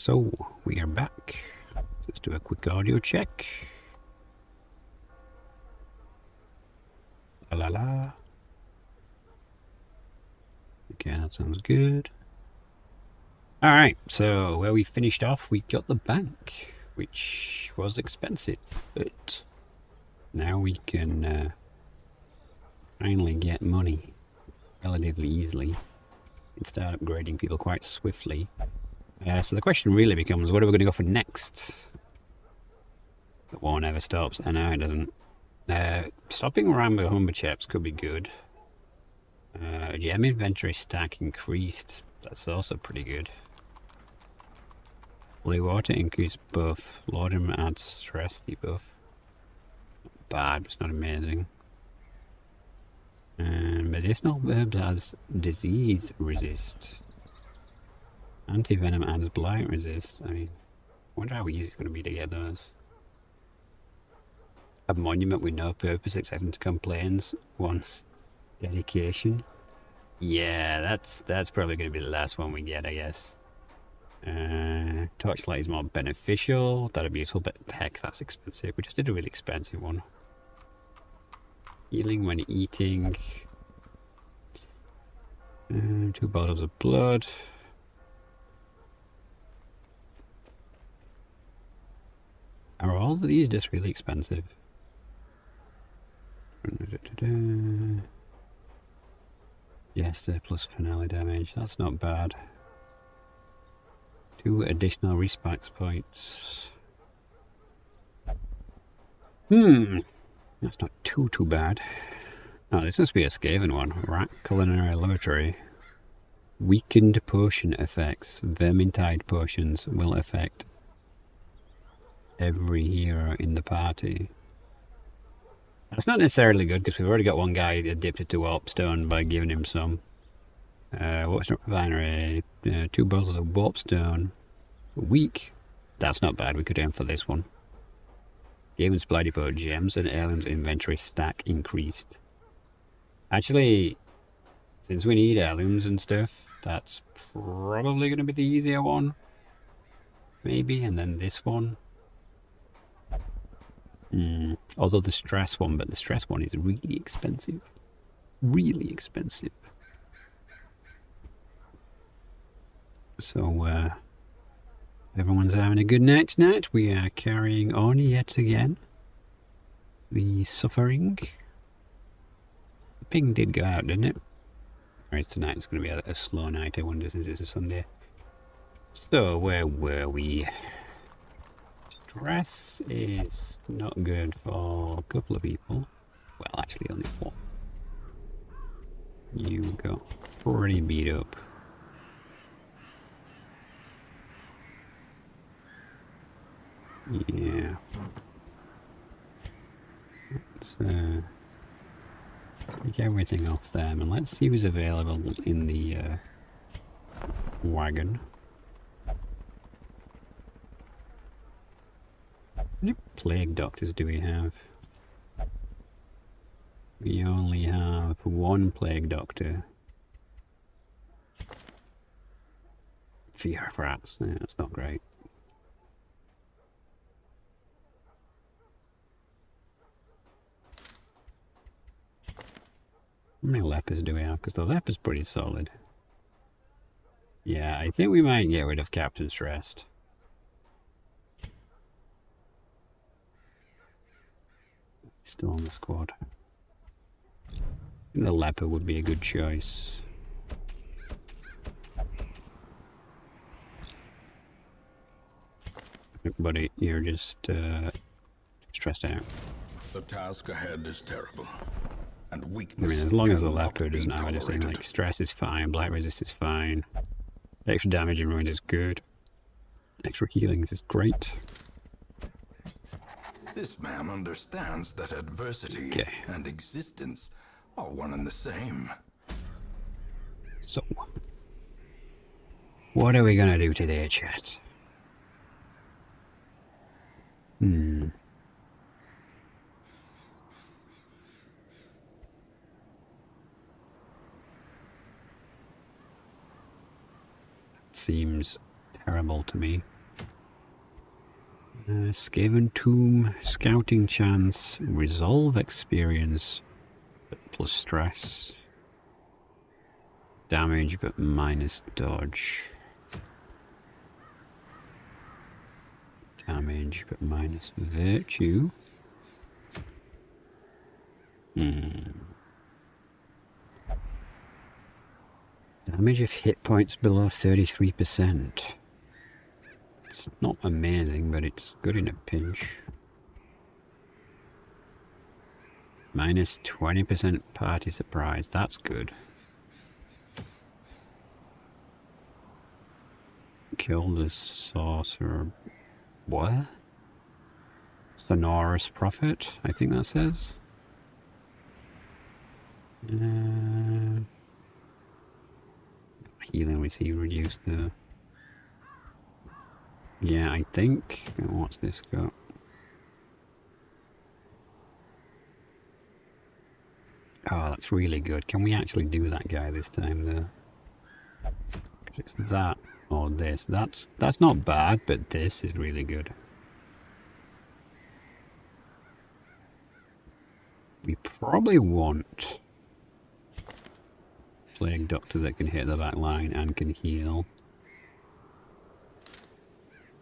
So, we are back. Let's do a quick audio check. La la la. Okay, that sounds good. Alright, so where we finished off, we got the bank, which was expensive, but now we can finally get money relatively easily and start upgrading people quite swiftly. So the question really becomes, what are we going to go for next? The war never stops. I know it doesn't. Stopping Rambo Humber Chaps could be good. Gem inventory stack increased. That's also pretty good. Blue water increased buff. Laudanum adds stress debuff. Not bad, but it's not amazing. And medicinal herbs has disease resist. Anti-venom adds blight resist. I mean, I wonder how easy it's going to be to get those. A monument with no purpose except to complaints once. Dedication. Yeah, that's probably going to be the last one we get, I guess. Torchlight is more beneficial. That'd be useful, but heck, that's expensive. We just did a really expensive one. Healing when eating. 2 bottles of blood. Are all of these just really expensive? Yes, plus finale damage. That's not bad. 2 additional respawn points. That's not too bad. Oh, this must be a Skaven one. Rat Culinary Laboratory. Weakened potion effects. Vermintide potions will affect every hero in the party. That's not necessarily good because we've already got one guy addicted to warpstone by giving him some. Warpstone refinery. 2 bottles of warpstone a week. That's not bad. We could aim for this one. Game and supply depot gems and heirlooms inventory stack increased. Actually, since we need heirlooms and stuff, that's probably going to be the easier one. Maybe, and then this one. Although the stress one, but the stress one is really expensive. Really expensive. So, everyone's having a good night tonight. We are carrying on yet again. The suffering. The ping did go out, didn't it? Alright, tonight it's going to be a slow night. I wonder since it's a Sunday. So, where were we? Stress is not good for a couple of people. Well, actually only 4. You got pretty beat up. Yeah. Let's take everything off them and let's see who's available in the wagon. How many plague doctors do we have? We only have 1 plague doctor. Fear of rats. Yeah, that's not great. How many lepers do we have? Because the leper's pretty solid. Yeah, I think we might get rid of Captain Stressed. Still on the squad. The leper would be a good choice. Buddy, you're just stressed out. The task ahead is terrible. And weakness. I mean, as long as the leper doesn't have anything, like stress is fine, blight resist is fine. Extra damage and ruin is good. Extra healings is great. This man understands that adversity and existence are one and the same. So, what are we gonna do today, chat? Seems terrible to me. Skaven Tomb, Scouting Chance, Resolve Experience, but plus stress. Damage, but minus dodge. Damage, but minus virtue. Damage of hit points below 33%. It's not amazing, but it's good in a pinch. Minus 20% party surprise. That's good. Kill the sorcerer. What? Sonorous Prophet, I think that says. Healing we see reduced the... Yeah, I think. What's this got? Oh, that's really good. Can we actually do that guy this time, though? Because it's that or this. That's not bad, but this is really good. We probably want Plague Doctor that can hit the back line and can heal.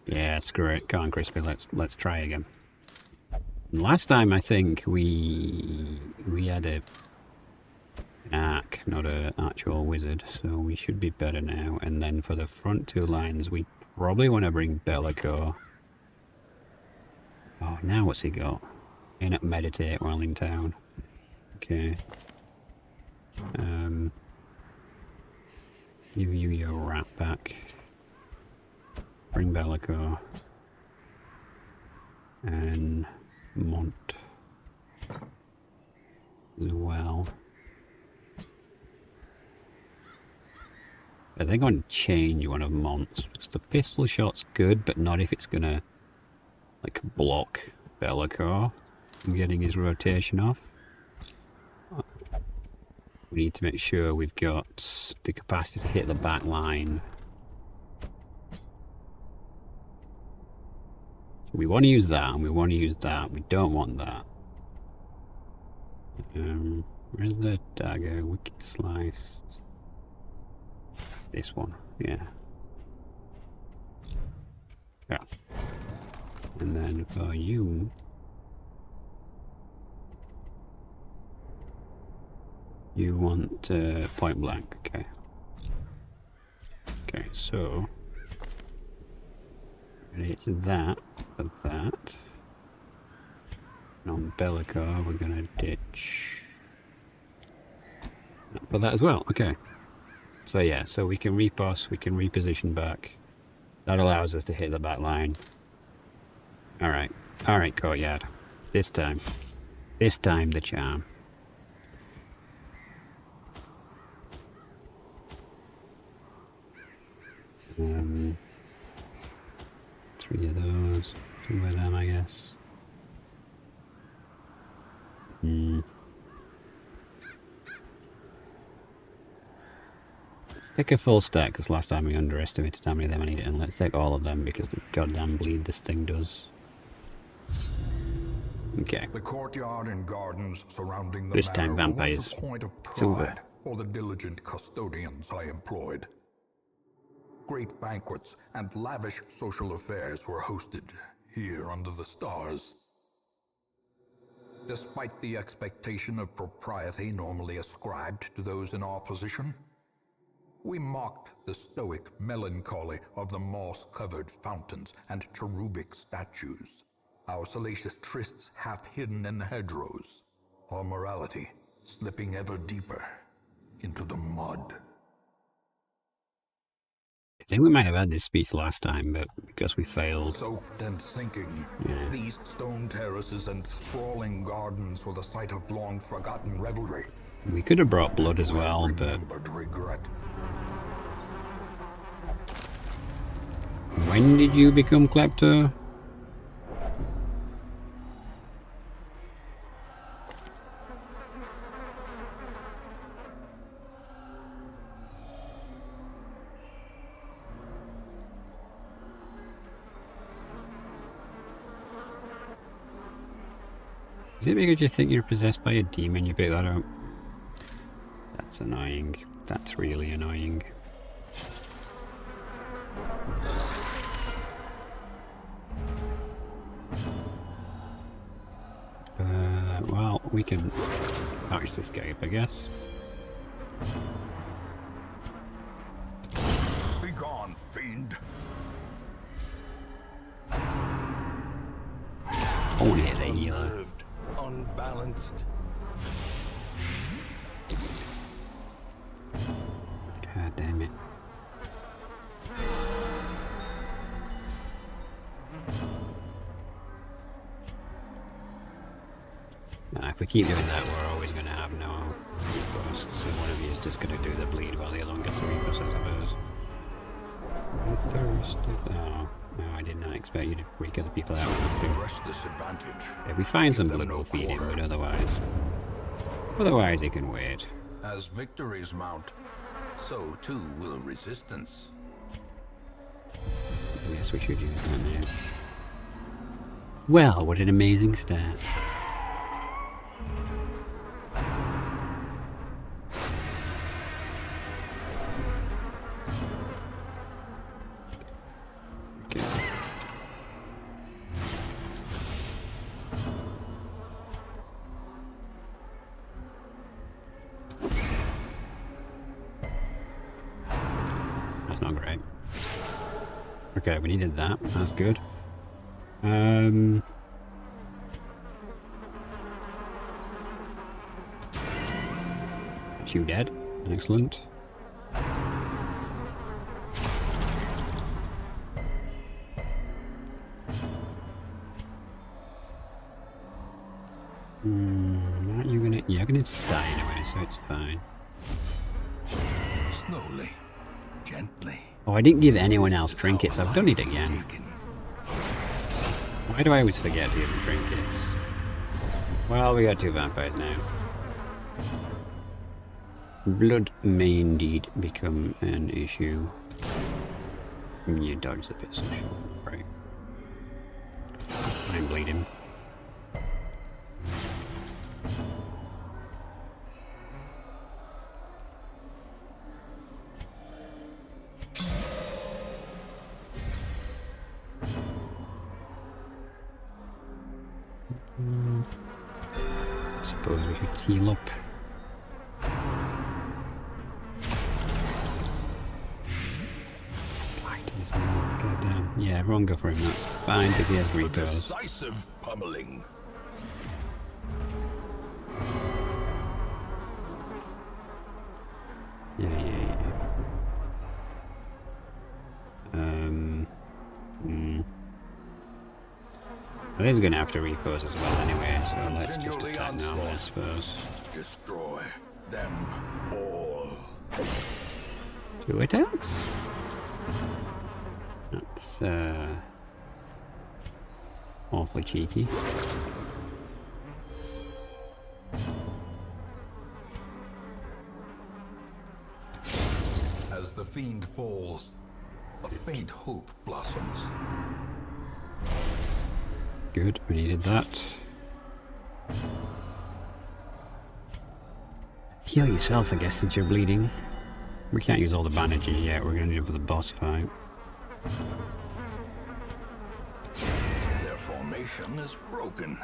Yeah, screw it. Come on, Crispy. Let's try again. Last time I think we had an arc, not an actual wizard, so we should be better now. And then for the front two lines, we probably want to bring Bellico. Oh, now what's he got? In at meditate while in town. Okay. Give you your rat back. Bring Bellico. And Mont as well. I think I'm going to change one of Mont's. Because the pistol shot's good, but not if it's going to like block Bellico from getting his rotation off. We need to make sure we've got the capacity to hit the back line. So we want to use that, and we want to use that. We don't want that. Where's the dagger? Wicked Slice. This one, yeah. Yeah. And then for you... You want point blank, okay. Okay, so... It's that, for that. And on Bellico, we're gonna ditch... For that as well, okay. So yeah, so we can repost, we can reposition back. That allows us to hit the back line. Alright, Courtyard. This time the charm. Three of those, two of them, I guess. Let's take a full stack, because last time we underestimated how many of them I needed, and let's take all of them, because the goddamn bleed this thing does. Okay. The courtyard and gardens surrounding the This time manor vampires. was a point of It's over. pride for the diligent custodians I employed. Great banquets and lavish social affairs were hosted here under the stars. Despite the expectation of propriety normally ascribed to those in our position, we mocked the stoic melancholy of the moss-covered fountains and cherubic statues, our salacious trysts half hidden in the hedgerows, our morality slipping ever deeper into the mud. I think we might have had this speech last time, but because we failed. Soaked and sinking, Yeah. these stone terraces and sprawling gardens were the site of long-forgotten revelry. We could have brought blood as well, but Remembered regret. when did you become Klepto? Is it because you think you're possessed by a demon you pick that up? That's annoying. That's really annoying. Well, we can arch escape, I guess. Be gone, fiend. I want to hit the healer. Unnerved, unbalanced. God damn it. Nah, if we keep doing that, we're always going to have no bursts. So one of you is just going to do the bleed while the other one gets the repost, I suppose. I thirsted. Oh, no, I did not expect you to freak other people out. Press this advantage. If we find some Give them blood, no we'll feed him, quarter. but otherwise he can wait. As victories mount, so too will resistance. I guess we should use that now. Well, what an amazing start. Okay. That's not great. Okay, we needed that. That's good. You dead? Excellent. Aren't you gonna? Yeah, you're gonna die anyway, so it's fine. Slowly, gently. Oh, I didn't give anyone else trinkets. I've done it again. Why do I always forget to give them trinkets? Well, we got 2 vampires now. Blood may indeed become an issue. You dodge the pistol shot, right? I'm bleeding. Suppose we should heal up. Goddamn. Yeah, everyone go for him. That's fine because he has A repos. decisive pummeling. Yeah. Well, he's gonna have to repose as well anyway, so let's just Continue the attack now, I onslaught. suppose. Destroy them all. 2 attacks? That's awfully cheeky. As the fiend falls, a faint hope blossoms. Good, we needed that. Heal yourself, I guess, since you're bleeding. We can't use all the bandages yet, we're gonna need them for the boss fight. Their formation is broken.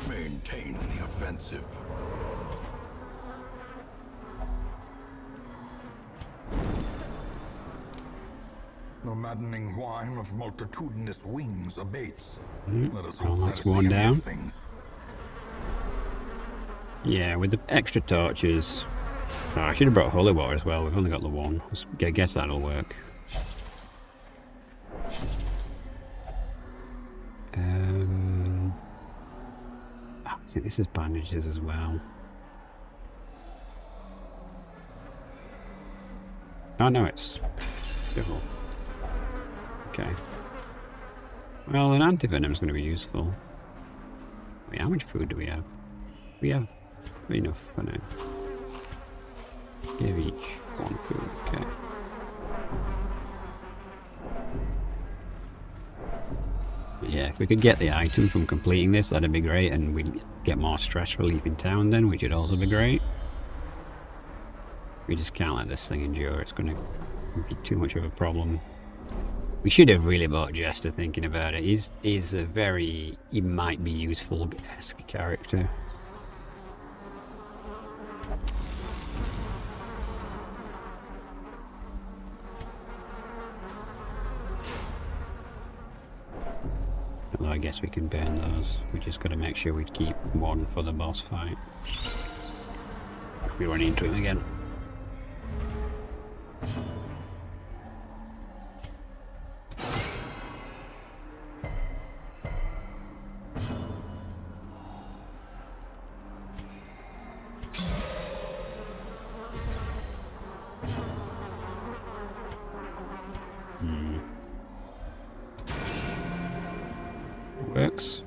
Maintain the offensive. The maddening whine of multitudinous wings abates. Let us hope Well, that that's is the one end of down. things. Yeah, with the extra torches. Oh, I should have brought holy water as well. We've only got the one. I guess that'll work. I think this is bandages as well. Oh no, it's civil. Okay. Well, an antivenom's going to be useful. Wait, how much food do we have? We have enough for now. Give each 1 food, okay. Yeah, if we could get the item from completing this, that'd be great, and we'd get more stress relief in town then, which would also be great. We just can't let this thing endure, it's going to be too much of a problem. We should have really bought Jester thinking about it. He's a very, he might be useful-esque character. Although I guess we can burn those. We just got to make sure we keep one for the boss fight. If we run into him again. Works.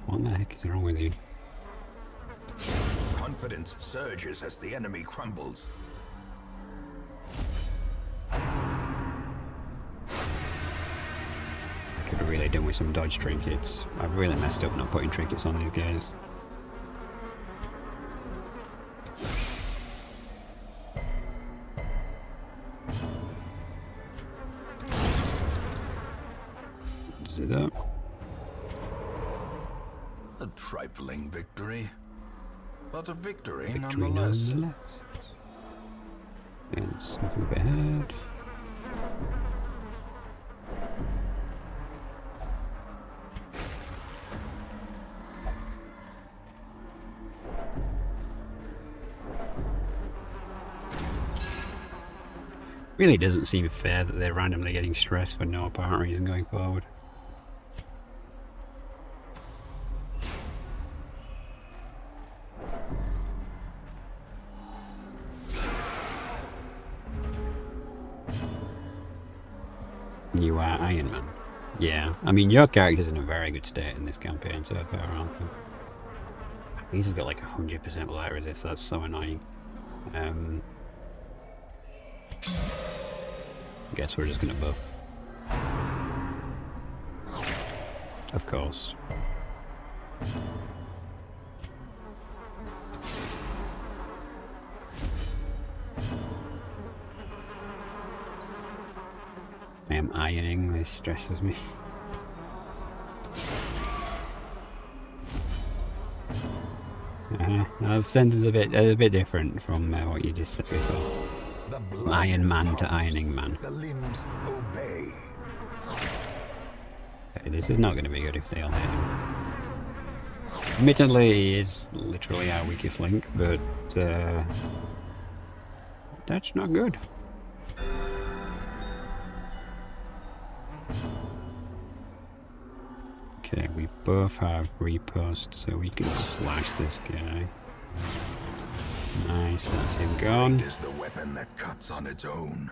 What the heck is wrong with you? Confidence surges as the enemy crumbles. I could have really done with some dodge trinkets. I've really messed up not putting trinkets on these guys. Do that. A trifling victory, but a victory Victory nonetheless. And something up ahead. Really doesn't seem fair that they're randomly getting stressed for no apparent reason going forward. You are Iron Man. Yeah, I mean your character's in a very good state in this campaign so far, aren't they? These have got like 100% light resist, that's so annoying. I guess we're just gonna buff. Of course. I am ironing, this stresses me. That sentence is a bit different from what you just said before. The blood Iron Man to Ironing Man. the limbs obey. Okay, this is not going to be good if they all hit him. Admittedly, he is literally our weakest link, but that's not good. Okay, we both have riposte, so we can slash this guy. Nice, that's him gone. It is the weapon that cuts on its own.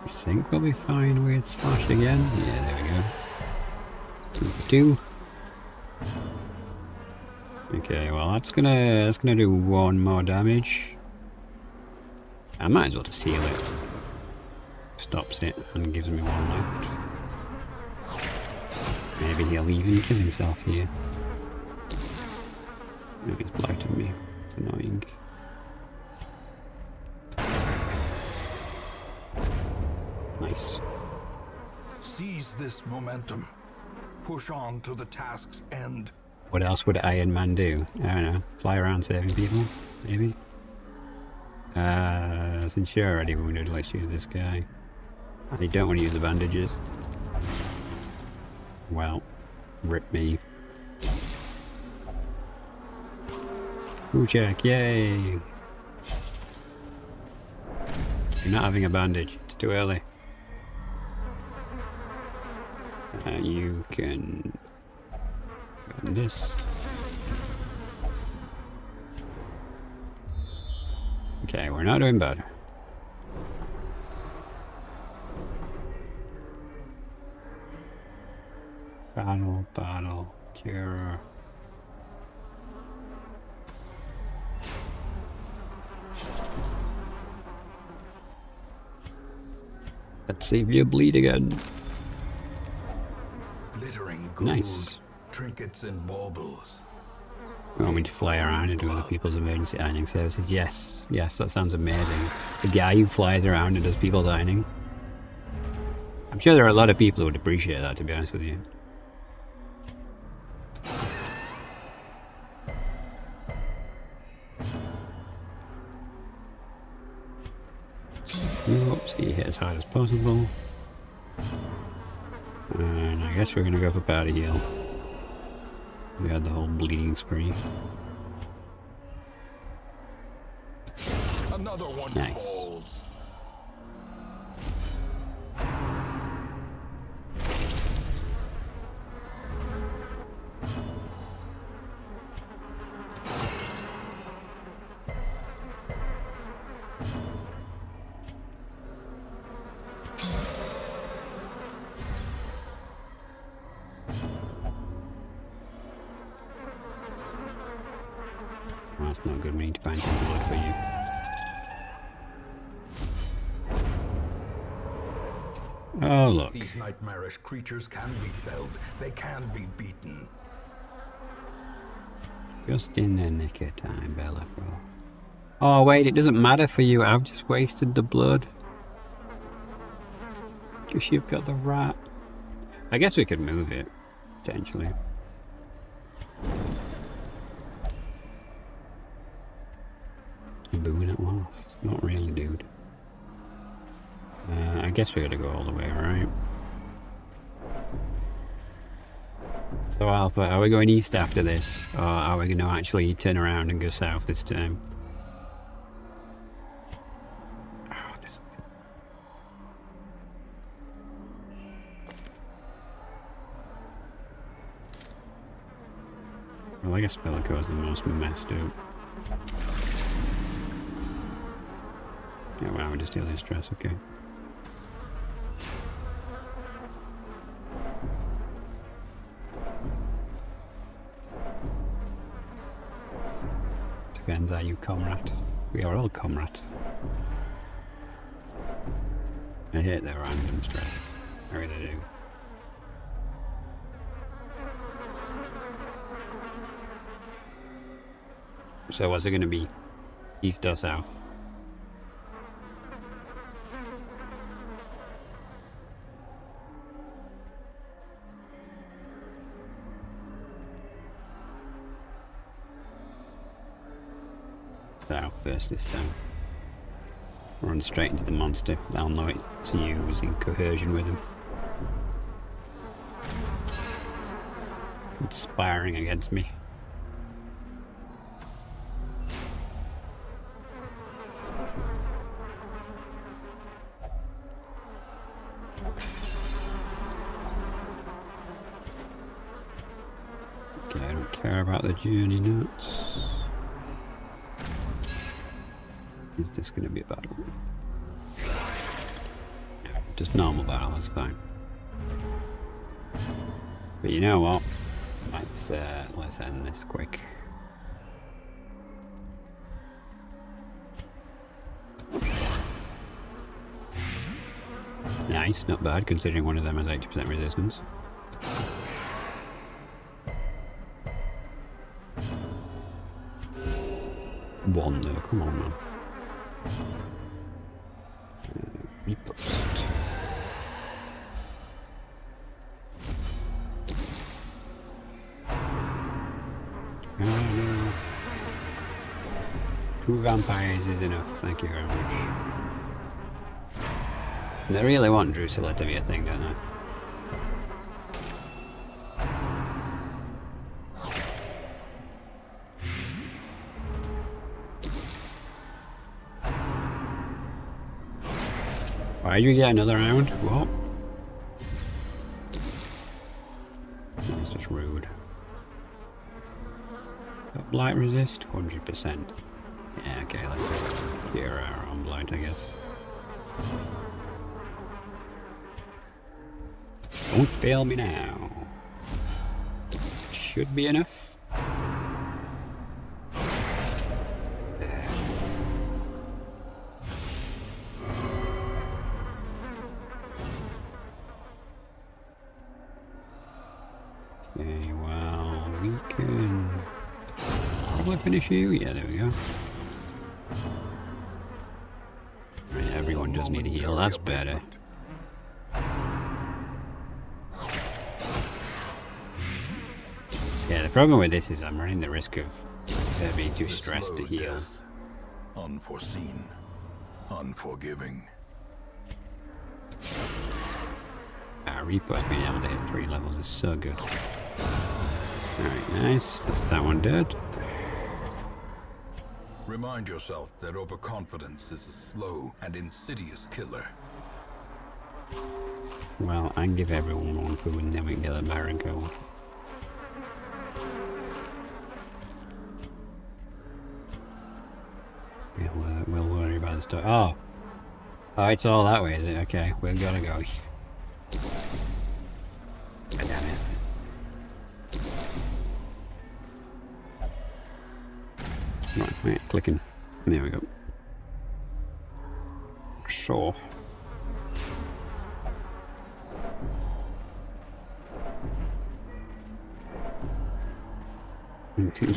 I think we'll be fine with slash again. Yeah, there we go. 2 for 2. Okay, well that's gonna do 1 more damage. I might as well just heal it. Stops it and gives me 1 left. Maybe he'll even kill himself here. Maybe he's blighted me. It's annoying. Nice. Seize this momentum. Push on to the task's end. What else would Iron Man do? I don't know. Fly around saving people? Maybe? Since you're already wounded, let's use this guy. And you don't want to use the bandages. Well, rip me. Ooh, check, yay! You're not having a bandage, it's too early. You can burn this. Okay, we're not doing bad. Battle, cure. Let's see if you bleed again. Glittering gold, Nice. trinkets and baubles. You want me to fly around and do other people's emergency ironing services? Yes. Yes, that sounds amazing. The guy who flies around and does people's ironing. I'm sure there are a lot of people who would appreciate that, to be honest with you. Oops, he hit as hard as possible. And I guess we're gonna go for powder heal. We had the whole bleeding spree. Another one Nice. falls. Well, that's not good. We need to find some blood for you. Oh, look. These nightmarish creatures can be felled. They can be beaten. Just in the nick of time, Bella, bro. Oh, wait, it doesn't matter for you. I've just wasted the blood. Because you've got the rat. I guess we could move it, potentially. Boon at last. Not really, dude. I guess we gotta go all the way, right? So Alpha, are we going east after this? Or are we gonna actually turn around and go south this time? Oh, this... Well, I guess Bellico's the most messed up. Yeah, wow, we just deal this stress, okay. Depends, are you comrade? We are all comrade. I hate the random stress. I really do. So what's it gonna be? East or south? South first this time. Run straight into the monster. They'll know it's you who's in cohesion with him. Conspiring against me. Okay, I don't care about the journey notes. Is this going to be a battle? Yeah, just normal battle, that's fine. But you know what? Let's end this quick. Nice, not bad considering one of them has 80% resistance. One though, come on man. Repost. No. 2 vampires is enough, thank you very much. They really want Drusilla to be a thing, don't they? Why did you get another round? What? That's just rude. Got blight resist? 100%. Yeah, okay, let's just cure our own blight, I guess. Don't fail me now. Should be enough. Okay, well, we can probably finish you. Yeah, there we go. Right, everyone does need a heal. That's better. Yeah, the problem with this is I'm running the risk of being too stressed to heal. Death, unforeseen, unforgiving. Reaper's being able to hit 3 levels is so good. Alright, nice. That's that one dead. Remind yourself that overconfidence is a slow and insidious killer. Well, I can give everyone one food and then we can get a Marigold. We'll worry about the stuff. Oh! Oh, it's all that way, is it? Okay, we've gotta go. God damn it. Right, wait, clicking. There we go. Sure.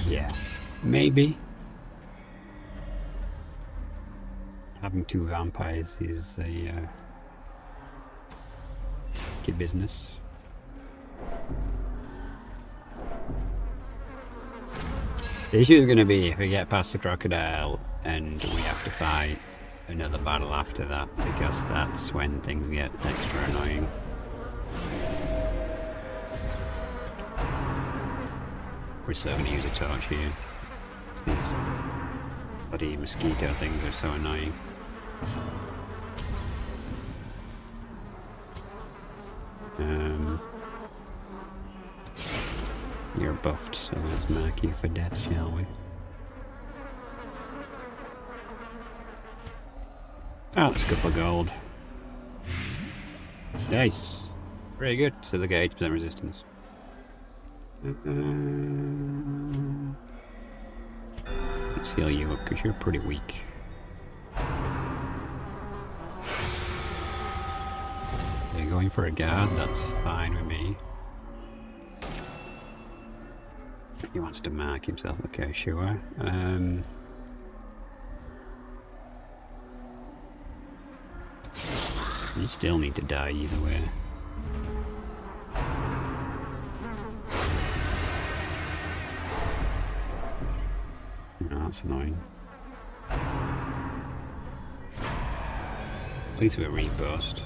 Yeah, maybe. Having 2 vampires is a good business. The issue is going to be if we get past the crocodile and we have to fight another battle after that, because that's when things get extra annoying. We're still going to use a torch here. These bloody mosquito things are so annoying. You're buffed, so let's mark you for death, shall we? Ah, let's go for gold. Nice. Very good. Still the 8% resistance. Let's heal you up because you're pretty weak. You're going for a guard, that's fine with me. He wants to mark himself, okay, sure. You still need to die either way. Oh, that's annoying. At least we're repost.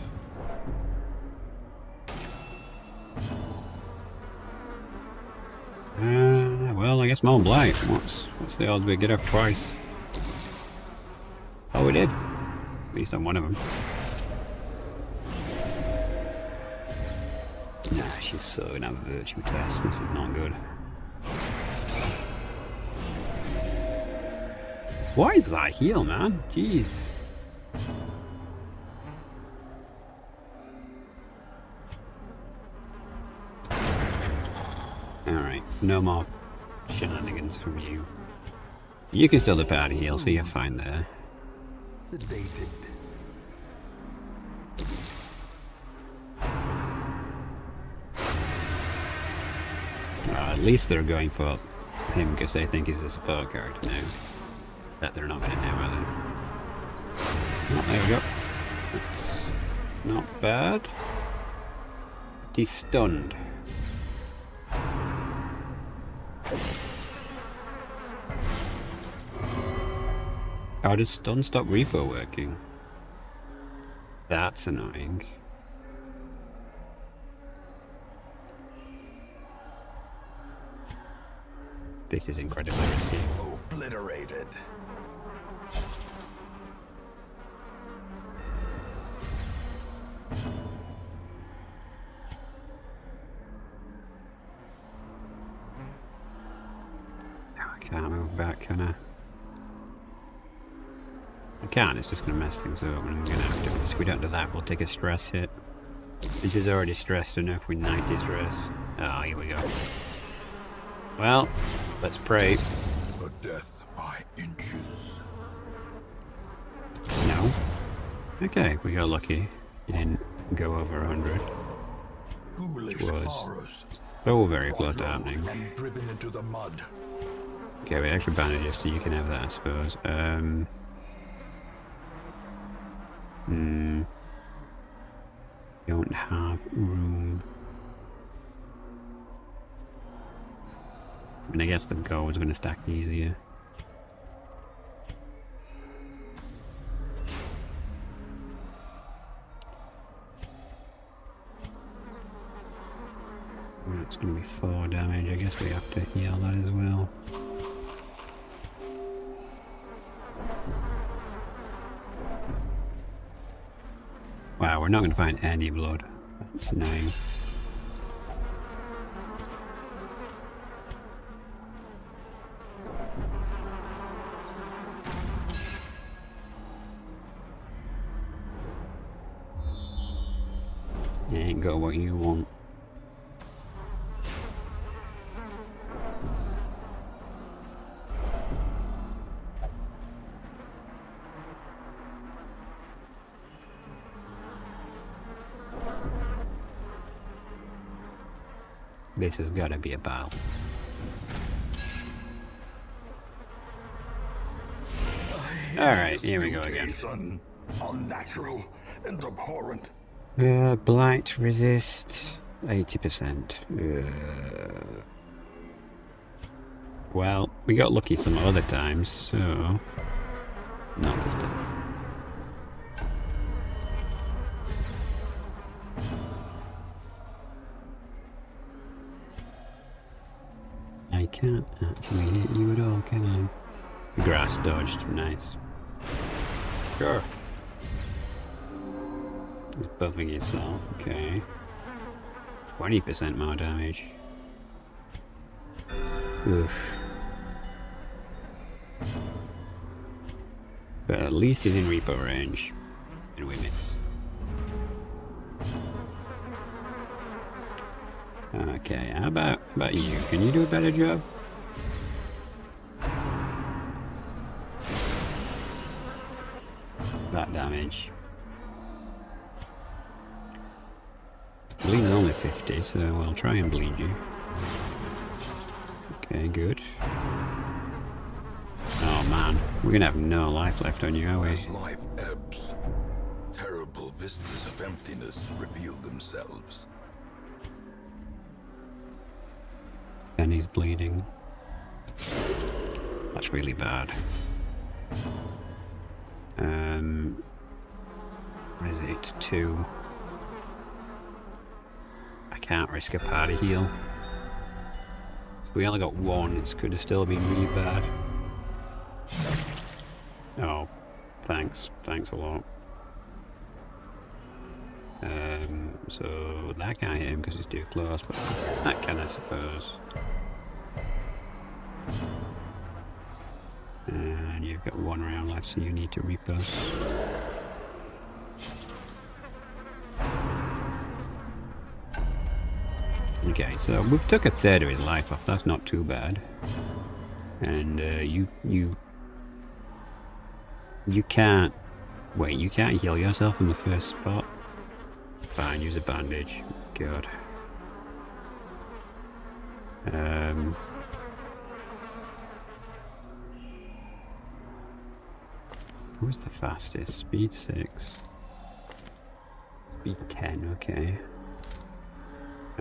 Well, I guess Mole Blight. What's the odds we get off twice? Oh, we did. At least on one of them. Nah, she's so gonna have a virtue test. This is not good. Why is that heal, man? Jeez. Alright, no more shenanigans from you. You can still depart heal, so you're fine there. Sedated. At least they're going for him because they think he's the support character now. That they're not going to now, are they? Oh, there we go. That's not bad. He's stunned. How does stun stop repo working? That's annoying. This is incredibly risky. Obliterated. I can't move back, can I? I can, it's just going to mess things up, and I'm going to have to, if we don't do that, we'll take a stress hit. Which is already stressed enough with 90 stress. Oh, here we go. Well, let's pray. A death by inches. No. Okay, we got lucky. You didn't go over 100. Foolish was horrors. so very close to Brought low happening. and driven into the mud. Okay, we extra bandages so you can have that, I suppose. Don't have room. I mean, I guess the gold's going to stack easier. It's going to be 4 damage. I guess we have to heal that as well. Wow, we're not going to find any blood. That's annoying. You ain't got what you want. This has got to be a battle. Alright, here we go again. Mutation, unnatural and abhorrent. Blight resist 80%. Well, we got lucky some other times, so not this time. I can't actually hit you at all, can I? Grass dodged, nice. Sure. He's buffing himself, okay. 20% more damage. Oof. But at least he's in repo range. And we miss. Okay, how about you? Can you do a better job? That damage. Bleed's only 50, so we'll try and bleed you. Okay, good. Oh man, we're gonna have no life left on you, are we? As life ebbs, terrible vistas of emptiness reveal themselves. And he's bleeding. That's really bad. What is it? It's 2. I can't risk a party heal. So we only got 1. This could have still been really bad. Oh, thanks. Thanks a lot. So that can't hit him because he's too close, but that can, I suppose. And you've got 1 round left, so you need to repost. Okay, so we've took 1/3 of his life off. That's not too bad. And you can't wait. You can't heal yourself in the first spot. Fine, use a bandage. God. Who's the fastest? Speed 6. Speed 10, okay.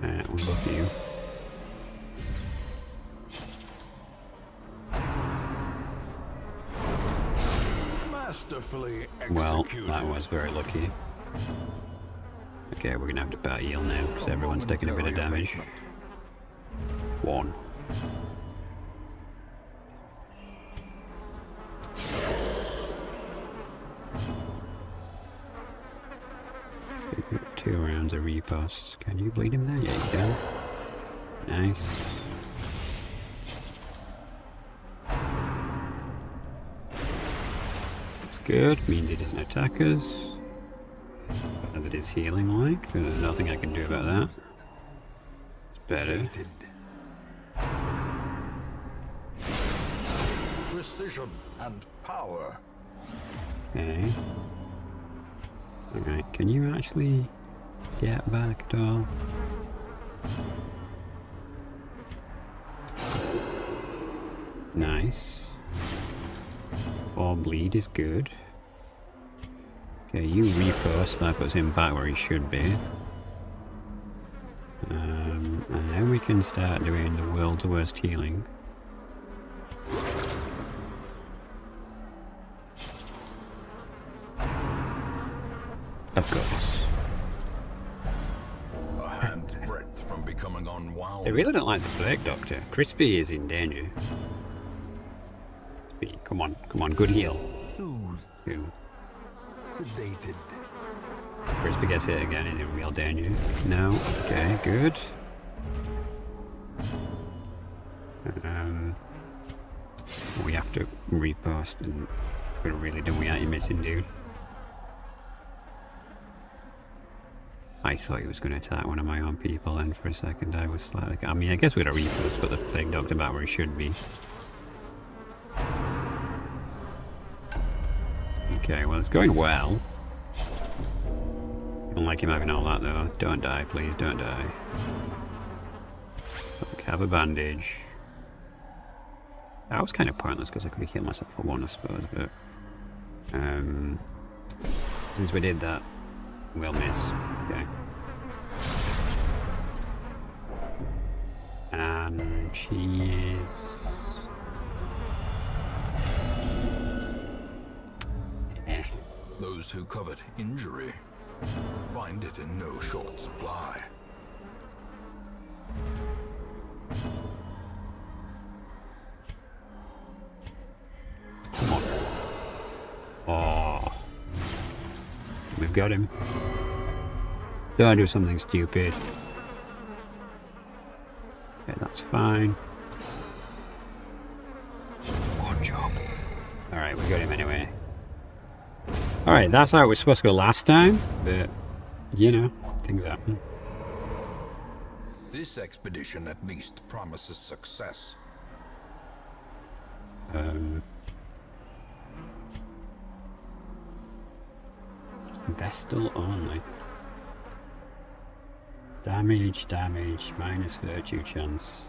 We'll look at you. Masterfully Well, executed. that was very lucky. Okay, we're gonna have to bat heal now, because everyone's taking a bit of damage. 1. Okay, 2 rounds of repost. Can you bleed him there? Yeah, you can. Nice. That's good. Means he doesn't attack us. That is healing like. There's nothing I can do about that. It's better. Precision and power. Okay. Alright, can you actually get back at all? Nice. 4 bleed is good. Okay, you repost, that puts him back where he should be. And then we can start doing the world's worst healing. Of course. A hand's breadth from becoming unwound. They really don't like the Plague Doctor. Crispy is in danger. Crispy, come on, good heal. Soothed, Ooh. sedated. Crispy gets hit again, is in real danger. No, okay, good. We have to repost and we're really done without you missing, dude. I thought he was going to attack one of my own people, and for a second I was like, I mean, I guess we'd have repost, put the Plague Doctor back where he should be. Okay, well, it's going well. I don't like him having all that, though. Don't die, please, don't die. Have a bandage. That was kind of pointless because I could have killed myself for one, I suppose, but since we did that, we'll miss. Okay. And she is... Those who covet injury find it in no short supply. Come on. Oh. We've got him. Don't do something stupid. Okay, that's fine. Good job. Alright, we got him anyway. Alright, that's how it was supposed to go last time, but, you know, things happen. This expedition at least promises success. Vestal only. Damage, minus virtue chance.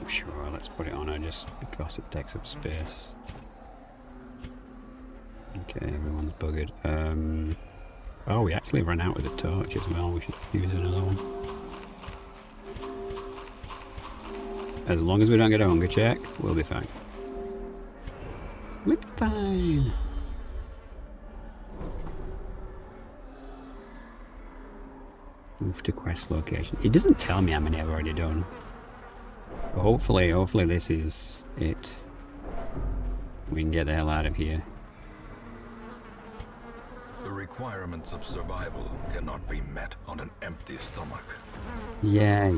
Sure, let's put it on her just because it takes up space. Okay, everyone's buggered. Oh, we actually ran out with the torch as well. We should use another one. As long as we don't get a hunger check, we'll be fine. We'll be fine. Move to quest location. It doesn't tell me how many I've already done. But hopefully this is it. We can get the hell out of here. The requirements of survival cannot be met on an empty stomach. Yeah.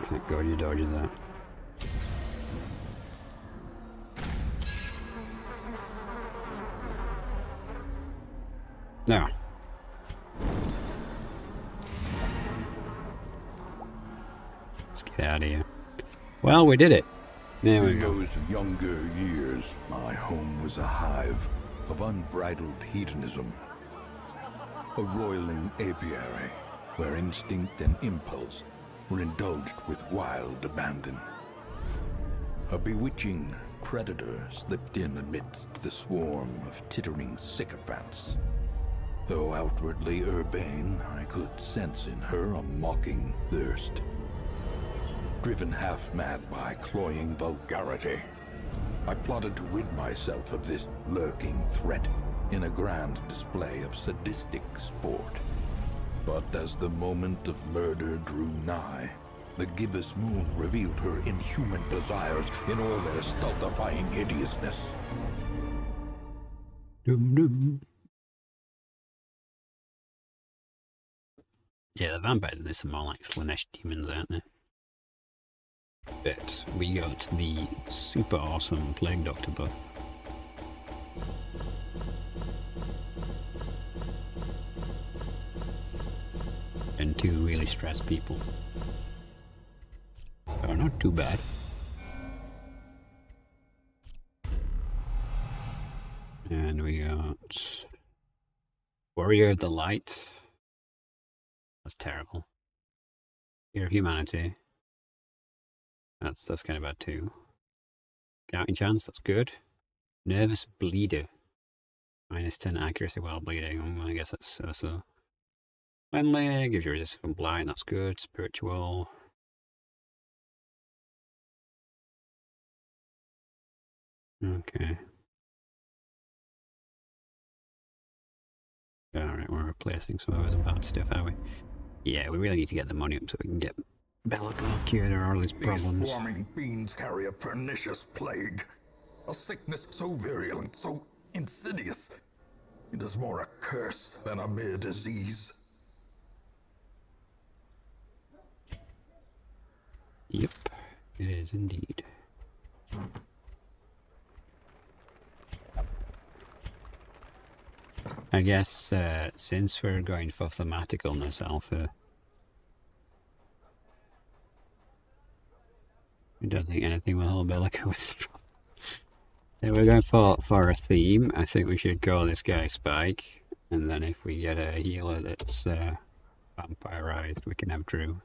Thank God you dodged that. Now. Let's get out of here. Well, we did it. There we In go. those younger years, my home was a hive of unbridled hedonism. A roiling apiary where instinct and impulse were indulged with wild abandon. A bewitching predator slipped in amidst the swarm of tittering sycophants. Though outwardly urbane, I could sense in her a mocking thirst. Driven half-mad by cloying vulgarity, I plotted to rid myself of this lurking threat in a grand display of sadistic sport. But as the moment of murder drew nigh, the gibbous moon revealed her inhuman desires in all their stultifying hideousness. Dum dum. Yeah, the vampires in this are more like Slanesh demons, aren't they? But we got the super awesome Plague Doctor buff. And 2 really stressed people. Oh, not too bad. And we got Warrior of the Light. That's terrible. Year of Humanity. That's kind of bad too. Counting chance, that's good. Nervous Bleeder. -10 accuracy while bleeding. I guess that's so. Friendly, gives you resistance from blind, that's good. Spiritual. Okay. Alright, we're replacing some of his bad stuff, are we? Yeah, we really need to get the money up so we can get Belagor cured or all his problems. These swarming fiends carry a pernicious plague. A sickness so virulent, so insidious. It is more a curse than a mere disease. Yep, it is indeed. I guess since we're going for thematicalness alpha, I don't think anything will hold Bellica with. So we're going for a theme. I think we should call this guy Spike, and then if we get a healer that's vampirized, we can have Drew.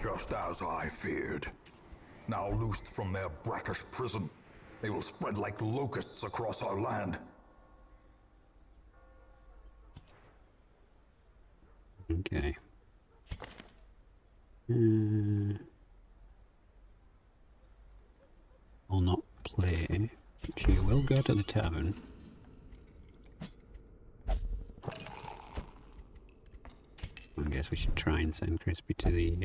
Just as I feared. Now loosed from their brackish prison, they will spread like locusts across our land. Okay. I'll not play. She will go to the tavern. I guess we should try and send Crispy to the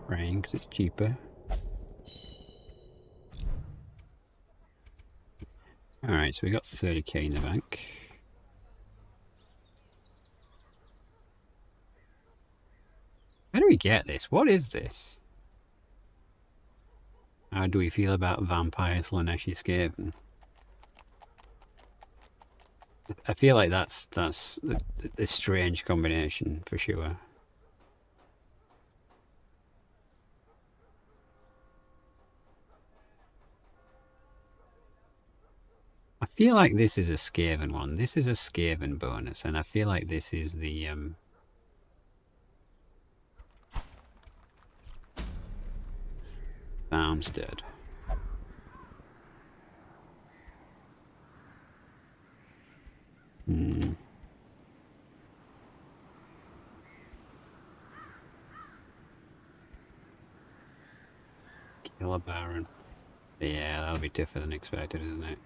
rain because it's cheaper. Alright, so we got 30k in the bank. How do we get this? What is this? How do we feel about Vampire Slaneshi Skaven? I feel like that's a strange combination for sure. I feel like this is a Skaven one. This is a Skaven bonus, and I feel like this is the Farmstead. Kill a Baron. Yeah, that'll be tougher than expected, isn't it?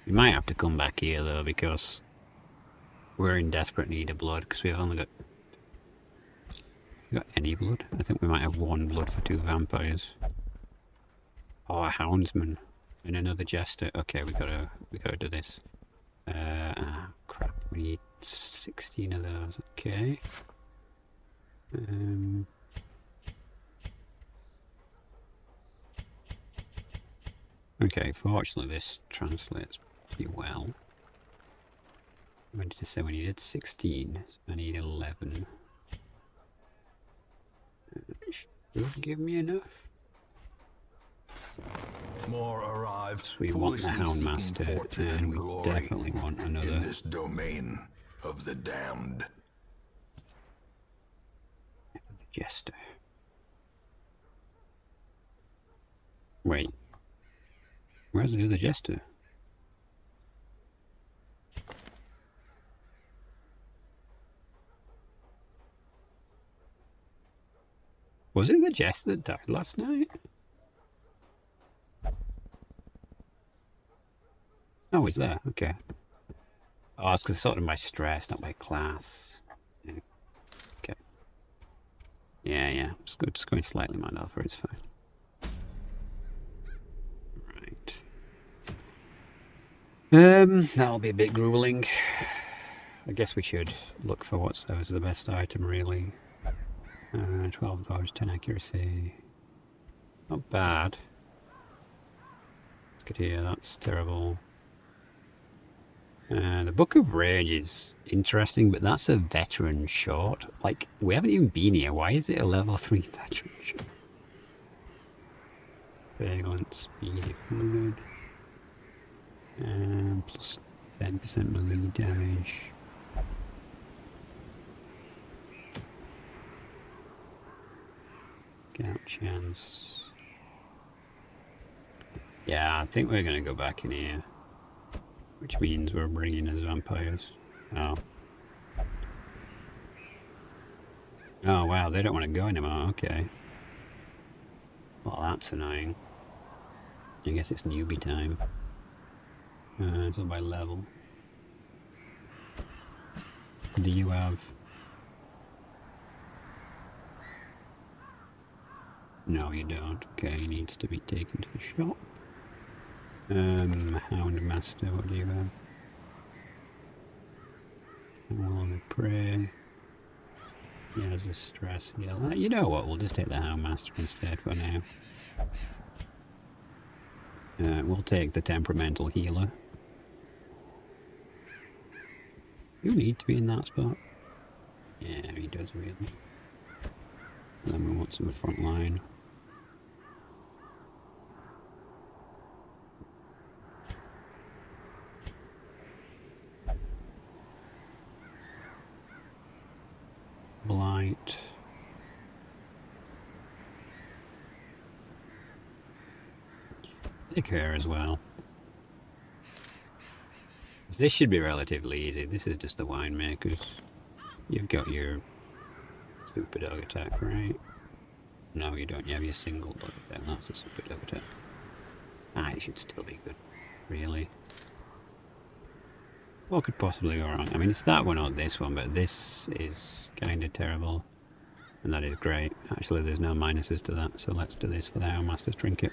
We might have to come back here though, because we're in desperate need of blood, because we've only got... We got any blood? I think we might have 1 blood for 2 vampires. Oh, a houndsman and another jester. Okay, we gotta do this. Crap. We need 16 of those. Okay. Okay. Fortunately, this translates pretty well. When did I say we needed 16? So I need 11. Should give me enough. More arrive. So we want the Houndmaster, and we definitely want another. In this domain of the damned. The Jester. Wait. Where's the other Jester? Was it the Jester that died last night? Oh, he's there. Okay. Oh, it's because it's sort of my stress, not my class. Yeah. Okay. Yeah. Just going slightly mind alpha, it's fine. Right. That'll be a bit grueling. I guess we should look for what's the best item, really. 12 dodge, 10 accuracy. Not bad. Let's get here, that's terrible. The Book of Rage is interesting, but that's a veteran short. Like, we haven't even been here. Why is it a level 3 veteran short? Vagrant speed if wounded. And plus 10% melee damage. Gout chance. Yeah, I think we're going to go back in here. Which means we're bringing as vampires. Oh. Oh wow, they don't want to go anymore, okay. Well, that's annoying. I guess it's newbie time. It's all by level. Do you have... No, you don't. Okay, he needs to be taken to the shop. Hound Master, what do you have? Howl on the Prey. He has a stress heal. You know what, we'll just take the Hound Master instead for now. We'll take the Temperamental Healer. You need to be in that spot. Yeah, he does really. Then we want some front line. Blight. Take her as well. This should be relatively easy. This is just the winemakers. You've got your super dog attack, right? No, you don't. You have your single dog attack. That's the super dog attack. Ah, it should still be good. Really. What could possibly go wrong? I mean, it's that one or this one, but this is kind of terrible. And that is great. Actually, there's no minuses to that, so let's do this for the Hound Master's Trinket.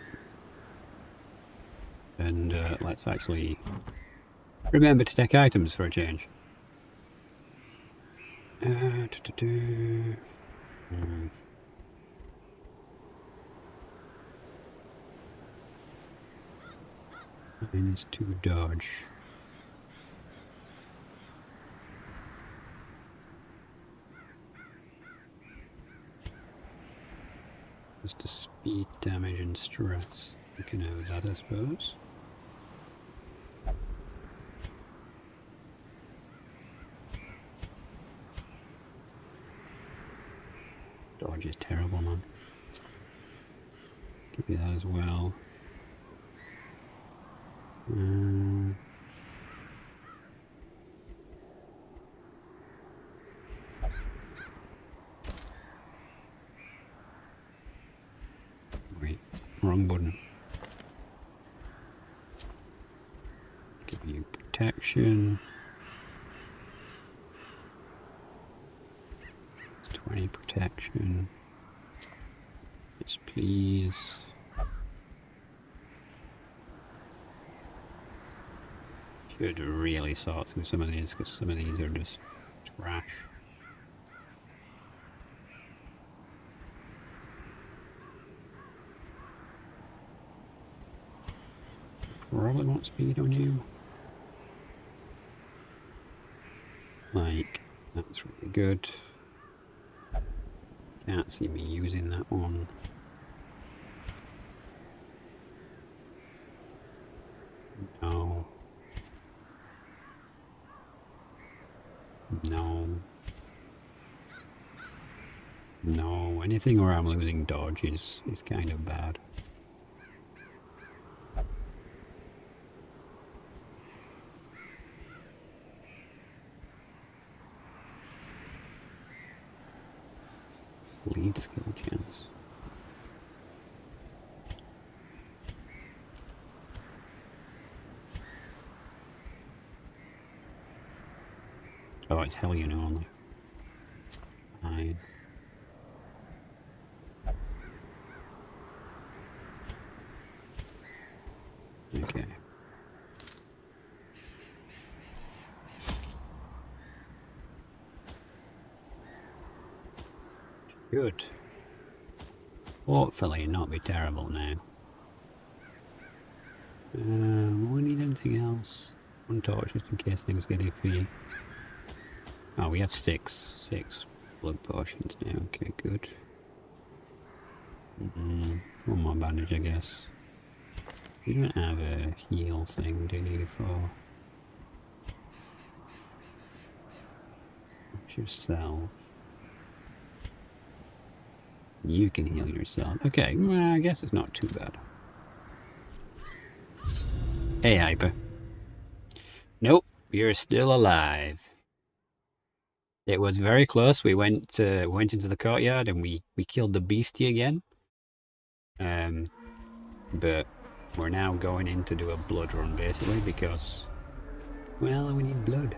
And let's actually remember to take items for a change. -2 dodge. Just to speed, damage and stress. You can have that, I suppose. Dodge is terrible, man. Give you that as well. Wait, wrong button. Give you protection. 20 protection. Yes, please. Should really sort through some of these because some of these are just trash. Probably want speed on you. Like, that's really good. Can't see me using that one. No. No. No. Anything where I'm losing dodge is kind of bad. Lead skill chance. Oh, it's Hellion only. Fine. Okay. Good. Hopefully not be terrible now. We need anything else? One torch just in case things get iffy. Oh, we have six blood potions now. Okay, good. One more bandage, I guess. You don't have a heal thing, do you, for yourself? You can heal yourself. Okay, well, I guess it's not too bad. Hey, Hyper. Nope, you're still alive. It was very close. We went into the courtyard and we killed the beastie again. But we're now going in to do a blood run basically because, well, we need blood.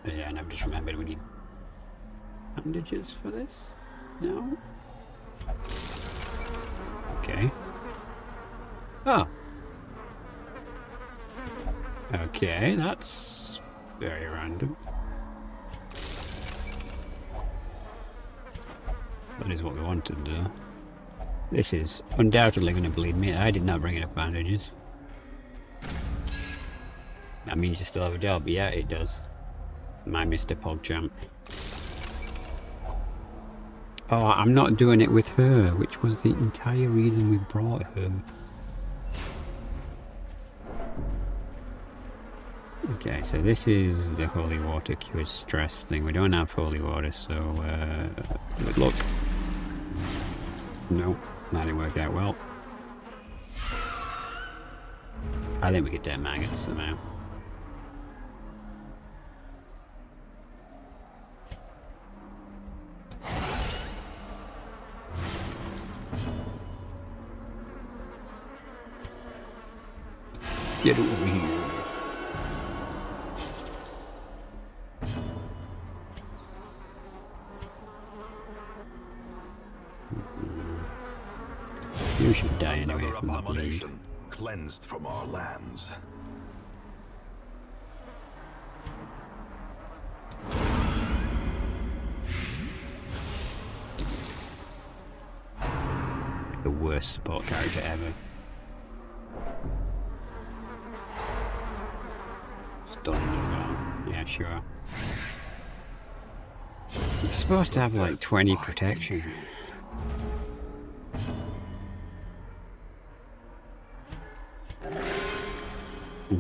Yeah, and I've just remembered we need bandages for this. No. Okay. Oh. Okay, that's very random. That is what we wanted to do. This is undoubtedly going to bleed me. I did not bring enough bandages. That means you still have a job. Yeah, it does. My Mr. Pogchamp. Oh, I'm not doing it with her, which was the entire reason we brought her. Okay, so this is the holy water cures stress thing. We don't have holy water, so good luck. No, that didn't work out well. I think we could take maggots somehow. Get over here. You should die anyway Another from the bleed. abomination cleansed from our lands. The worst support character ever. Stunning as well. Yeah, sure. You're supposed to have like 20 protection.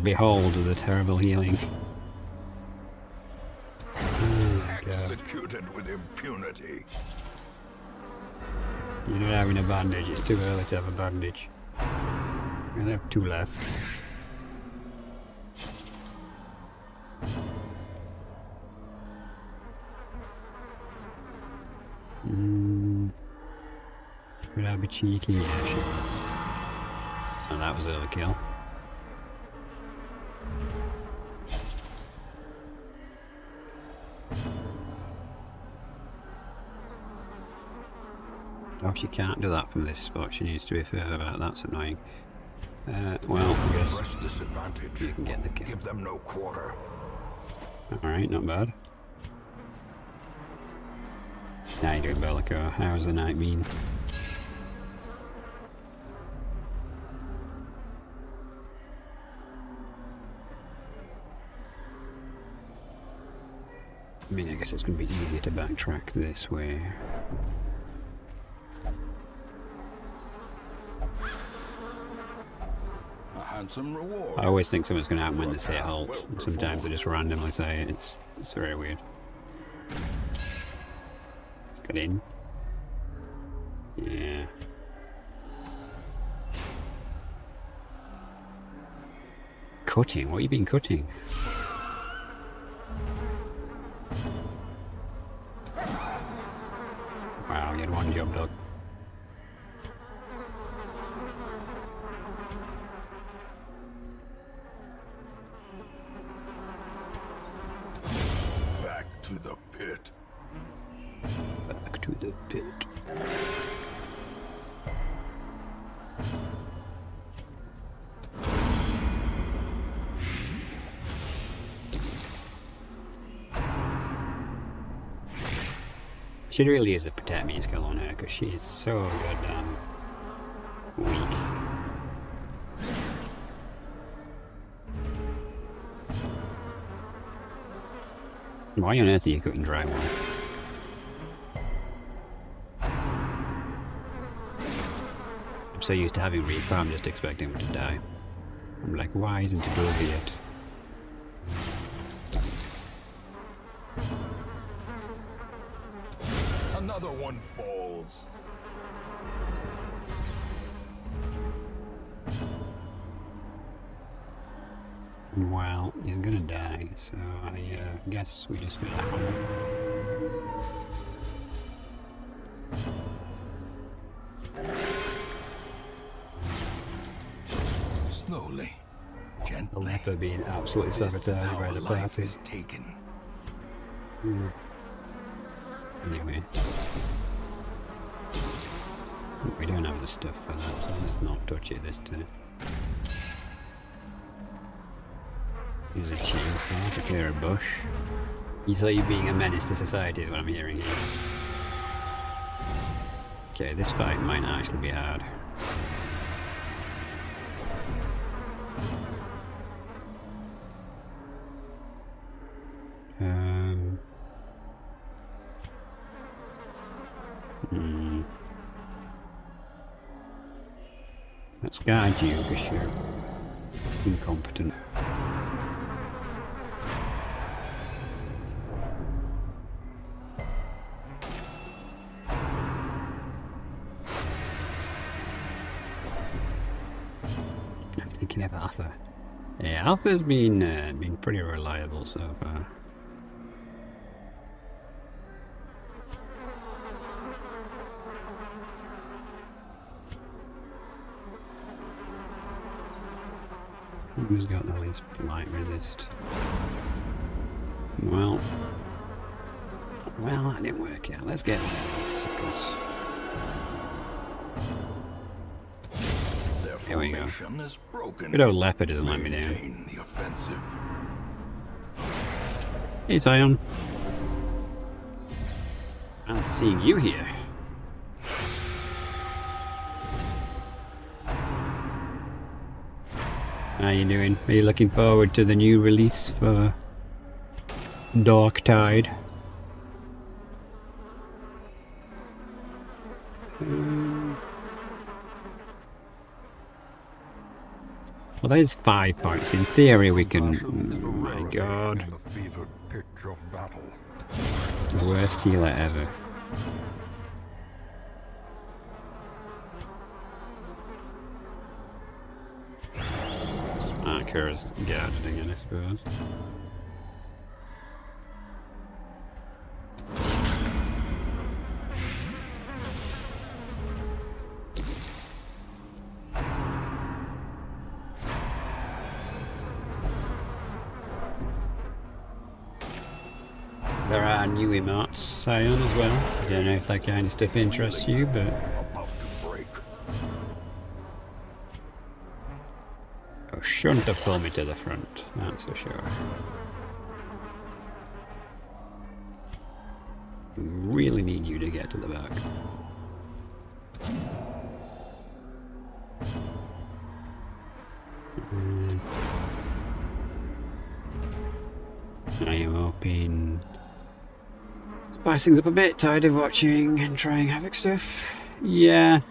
Behold the terrible healing. Oh, Executed with impunity. You're not having a bandage, it's too early to have a bandage. I have 2 left. Would I be cheeky? Yeah, sure. Oh, that was overkill. Oh, she can't do that from this spot. She needs to be further back. That's annoying. Well, I guess Press disadvantage. you can get the kill. Give them no quarter. Alright, not bad. Now you're doing Bellico. How's the night been? I mean, I guess it's going to be easier to backtrack this way. A handsome reward. I always think something's going to happen when they say halt. Sometimes they just randomly say it. It's very weird. Get in. Yeah. Cutting? What have you been cutting? Wow, you had one job done. Back to the pit. Back to the pit. She really is a protect me skill on her because she is so goddamn weak. Why on earth are you cooking drywall? so used to having Reaper, I'm just expecting him to die. I'm like, why isn't it over yet? Another one falls. Well, he's gonna die, so I guess we just let him. Slowly, The gently. leper being absolutely sabotaged by the party. Is taken. Anyway. We don't have the stuff for that, so let's not touch it this time. Use a chainsaw to clear a bush. You thought you being a menace to society is what I'm hearing here. Okay, this fight might actually be hard. Let's guide you because you're incompetent. I'm thinking of Alpha. Yeah, Alpha's been pretty reliable so far. Who's got the least light resist? Well, that didn't work out. Let's get these suckers. Their Here we go. formation is broken. Good old leopard doesn't let me down. Maintain the offensive. Hey, Zion. Fancy seeing you here. How you doing? Are you looking forward to the new release for Darktide? Well, that is 5 points. In theory, we can. Passion is a Oh my rarity god. in the fevered pitch of battle. The worst healer ever. Kura's guarded again, I suppose. There are new emotes, Sion, as well. I don't know if that kind of stuff interests you, but About to break. oh, shouldn't have pulled me to the front, that's for sure. Really need you to get to the back. I am hoping spice things up a bit, tired of watching and trying Havoc stuff. Yeah.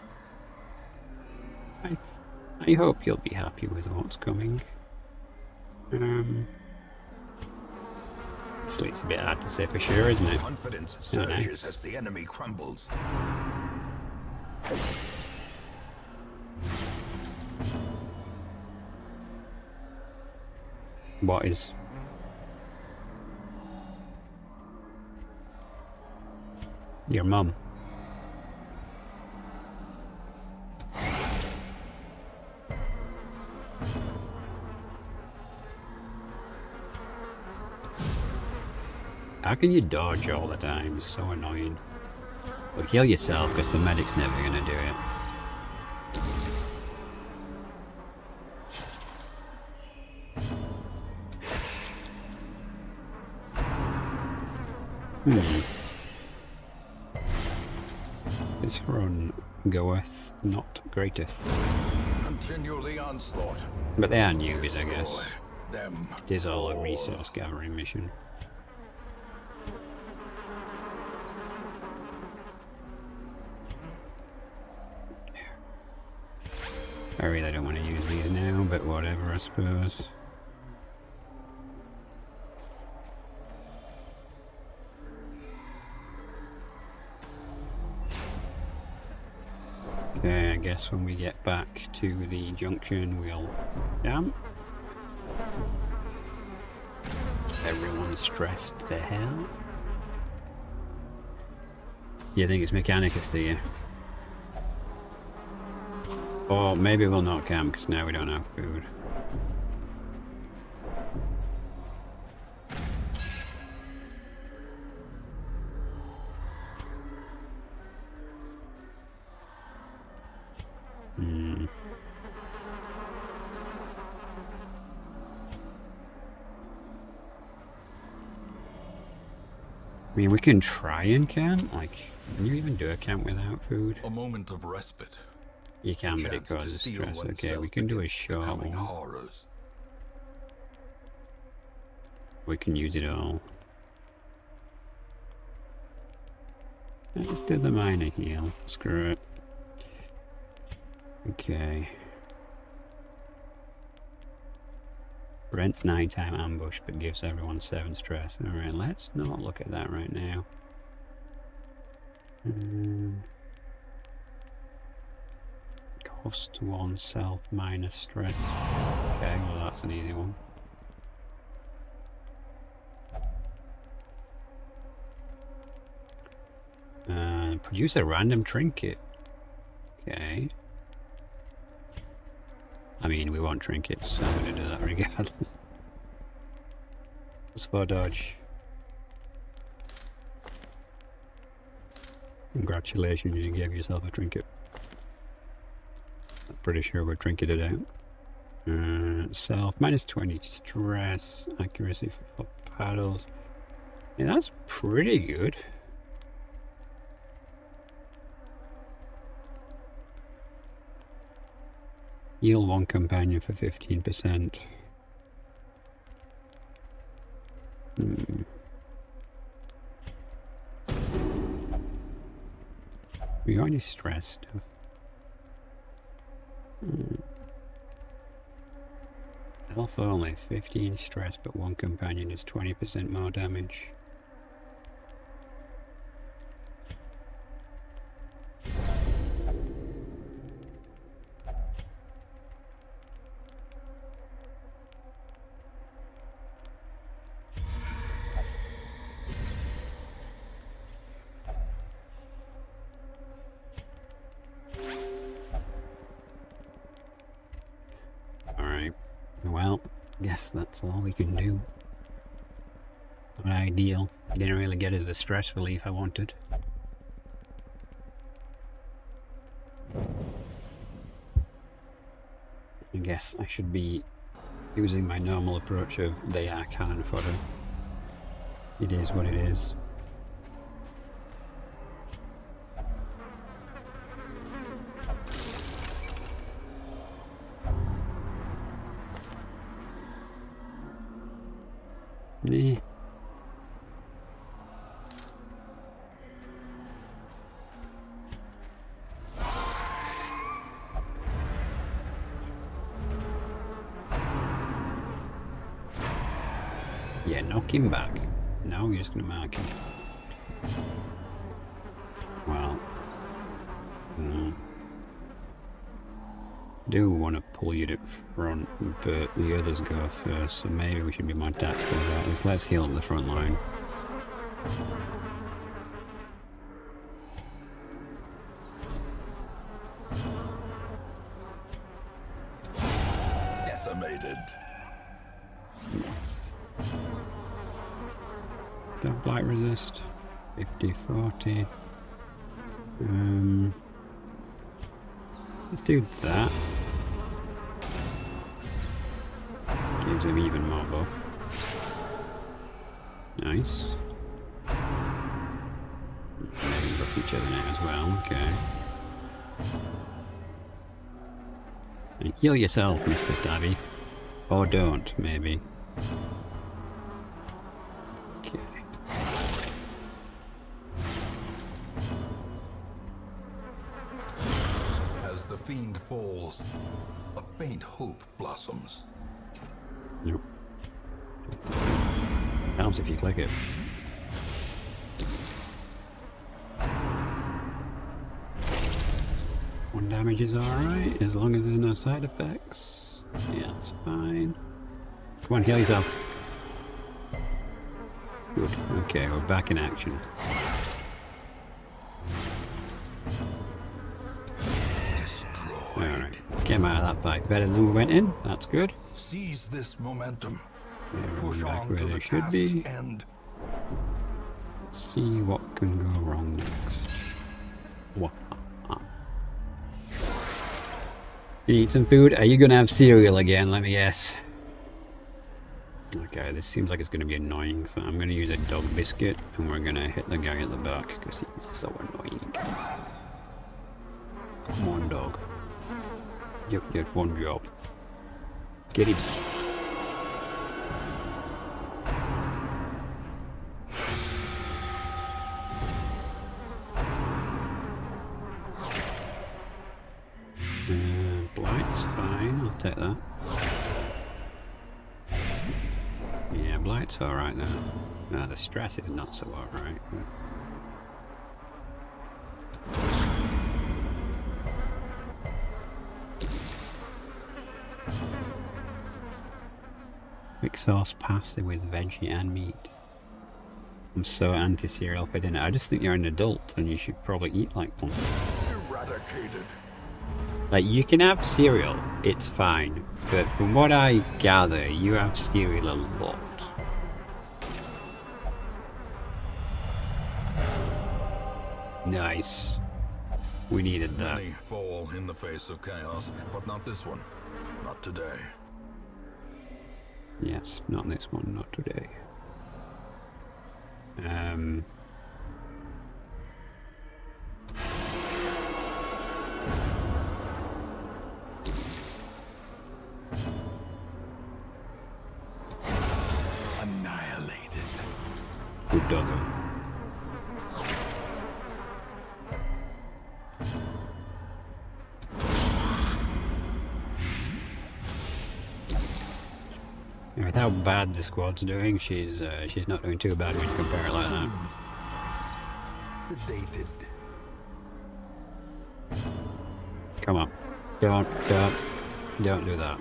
I hope you'll be happy with what's coming. Obviously it's a bit hard to say for sure, isn't it? Confidence Oh, surges nice. as the enemy crumbles. What is? Your mum. How can you dodge all the time? It's so annoying. Well, heal yourself because the medic's never gonna do it. This run goeth not greateth. Continue the onslaught. But they are newbies, I guess. Destroy them. It is all a resource gathering mission. I really don't want to use these now, but whatever, I suppose. Okay, I guess when we get back to the junction, we'll camp. Everyone's stressed to hell. You think it's Mechanicus, do you? Or maybe we'll not camp because now we don't have food. I mean, we can try and camp. Like, can you even do a camp without food? A moment of respite. You can, but it causes stress. Okay, we can do a short one. Horrors. We can use it all. Let's do the minor heal. Screw it. Okay. Prevents nighttime ambush, but gives everyone 7 stress. Alright, let's not look at that right now. Cost 1 self minus stress. Okay, well that's an easy one. Produce a random trinket. Okay. I mean, we want trinkets, so I'm going to do that regardless. Plus 4 dodge. Congratulations, you gave yourself a trinket. I'm pretty sure we're trinketed out. Self, minus 20 stress, accuracy for paddles. Yeah, that's pretty good. Heal 1 companion for 15%. We got any stress stuff? Health only, 15 stress, but 1 companion is 20% more damage. Well, guess that's all we can do. Not ideal. Didn't really get us the stress relief I wanted. I guess I should be using my normal approach of they are cannon fodder. It is what it is. Nah. Yeah, knock him back. No, you're just gonna mark him. Well, do want to pull you to front, but the others go first, so maybe we should be more tactical about this. Let's heal up the front line. Decimated. Yes. Don't blight resist. 50-40. Let's do that. Gives him even more buff. Nice. They can buff each other now as well, okay. And heal yourself, Mr. Stabby. Or don't, maybe. Okay. As the fiend falls, a faint hope blossoms. Nope. Helps if you click it. One damage is alright, as long as there's no side effects. Yeah, it's fine. Come on, heal yourself. Good. Okay, we're back in action. Alright, came out of that fight better than we went in. That's good. Seize this momentum. Push Push back on where to they the should task's be. end. See what can go wrong next. Wah. You need some food? Are you gonna have cereal again? Let me guess. Okay, this seems like it's gonna be annoying, so I'm gonna use a dog biscuit and we're gonna hit the guy at the back because he's so annoying. Come on, dog. You had one job. Get it. Blight's fine, I'll take that. Yeah, Blight's alright now. No, the stress is not so alright. Quick sauce pasta with veggie and meat. I'm so anti-cereal for dinner. I just think you're an adult and you should probably eat like one. Eradicated. Like, you can have cereal, it's fine. But from what I gather, you have cereal a lot. Nice. We needed that. Many fall in the face of chaos, but not this one. Not today. Yes, not this one, not today. Annihilated. Good doggo. With how bad the squad's doing, she's not doing too bad when you compare it like that. Sedated. Come on. Don't do that.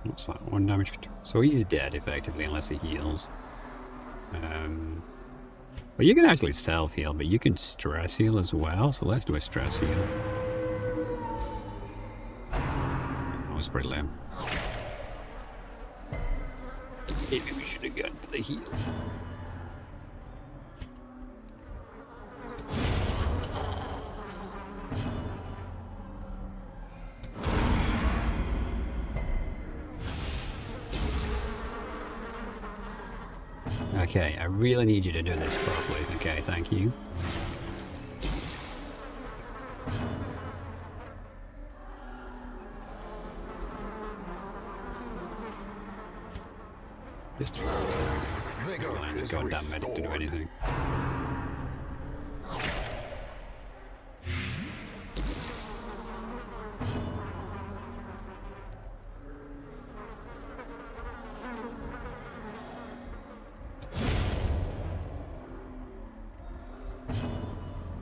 What's that? 1 damage. So he's dead effectively unless he heals. Well, you can actually self-heal, but you can stress heal as well, so let's do a stress heal. That was pretty lame. Maybe we should have gone to the heal. Okay, I really need you to do this properly. Okay, thank you. Just for a second. Relying on the goddamn medic to do anything.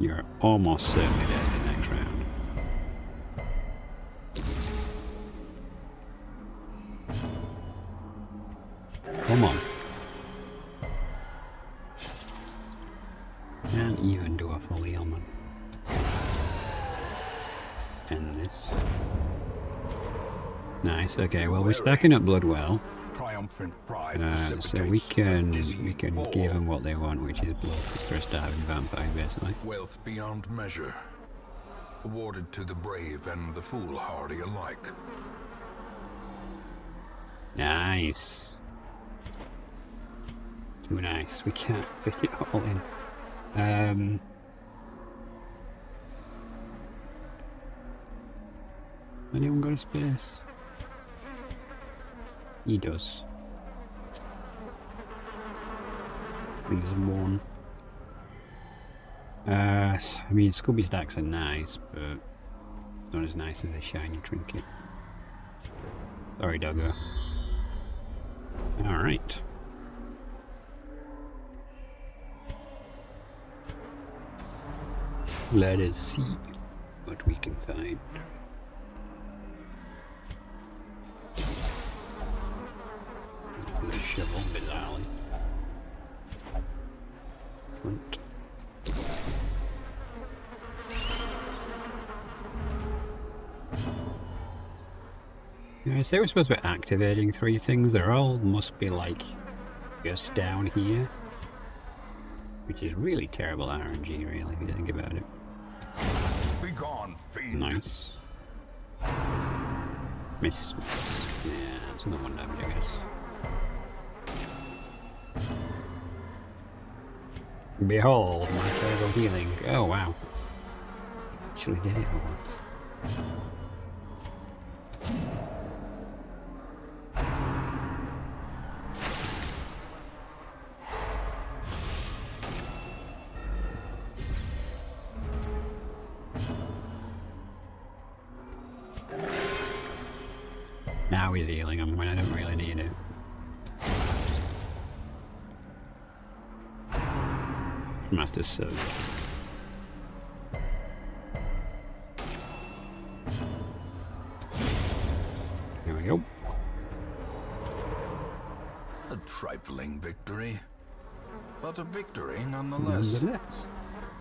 You're almost certainly dead the next round. Come on. Can't even do a full ailment. End this. Nice, okay, well we're stacking up blood well. Triumphant pride So we can dizzying give fall. them what they want, which is blood, because they're a starving vampire basically. Wealth beyond measure, awarded to the brave and the foolhardy alike. Nice. Too nice. We can't fit it all in. Anyone got a space? He does. These are one. I mean, Scubby stacks are nice, but it's not as nice as a shiny trinket. Sorry, Doggo. Alright. Let us see what we can find. This is a shovel, bizarrely. Front. I say we're supposed to be activating 3 things. They're all must be like just down here, which is really terrible RNG, really, if you think about it. Be gone, fiend. Nice. Miss. Yeah, it's another 1 damage, I guess. Behold, my terrible healing. Oh, wow. Actually did it once. Now he's healing him when I don't really need it. Master Surge. Here we go. A trifling victory, but a victory nonetheless. Nonetheless.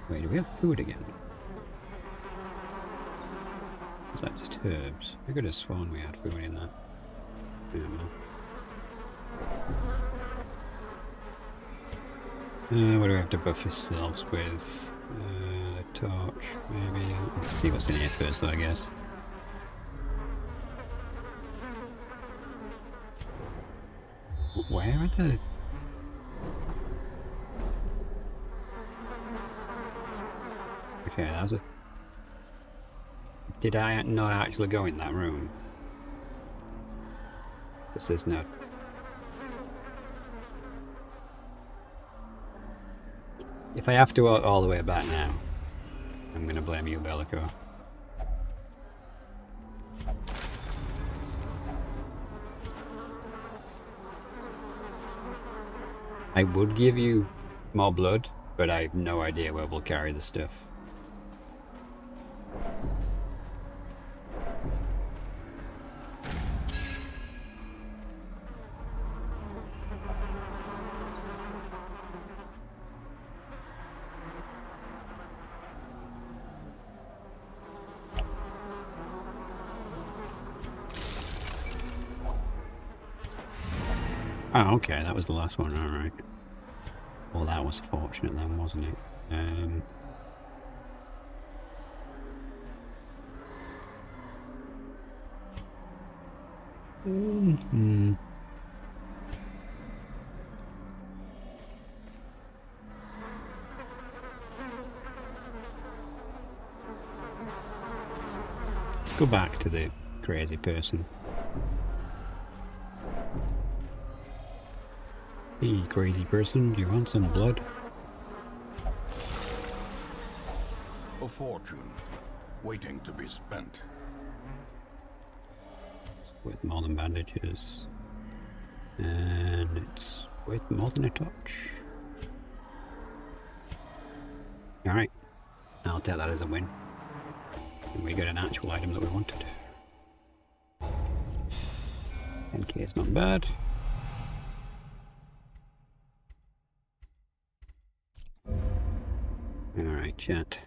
Wait, do we have food again? Is that just herbs? I could have sworn we had food in that. What do we have to buff ourselves with? A torch, maybe. Let's see what's in here first, though, I guess. Where are the... Okay, that was a... Did I not actually go in that room? This is no... If I have to go all the way back now, I'm gonna blame you, Bellico. I would give you more blood, but I have no idea where we'll carry the stuff. Oh, okay, that was the last one, alright. Well, that was fortunate then, wasn't it? Let's go back to the crazy person. Hey, crazy person, do you want some blood? A fortune, waiting to be spent. It's worth more than bandages. And it's worth more than a torch. Alright, I'll take that as a win. And we got an actual item that we wanted. 10k is not bad. Alright, chat.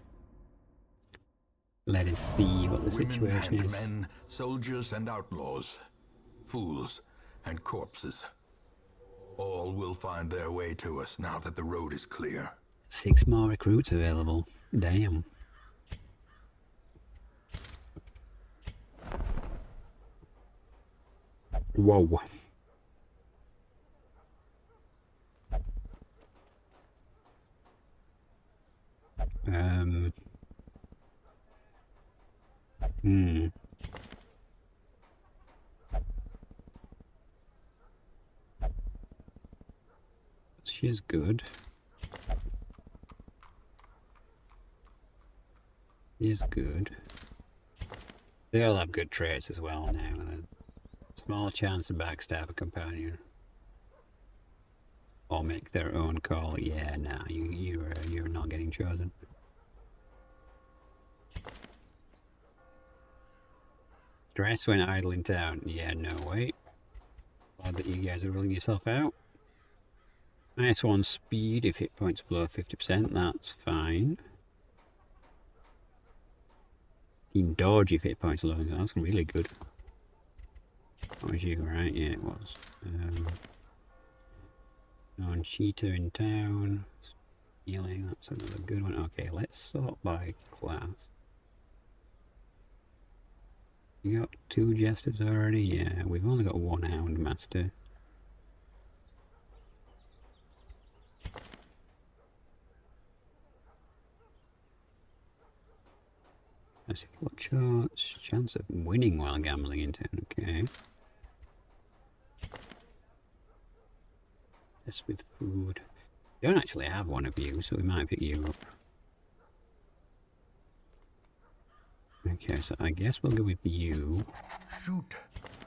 Let us see what the situation Women and is. men, soldiers and outlaws, fools and corpses. All will find their way to us now that the road is clear. 6 more recruits available. Damn. Whoa. She's good. is good. They all have good traits as well now. A small chance to backstab a companion. Or make their own call. Yeah, nah, you're not getting chosen. Stress when idle in town. Yeah, no, wait. Glad that you guys are ruling yourself out. -1 speed if hit points below 50%, that's fine. In dodge if hit points low, that's really good. What was you, right? Yeah, it was. Non-cheater in town. Healing, that's another good one. Okay, let's sort by class. You got 2 jesters already? Yeah, we've only got 1 hound master. Let's see what chance of winning while gambling in town. Okay. This with food. We don't actually have one of you, so we might pick you up. Okay, so I guess we'll go with you. Shoot,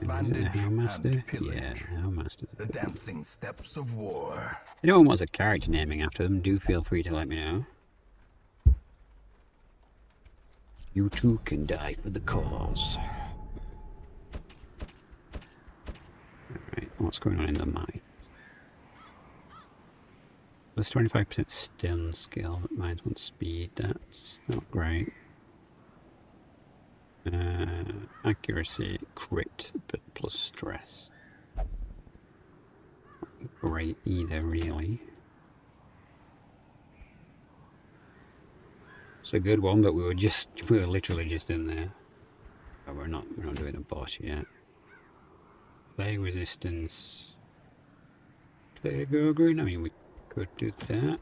Is it a bandage, Hound Master? and pillage. Yeah, Hound Master. The dancing steps of war. If anyone wants a carriage naming after them, do feel free to let me know. You too can die for the cause. Alright, what's going on in the mine? Plus 25% stun skill, -1 speed, that's not great. Accuracy, crit, but plus stress. Not great either, really. It's a good one, but we were literally just in there. Oh, we're not doing a boss yet. Plague resistance. Plague ogre, I mean we could do that.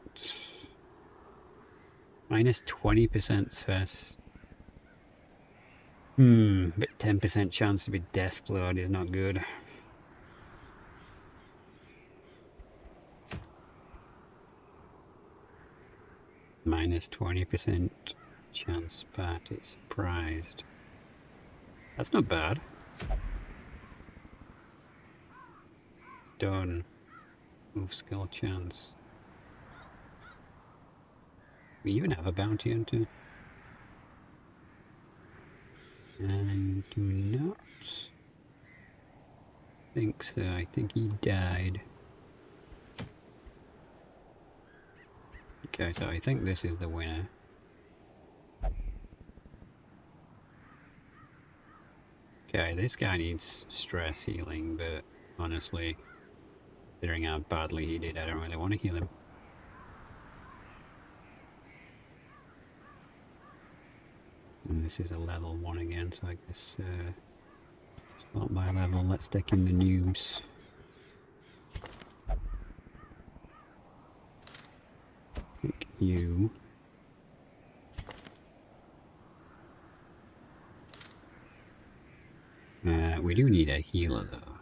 -20% success. But 10% chance to be deathblood is not good. -20% chance but it's surprised. That's not bad. Done. Move skill chance. We even have a bounty hunter. I do not think so. I think he died. Okay, so I think this is the winner. Okay, this guy needs stress healing, but honestly, considering how badly he did, I don't really want to heal him. And this is a level 1 again, so I guess start by level. Let's take in the noobs. Pick you. We do need a healer though.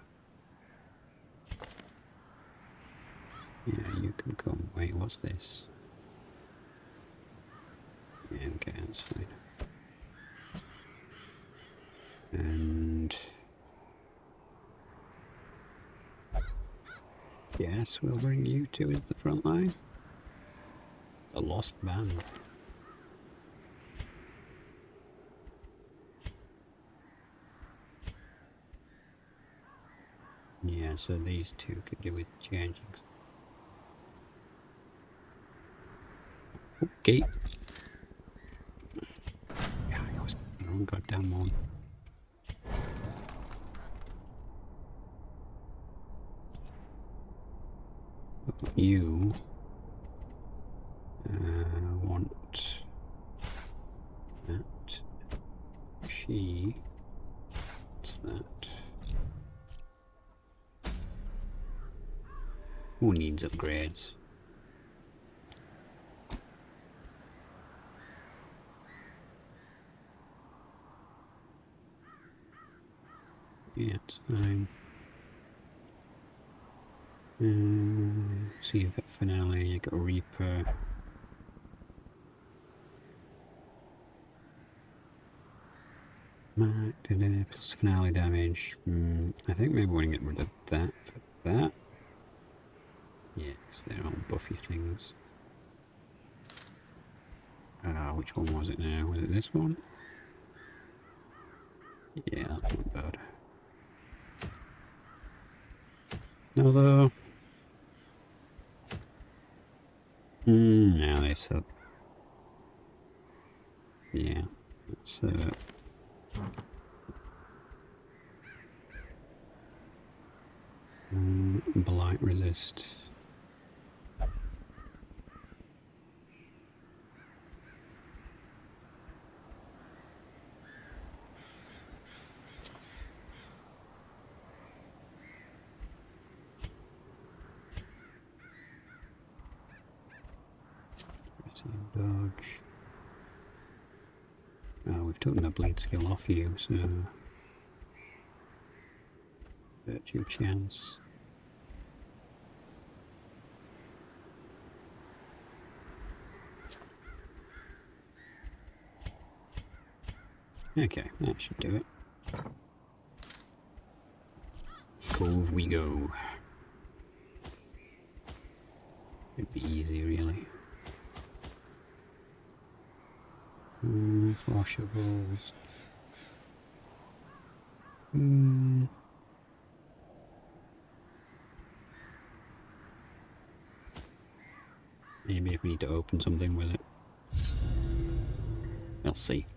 Yeah, you can come. Wait, what's this? Yeah, okay, that's fine. And yes, we'll bring you two as the front line. The lost band. Yeah, so these two could do with changing. Okay. Yeah, I was the wrong goddamn one. You want that. She wants that. Who needs upgrades? Yeah, it's fine. So you've got Finale, you've got Reaper. Plus finale damage. I think maybe we want to get rid of that for that. Yeah, because they're all buffy things. Which one was it now? Was it this one? Yeah, that's not bad. Another. Now they said. Yeah, it's blight resist. Dodge. Oh, we've taken the bleed skill off you, so virtue chance. Okay, that should do it. Cove we go. It'd be easy, really. Flashables. Maybe if we need to open something with it. We'll see.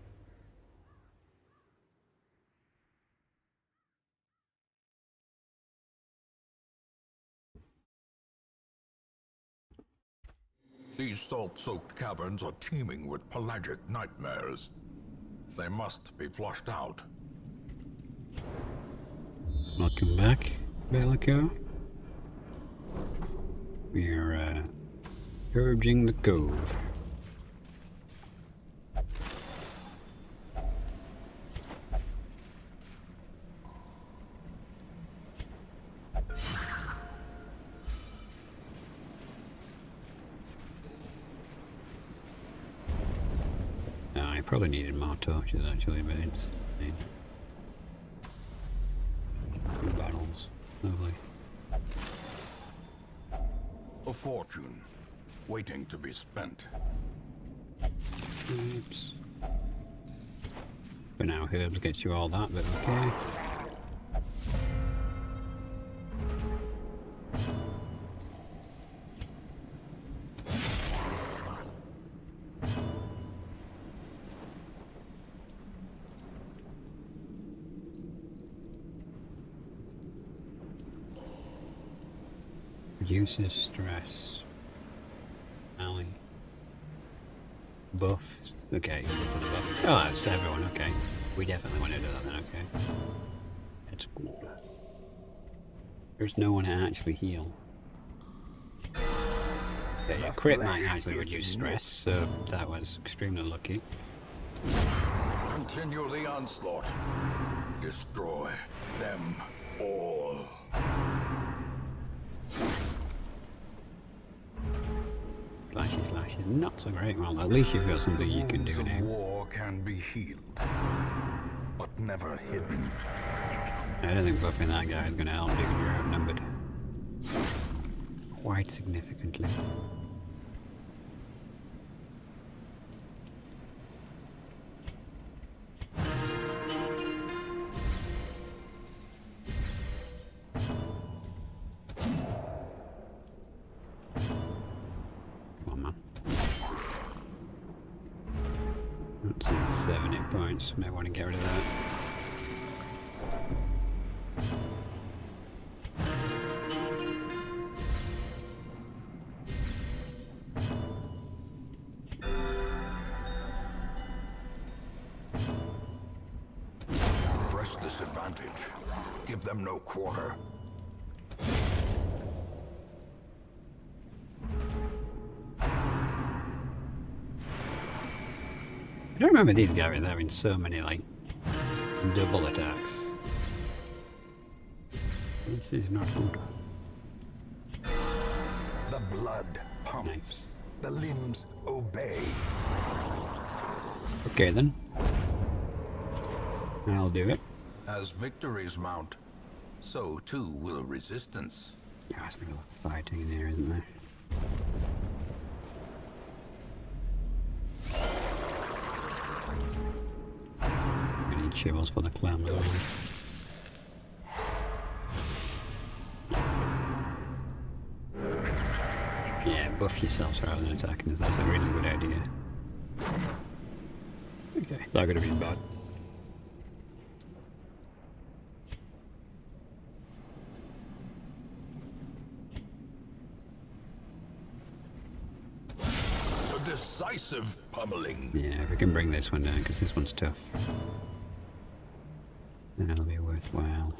These salt-soaked caverns are teeming with pelagic nightmares. They must be flushed out. Welcome back, Bellico. We're purging the cove. I probably needed more torches actually, but it's fine. 2 battles. Lovely. A fortune, waiting to be spent. Oops. For now, herbs gets you all that, but okay. Reduces stress. Alley. Buff. Okay, for the buff. Oh, that's everyone, okay. We definitely want to do that then, okay. That's cool. There's no one to actually heal. Okay, a crit might actually reduce stress, so that was extremely lucky. Continue the onslaught. Destroy them all. Slashy, not so great. Well, at least you've got something you can do Wounds now. of war can be healed, but never hidden. I don't think buffing that guy is going to help, dude. You're outnumbered. Quite significantly. That's 7 hit points. May want to get rid of that. Press this advantage. Give them no quarter. I don't remember these guys having so many, like, double attacks. This is not good. The blood pumps. Nice. The limbs obey. Okay then. I'll do it. As victories mount, so too will resistance. Yeah, there's gonna be a lot of fighting in here, isn't there? We need chivels for the clan as well. Yeah, buff yourselves rather than attacking us. That's a really good idea. Okay, that could have been bad. A decisive pummeling. Yeah, if we can bring this one down, because this one's tough. Then it'll be worthwhile.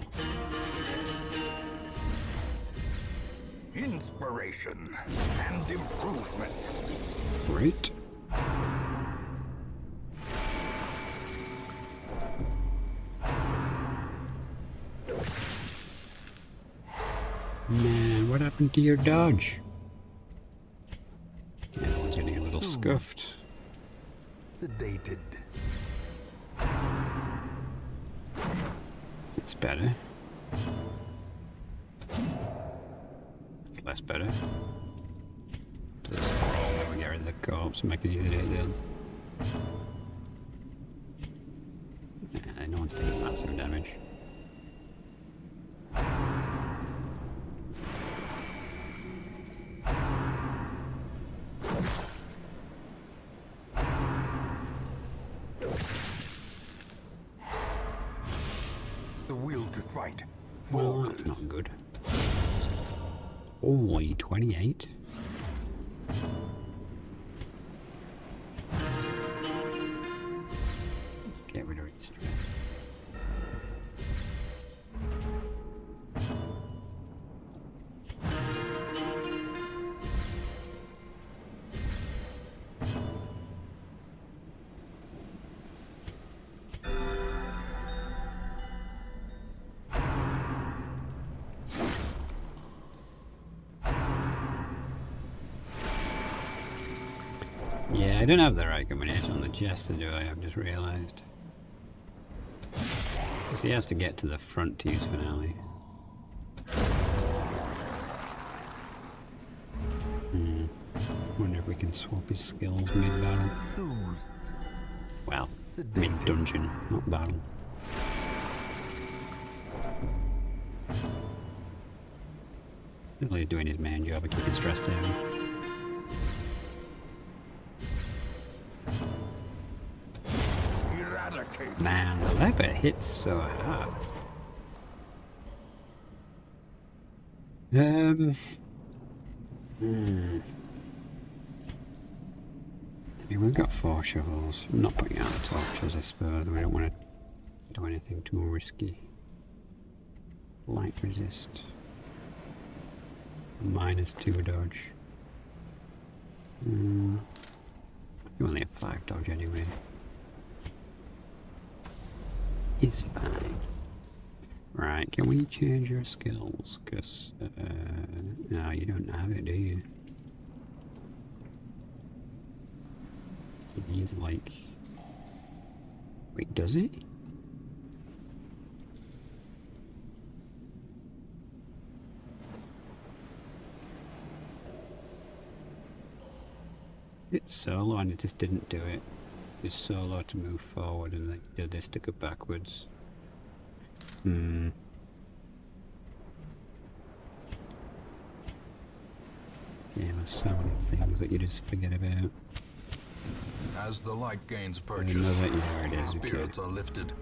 Inspiration and improvement. Great. Man, what happened to your dodge? Everyone's getting a little scuffed. Sedated. It's better. It's less better. Just we get rid of the corpse, make it easy to do. Nah, no one's taking massive damage. The will to fight. Well, that's not good. Holy 28. Let's get rid of it straight. Yeah, I don't have the right combination on the Jester, do I? I've just realised. Because he has to get to the front to use Finale. Wonder if we can swap his skills mid-battle. Well, mid-dungeon, not battle. Well, he's doing his main job of keeping stress down. Man, the leopard hits so hard. I mean, we've got 4 shovels. I'm not putting out the torches, I suppose. We don't want to do anything too risky. Light resist. -2 dodge. You only have 5 dodge anyway. Is fine. Right, can we change your skills? Because, no, you don't have it, do you? He needs, like... Wait, does he? It's solo and it just didn't do it. It's solo to move forward and then do this to go backwards. Yeah, there's so many things that you just forget about. As the light gains purchase, Yeah, it is, spirits are lifted,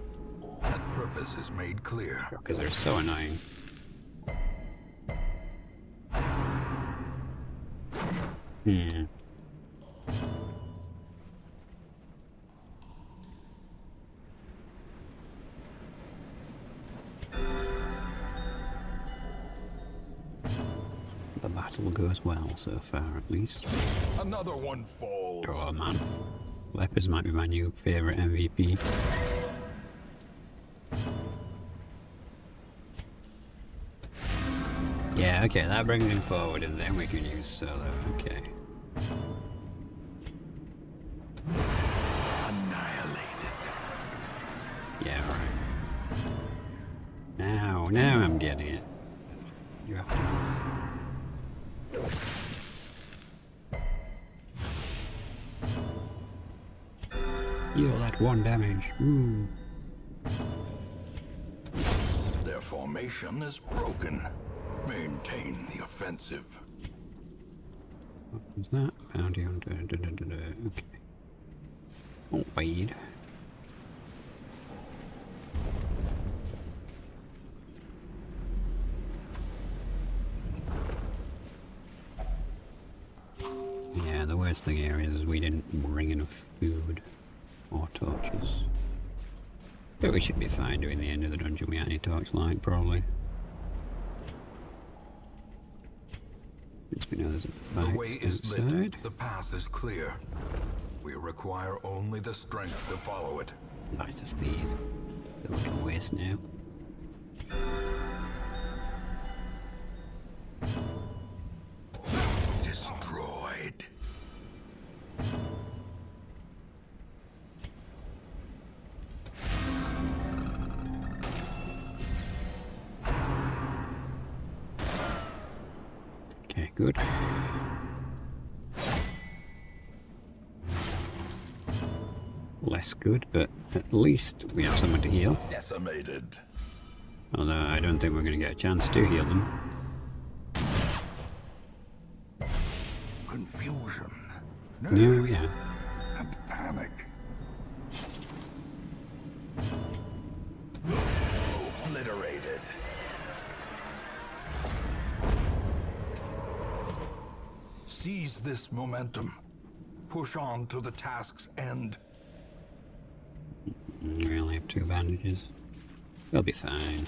and purpose is made clear. Because they're so annoying. The battle goes well so far, at least. Another one falls. Oh man, leopards might be my new favourite MVP. Yeah, okay, that brings him forward and then we can use solo, okay. Annihilated. Yeah, right. Now I'm getting it. You have to miss. Heal that 1 damage. Ooh. Their formation is broken. Maintain the offensive. What was that? Bounty hunter. Okay. Oh, wait. Yeah, the worst thing here is we didn't bring enough food or torches. But we should be fine doing the end of the dungeon without any torchlight, probably. Since we know there's a The fight way is outside. lit. The path is clear. We require only the strength to follow it. Light as these. They're looking waste now. Destroyed. Okay, good. Less good, but at least we have someone to heal. Decimated. Although I don't think we're going to get a chance to heal them. Confusion. No, yeah. And panic. Obliterated. Seize this momentum. Push on to the task's end. We only have 2 bandages. We'll be fine.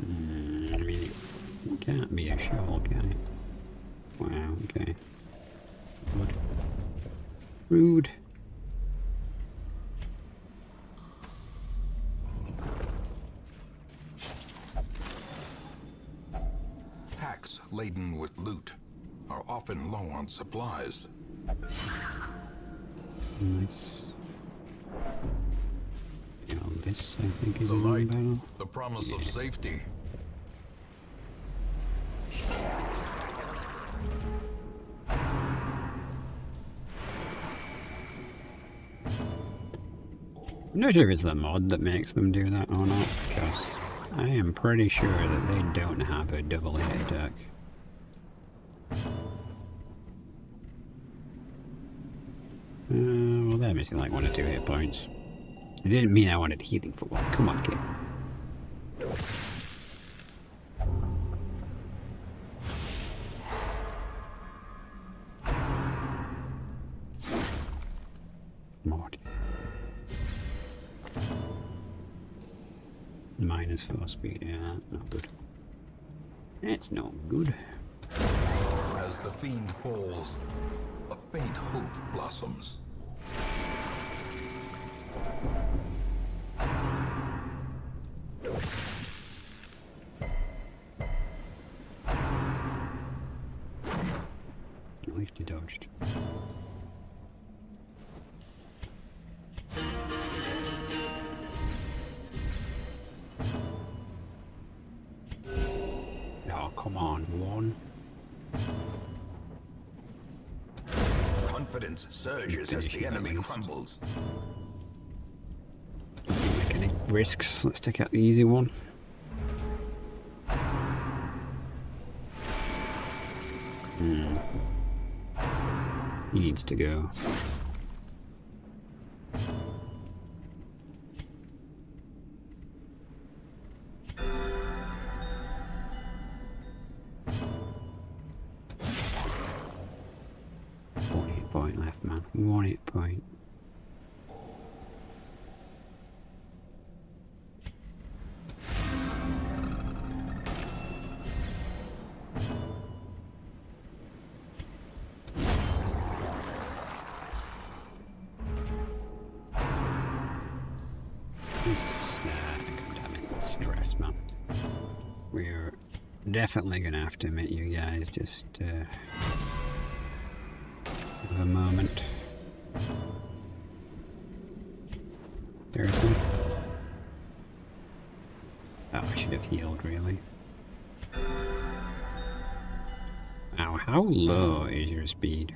I mean, it can't be a shovel, can it? Wow, okay. Rude. Rude. Packs laden with loot are often low on supplies. Nice. You know, this I think is The a light, battle. the promise of safety. I'm not sure if it's the mod that makes them do that or not, because I am pretty sure that they don't have a double hit attack. Well, they're missing like 1 or 2 hit points. It didn't mean I wanted healing for 1. Come on, kid. Morty. -4 speed, yeah, that's not good. It's not good. As the fiend falls, a faint hope blossoms. At least he dodged. Oh, come on, 1. Confidence surges as the enemy crumbles. Don't make any risks. Let's take out the easy one. He needs to go. One hit point left, man. 1 hit point. Damn it, stress, man. We're Definitely gonna have to admit, you guys, just have a moment. Seriously? Oh, I should have healed, really. Wow, how low is your speed?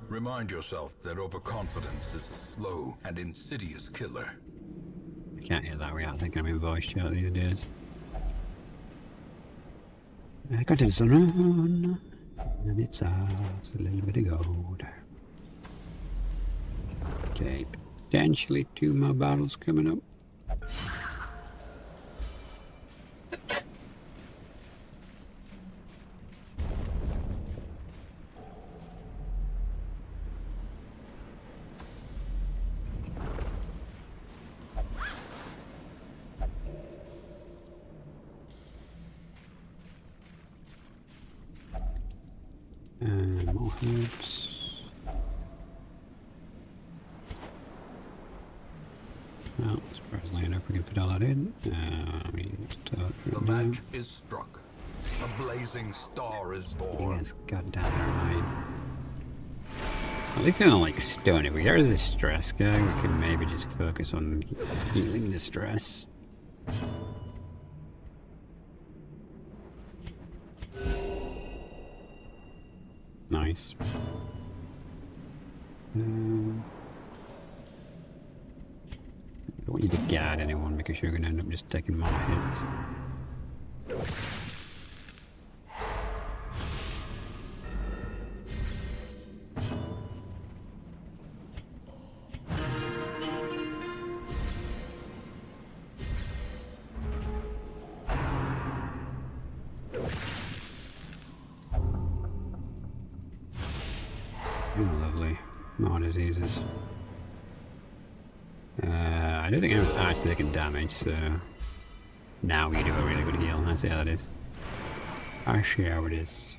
Remind yourself that overconfidence is a slow and insidious killer. I can't hear that without thinking I'm in voice chat these days. I got this run, and it's ours, a little bit of gold. Okay, potentially 2 more battles coming up. More herbs. Well, surprisingly enough, we can fit all that in. We need to start The right now. match is struck. A blazing star is born. Yes, goddamn, never mind. At least I don't like stone. If we get rid of the stress guy, we can maybe just focus on healing the stress. Nice. Don't want you to guard anyone because you're going to end up just taking more hits. Oh, lovely. More diseases. I don't think I'm actually taking damage, so now we do a really good heal. I see how that is. I see how it is.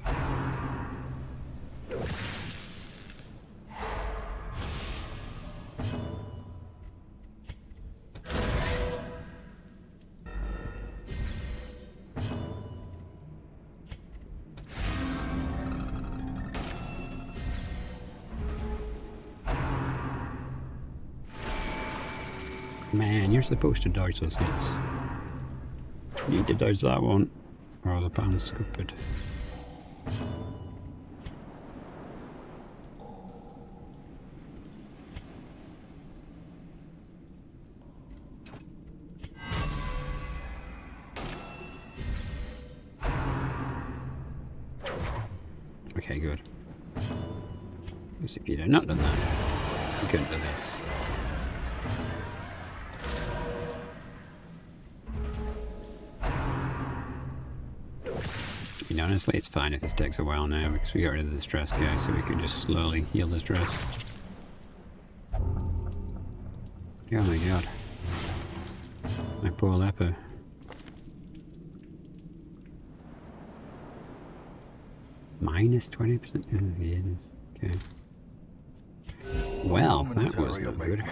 Man, you're supposed to dodge those hits. You need to dodge that one, or the pan's stupid. Okay, good. Because if you'd have not done that, you couldn't do this. I mean, honestly, it's fine if this takes a while now because we got rid of the stress guy, so we can just slowly heal the stress. Oh my god. My poor leper. Minus 20%? Oh, yes. Okay. Well, that was not good.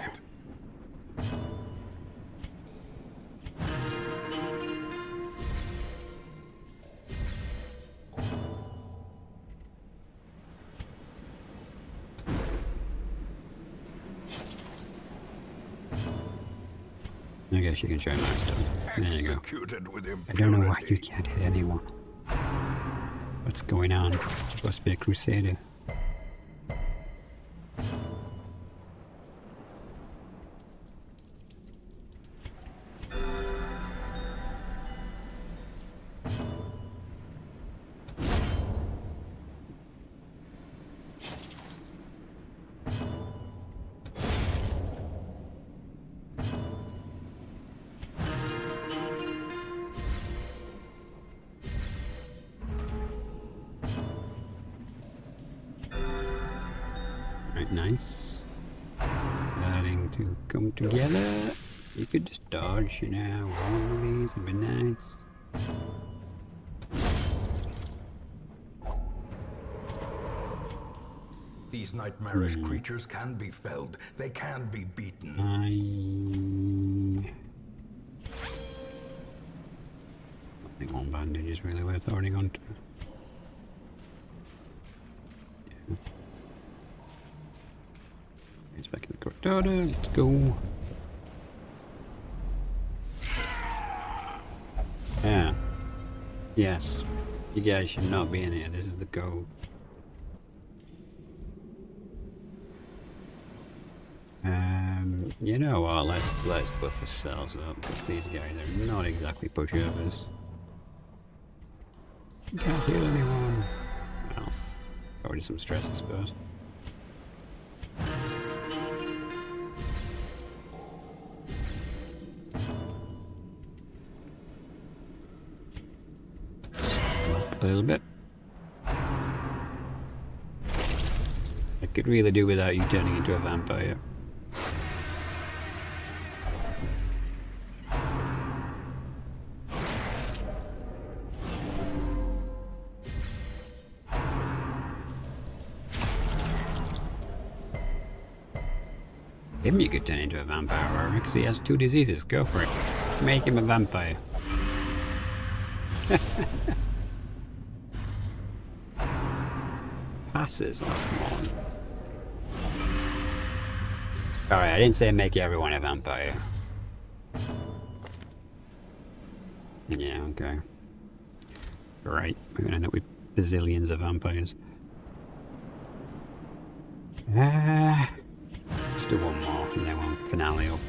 I guess you can try my stuff. There you go. I don't know why you can't hit anyone. What's going on? Supposed to be a crusader. Right, nice. Starting to come together. You could just dodge, you know, one of these would be nice. These nightmarish creatures can be felled. They can be beaten. I think one bandage is really worth holding on to. Yeah. It's back in the correct order. Let's go. Yeah. Yes. You guys should not be in here. This is the cove. You know what? Let's buff ourselves up because these guys are not exactly pushovers. Can't heal anyone. Well, already some stress, I suppose. A little bit. I could really do without you turning into a vampire. Him you could turn into a vampire, because he has 2 diseases. Go for it. Make him a vampire. Passes. Oh, come on. Alright, I didn't say make everyone a vampire. Yeah, okay. Right, we're gonna end up with bazillions of vampires. Let's do one more and then we'll finale up.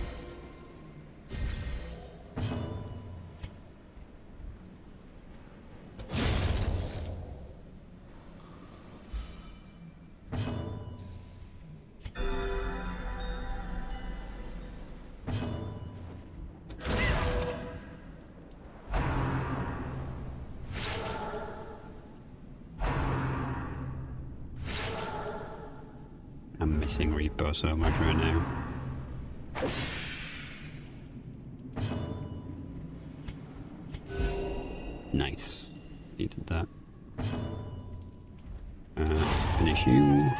I'm missing Repo so much right now. Nice. Needed that. Finish you.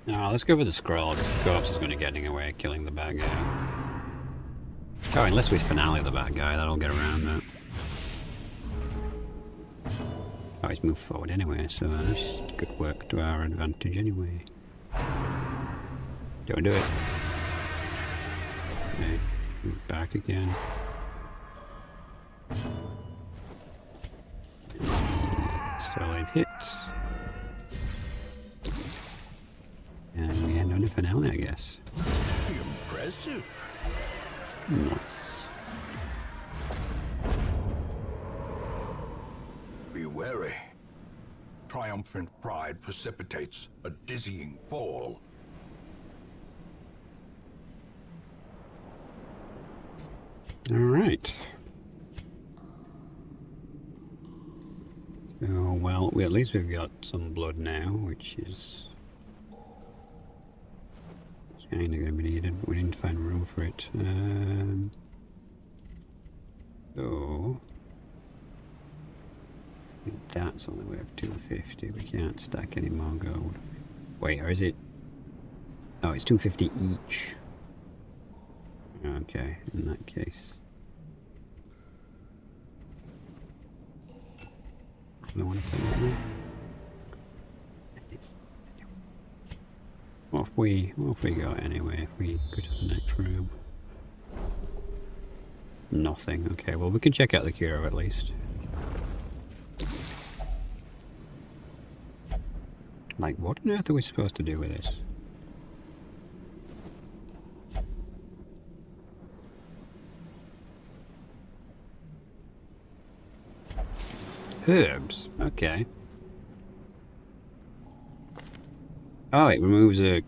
No, let's go for the scroll, because the corpse is going to get in the way of killing the bad guy. Oh, unless we finale the bad guy, that'll get around that. Oh, he's moved forward anyway, so this could work to our advantage anyway. Don't do it. Okay, move back again. Solid hits. And we end on a finale, I guess. Impressive. Nice. Be wary. Triumphant pride precipitates a dizzying fall. Alright. So, well, at least we've got some blood now, which is kind of going to be needed, but we didn't find room for it. So, that's only worth 250. We can't stack any more gold. Wait, or is it? Oh, it's 250 each. Okay, in that case. I don't want to play that now. What have we got anyway? If we go to the next room. Nothing. Okay, well we can check out the cure at least. Like, what on earth are we supposed to do with this? Herbs. Okay. Oh, it removes a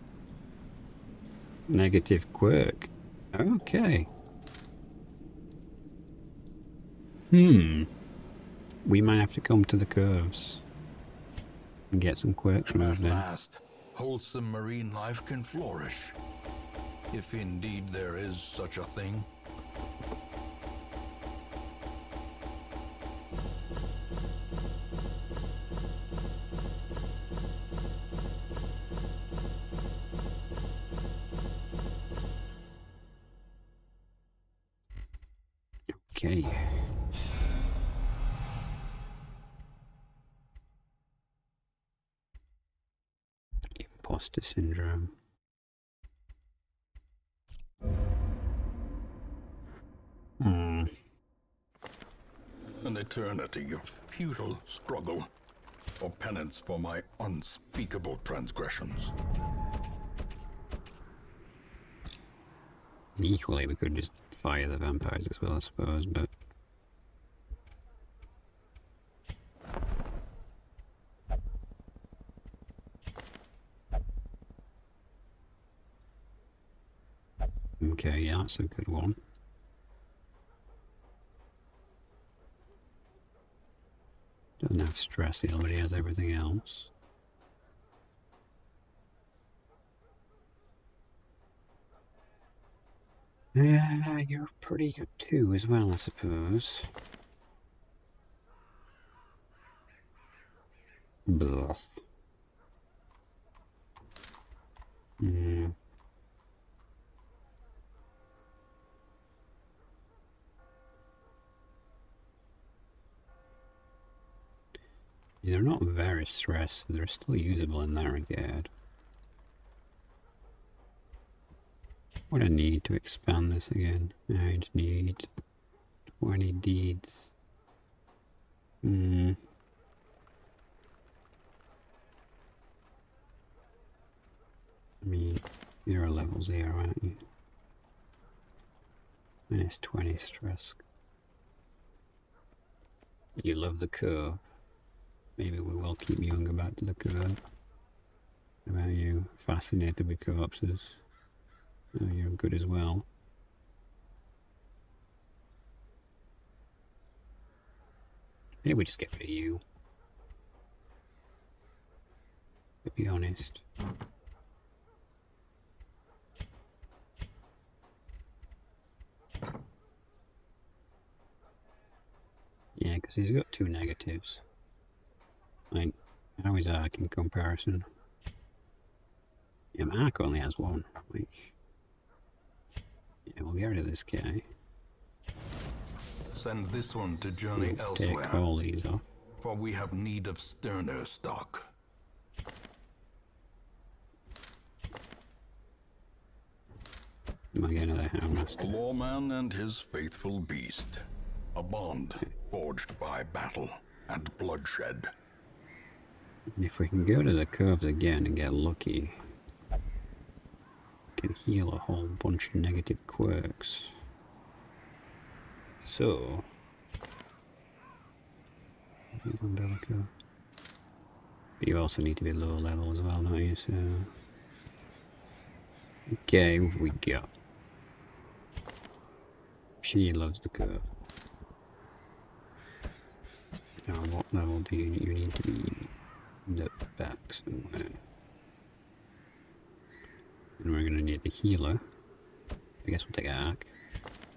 negative quirk. Okay. We might have to come to the curves and get some quirks removed At then. last, wholesome marine life can flourish. If indeed there is such a thing. Okay. Imposter syndrome. Hmm. An eternity of futile struggle, or penance for my unspeakable transgressions. And equally, we could just fire the vampires as well, I suppose, but... Okay, yeah, that's a good one. Doesn't have stress, he already has everything else. Yeah, you're pretty good too, as well, I suppose. Blah. Hmm. They're not very stressed, but they're still usable in that regard. What I need to expand this again? I need 20 deeds. I mean, you're level 0, aren't you? Minus 20 stress. You love the curve. Maybe we will keep you and go back to the curve. What about you? Fascinated with corpses. Oh, you're good as well. Maybe we just get rid of you. To be honest. Yeah, because he's got 2 negatives. Like, how is Ark in comparison? Yeah, Ark only has 1. Like, yeah, we'll get rid of this guy. Send this one to journey We'll elsewhere, take all these off. for we have need of sterner stock. Am I getting another Hamlet? A lawman and his faithful beast. A bond forged by battle and bloodshed. If we can go to the curves again and get lucky, we can heal a whole bunch of negative quirks. So, Umbilical. But you also need to be low level as well, don't you? So, okay, what have we got? She loves the curve. Now, what level do you need to be in the back somewhere? And we're gonna need the healer. I guess we'll take Ark.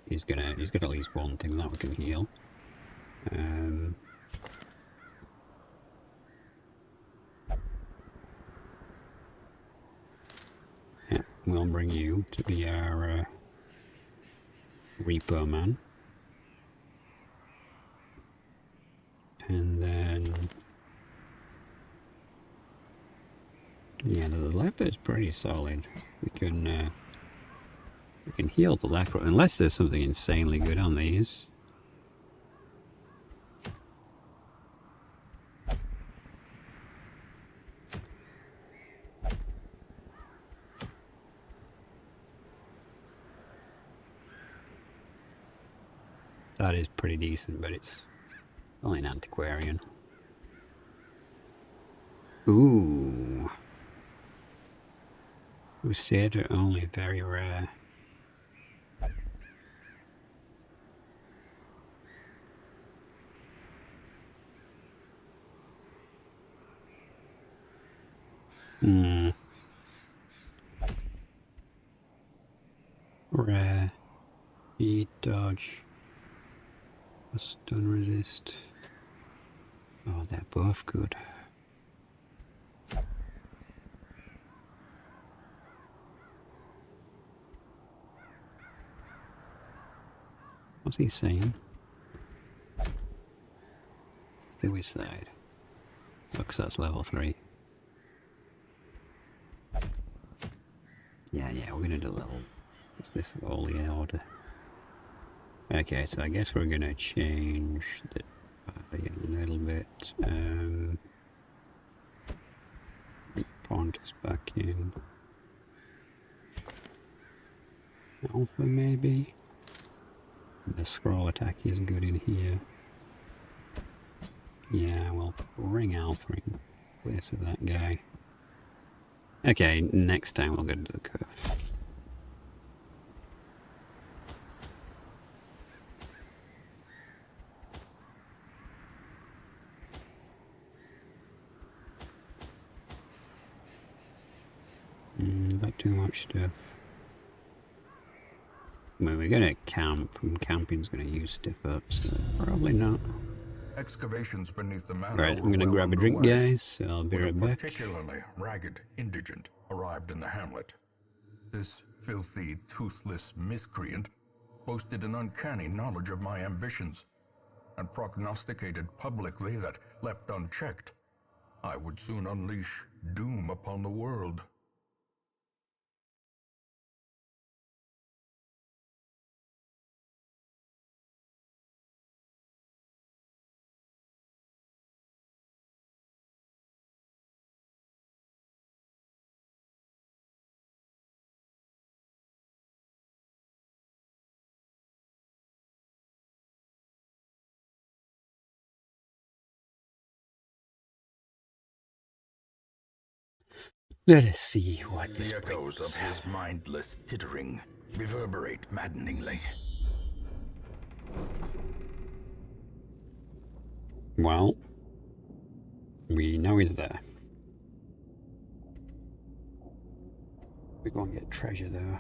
He's got at least one thing that we can heal. Yeah, we'll bring you to be our Reaper man. And then, yeah, the leopard's pretty solid. We can heal the leopard unless there's something insanely good on these. That is pretty decent, but it's only an antiquarian. Ooh. Crusader only, very rare. Rare. Speed, dodge. Stun resist. Oh, they're both good. What's he saying? Suicide. Looks that's level 3. Yeah, we're gonna do level. Is this all the order? Okay, so I guess we're gonna change the a little bit. Pontus back in. Alpha maybe. The scroll attack is good in here. Yeah, we'll bring Alpha in place of that guy. Okay, next time we'll go to the curve. Not too much stuff. Well, we're gonna camp, and camping's gonna use stuff up, so probably not. Excavations beneath the manor Right, I'm were gonna well grab a drink, underway guys, so I'll be when a right back. particularly ragged indigent arrived in the hamlet. This filthy, toothless miscreant boasted an uncanny knowledge of my ambitions and prognosticated publicly that, left unchecked, I would soon unleash doom upon the world. Let us see what this The echoes brings. of his mindless tittering reverberate maddeningly. Well, we know he's there. We go and get treasure though.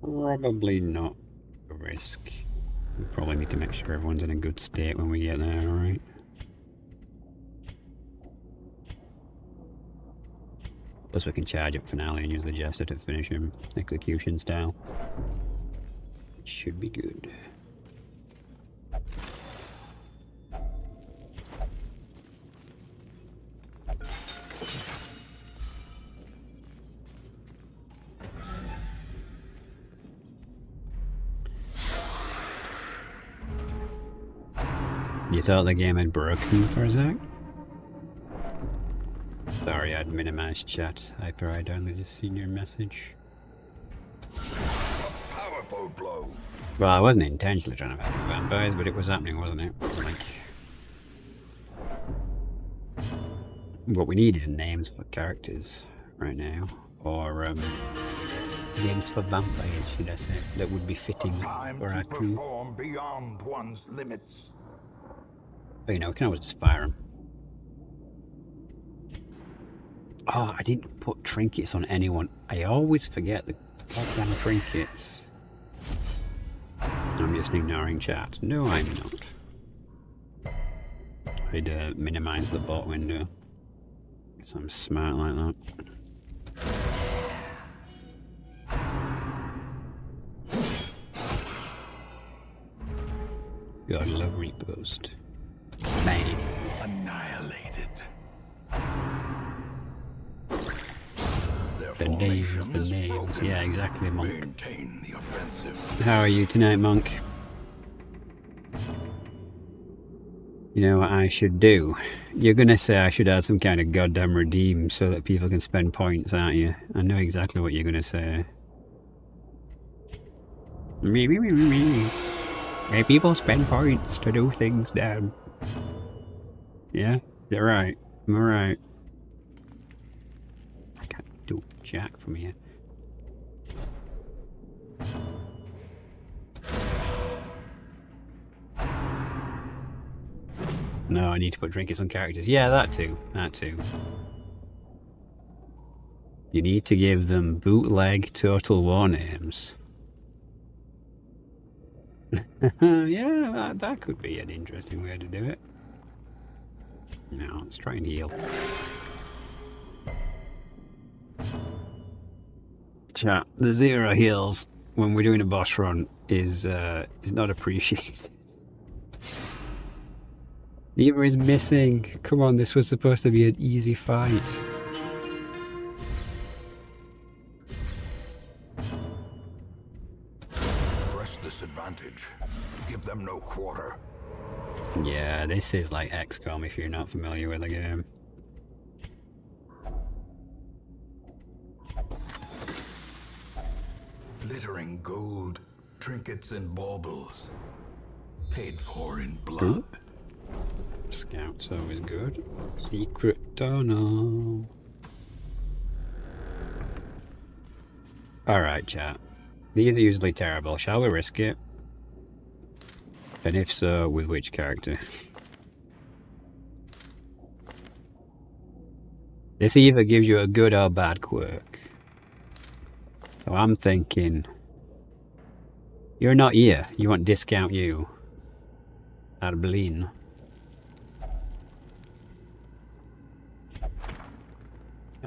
Probably not a risk. We probably need to make sure everyone's in a good state when we get there, alright? Plus we can charge up finale and use the Jester to finish him execution style. It should be good. You thought the game had broken for a sec? Sorry, I'd minimized chat. I'd only just seen your message. A powerful blow. Well, I wasn't intentionally trying to fight the vampires, but it was happening, wasn't it? Like, what we need is names for characters right now, or names for vampires, should I say, that would be fitting Time for to our crew. perform beyond one's limits. But, you know, we can always just fire them. Oh, I didn't put trinkets on anyone. I always forget the goddamn trinkets. I'm just ignoring chat. No, I'm not. I'd minimize the bot window. Guess I'm smart like that. God, love repost. Bang. Annihilated. The names. Yeah, exactly, Monk. Maintain the offensive. How are you tonight, Monk? You know what I should do? You're gonna say I should add some kind of goddamn redeem so that people can spend points, aren't you? I know exactly what you're gonna say. Me. Hey, people spend points to do things, Dad. Yeah? You're right. I'm alright. I can't do jack from here. No, I need to put trinkets on characters. Yeah, that too. That too. You need to give them bootleg Total War names. Yeah, that could be an interesting way to do it. Now, let's try and heal. Chat, the 0 heals when we're doing a boss run is not appreciated. Eva is missing. Come on, this was supposed to be an easy fight. Press this advantage. Give them no quarter. Yeah, this is like XCOM if you're not familiar with the game. Glittering gold, trinkets and baubles. Paid for in blood. Ooh. Scout's always good. Secret tunnel. Alright, chat. These are usually terrible. Shall we risk it? And if so, with which character? This either gives you a good or bad quirk. So I'm thinking... You're not here. You want discount you. Arbeline.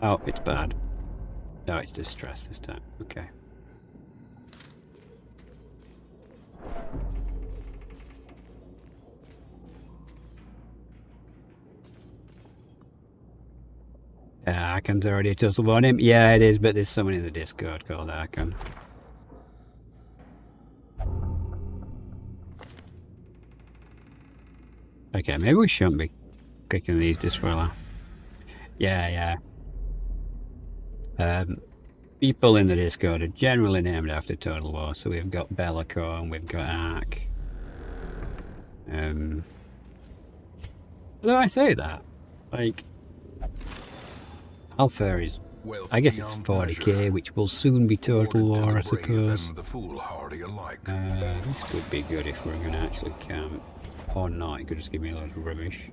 Oh, it's bad. No, it's distress this time. Okay. Arkan's already a total on him. Yeah, it is, but there's someone in the Discord called Arkan. Okay, maybe we shouldn't be clicking these just for a laugh. Yeah. People in the Discord are generally named after Total War, so we've got Bellicor and we've got Ark. Although I say that, like, Alpha is, I guess it's 40k, which will soon be Total War, I suppose. This could be good if we're going to actually camp. Or not, it could just give me a lot of rubbish.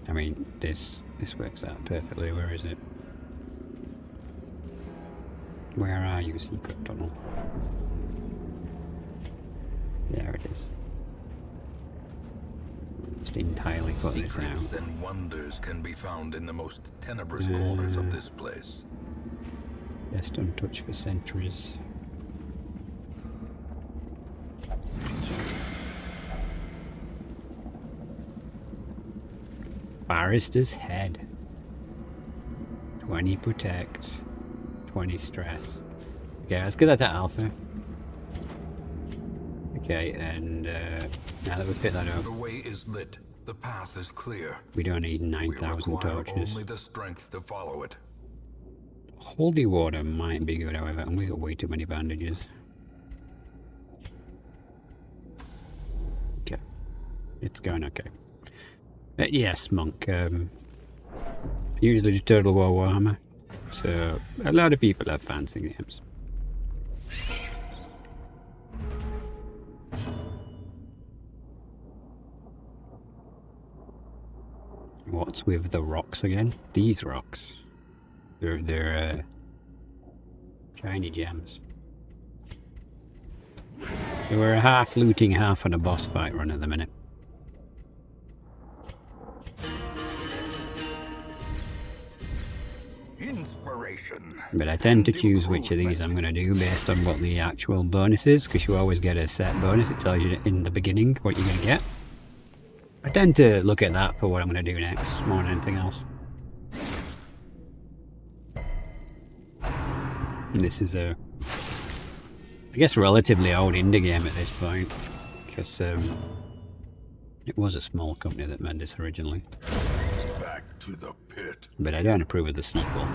I mean, this works out perfectly. Where is it? Where are you, secret tunnel? There it is. Just entirely put this out. Secrets and wonders can be found in the most tenebrous corners of this place. Best untouched for centuries. Barrister's head. 20 protect, 20 stress. Okay, let's get that to Alpha. Okay, and now that we've picked that up, The way is lit. The path is clear. we don't need We 9,000 require torches. only the strength to follow it. Holy water might be good, however, and we got way too many bandages. Okay, it's going okay. Yes, Monk. Usually the Total War Warhammer, so a lot of people have fancy games. What's with the rocks again? These rocks. They're shiny gems. So we're half looting, half on a boss fight run at the minute. Inspiration. But I tend to choose which of these I'm going to do based on what the actual bonus is, because you always get a set bonus. It tells you in the beginning what you're going to get. I tend to look at that for what I'm going to do next, more than anything else. And this is a, I guess, relatively old indie game at this point, because it was a small company that made this originally. Back to the pit. But I don't approve of the sequel.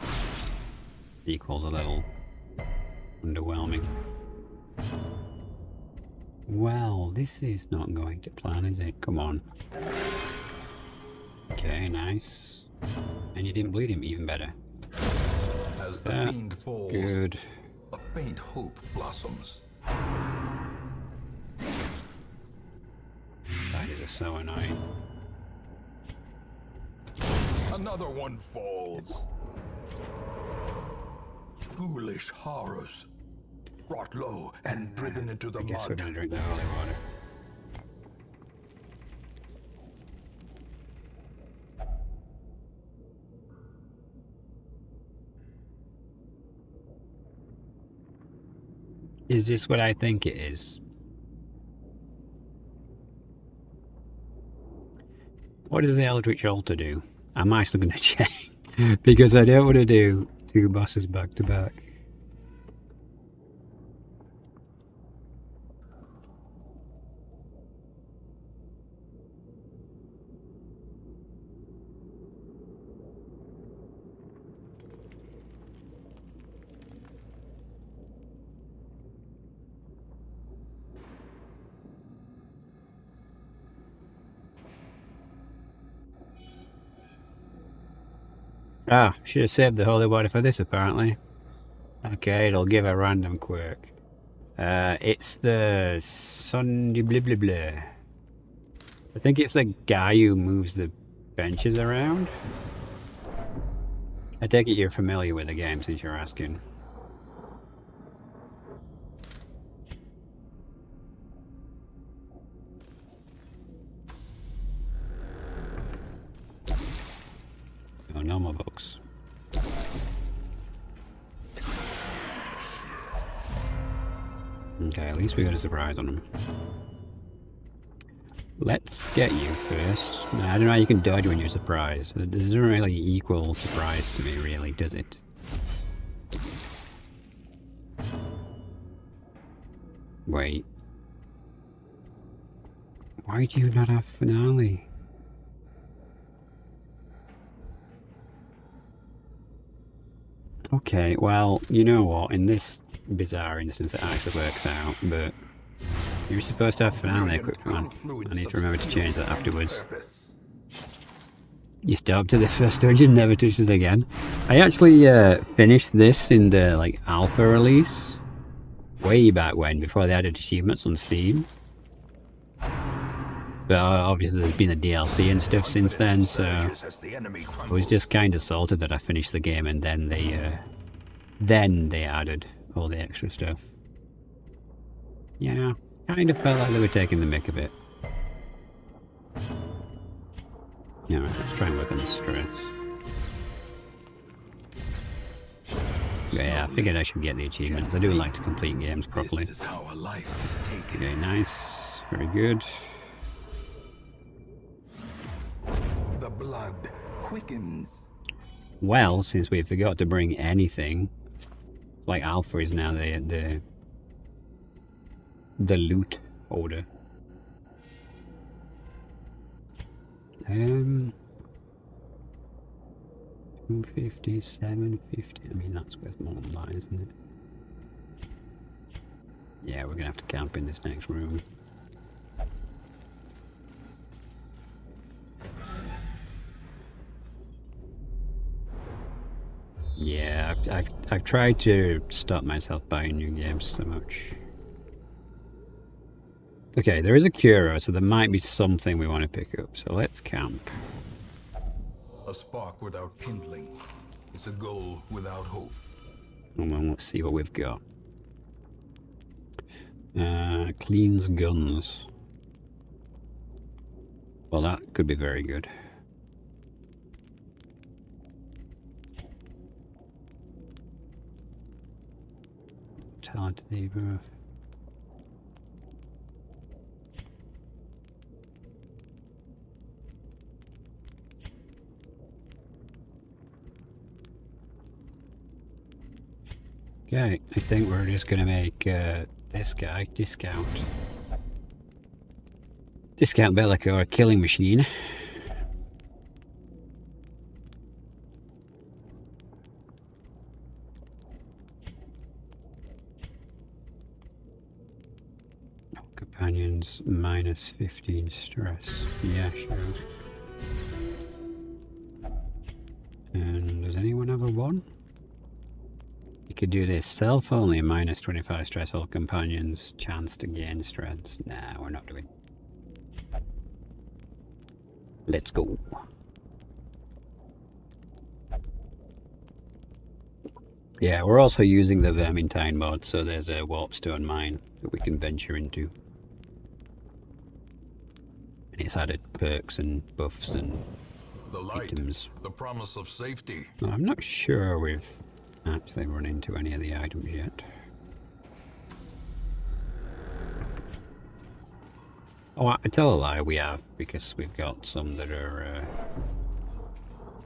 The sequel's a little underwhelming. Well, this is not going to plan, is it? Come on. Okay, nice. And you didn't bleed him, even better. As the fiend falls, Good. a faint hope blossoms. so annoying. Another one falls. Ghoulish horrors. Brought low and driven into the I guess we're mud. gonna drink the holy water. Is this what I think it is? What does the Eldritch Altar do? I'm actually going to check. Because I don't want to do 2 bosses back to back. Ah, should have saved the holy water for this apparently. Okay, it'll give a random quirk. It's the sun blah blah blah. I think it's the guy who moves the benches around. I take it you're familiar with the game since you're asking. Oh, no more books. Okay, at least we got a surprise on him. Let's get you first. I don't know how you can dodge when you're surprised. It doesn't really equal surprise to me, really, does it? Wait. Why do you not have finale? Okay, well, you know what? In this bizarre instance, it actually works out, but you're supposed to have finale equipped, man. I need to remember to change that afterwards. You stopped at the first dungeon, never touched it again. I actually finished this in the like alpha release way back when, before they added achievements on Steam. But obviously there's been a DLC and stuff since then, so I was just kind of salted that I finished the game and then they added all the extra stuff. You know, kind of felt like they were taking the mick a bit. Alright, let's try and work on the stress. Yeah, I figured I should get the achievements. I do like to complete games properly. This is how a life is taken. Okay, nice. Very good. The blood quickens. Well, since we forgot to bring anything, like Alpha is now the loot order. 250, 750. I mean, that's worth more than that, isn't it? Yeah, we're gonna have to camp in this next room. Yeah, I've tried to stop myself buying new games so much. Okay, there is a Curo, so there might be something we want to pick up. So let's camp. A spark without kindling is a goal without hope. And then let's see what we've got. Cleans guns. Well, that could be very good. Talent debuff. Okay, I think we're just gonna make this guy discount. Discount Bellico, a killing machine. Companions minus 15 stress. Yeah, sure. And does anyone have a 1? You could do this. Self only, minus 25 stress. All companions, chance to gain stress. Nah, we're not doing. Let's go. Yeah, we're also using the Vermintide mod, so there's a warpstone mine that we can venture into. And it's added perks and buffs and The light, items. the promise of safety. I'm not sure we've actually run into any of the items yet. Oh, I tell a lie, we have, because we've got some that are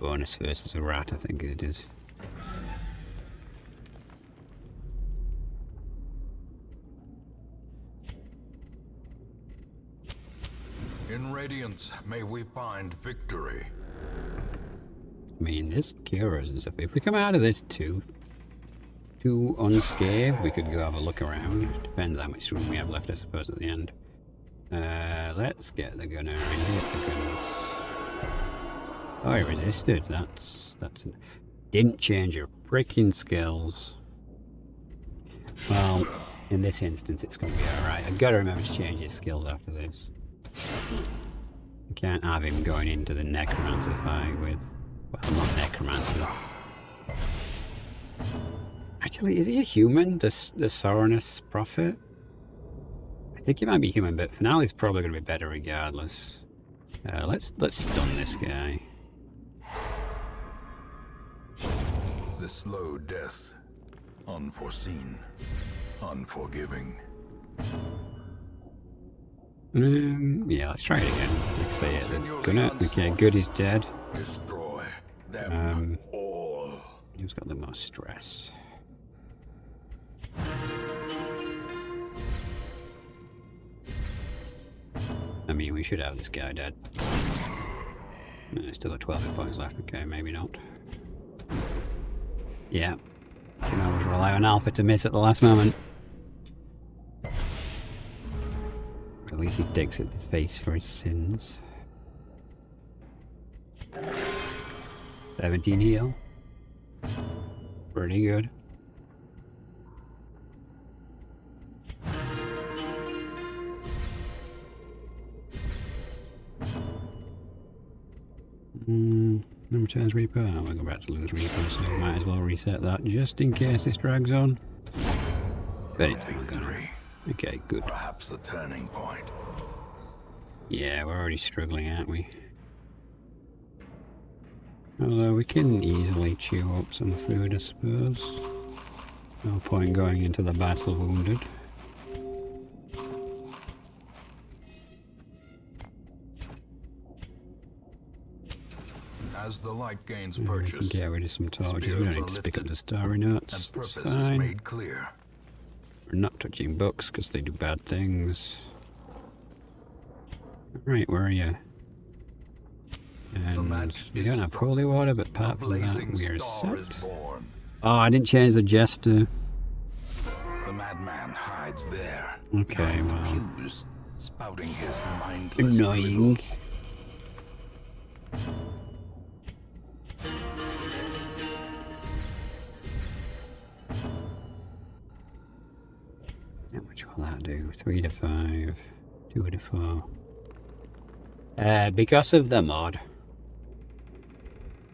bonus versus a rat, I think it is. In Radiance, may we find victory. I mean, this cures and stuff. If we come out of this too unscathed, we could go have a look around. Depends how much room we have left, I suppose, at the end. Let's get the gunner in here because... Oh, he resisted. Didn't change your freaking skills. Well, in this instance, it's going to be alright. I've got to remember to change his skills after this. I can't have him going into the necromancer fight with... Well, not necromancer. Actually, is he a human? The Soranus prophet? I think he might be human, but for now he's probably going to be better regardless. Let's stun this guy. The slow death. Unforeseen. Unforgiving. Yeah, let's try it again. Let's say it. Gunner. Okay, good, he's dead. Destroy them all. Who's got the most stress? I mean, we should have this guy dead. No, still got 12 hit points left. Okay, maybe not. Yeah. Can always rely on Alpha to miss at the last moment. At least he takes it to face for his sins. 17 heal. Pretty good. Number 10 is Reaper. I'm going to go back to lose Reaper, so I might as well reset that just in case this drags on. But it's not gonna. Okay, good. Perhaps the turning point. Yeah, we're already struggling, aren't we? Although we can easily chew up some food, I suppose. No point going into the battle wounded. As the light gains purchase, Get rid of some torches. We don't need to pick up the starry notes. and That's purpose is fine. made clear. We're not touching books because they do bad things. Right, where are you? And we don't have holy water, but apart from that, we are set. Oh, I didn't change the jester. The madman hides there. Okay, well. Pews, spouting his mindless Annoying. How much will that do? 3 to 5, 2 to 4. Because of the mod.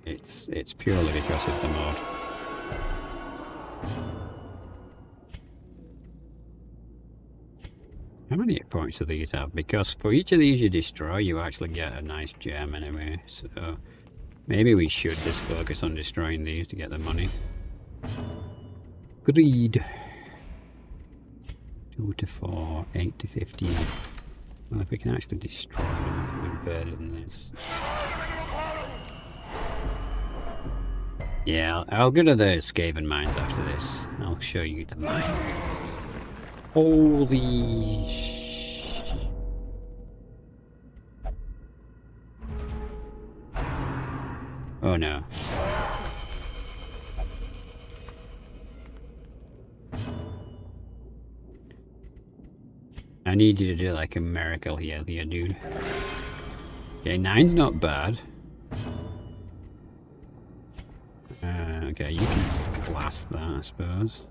It's purely because of the mod. How many hit points do these have? Because for each of these you destroy, you actually get a nice gem anyway. So maybe we should just focus on destroying these to get the money. Greed. 2 to 4, 8 to 15. Well, if we can actually destroy them, we're better than this. Yeah, I'll go to the Skaven mines after this. I'll show you the mines. Holy Oh no. I need you to do like a miracle here, dude. Okay, 9's not bad. Okay, you can blast that, I suppose.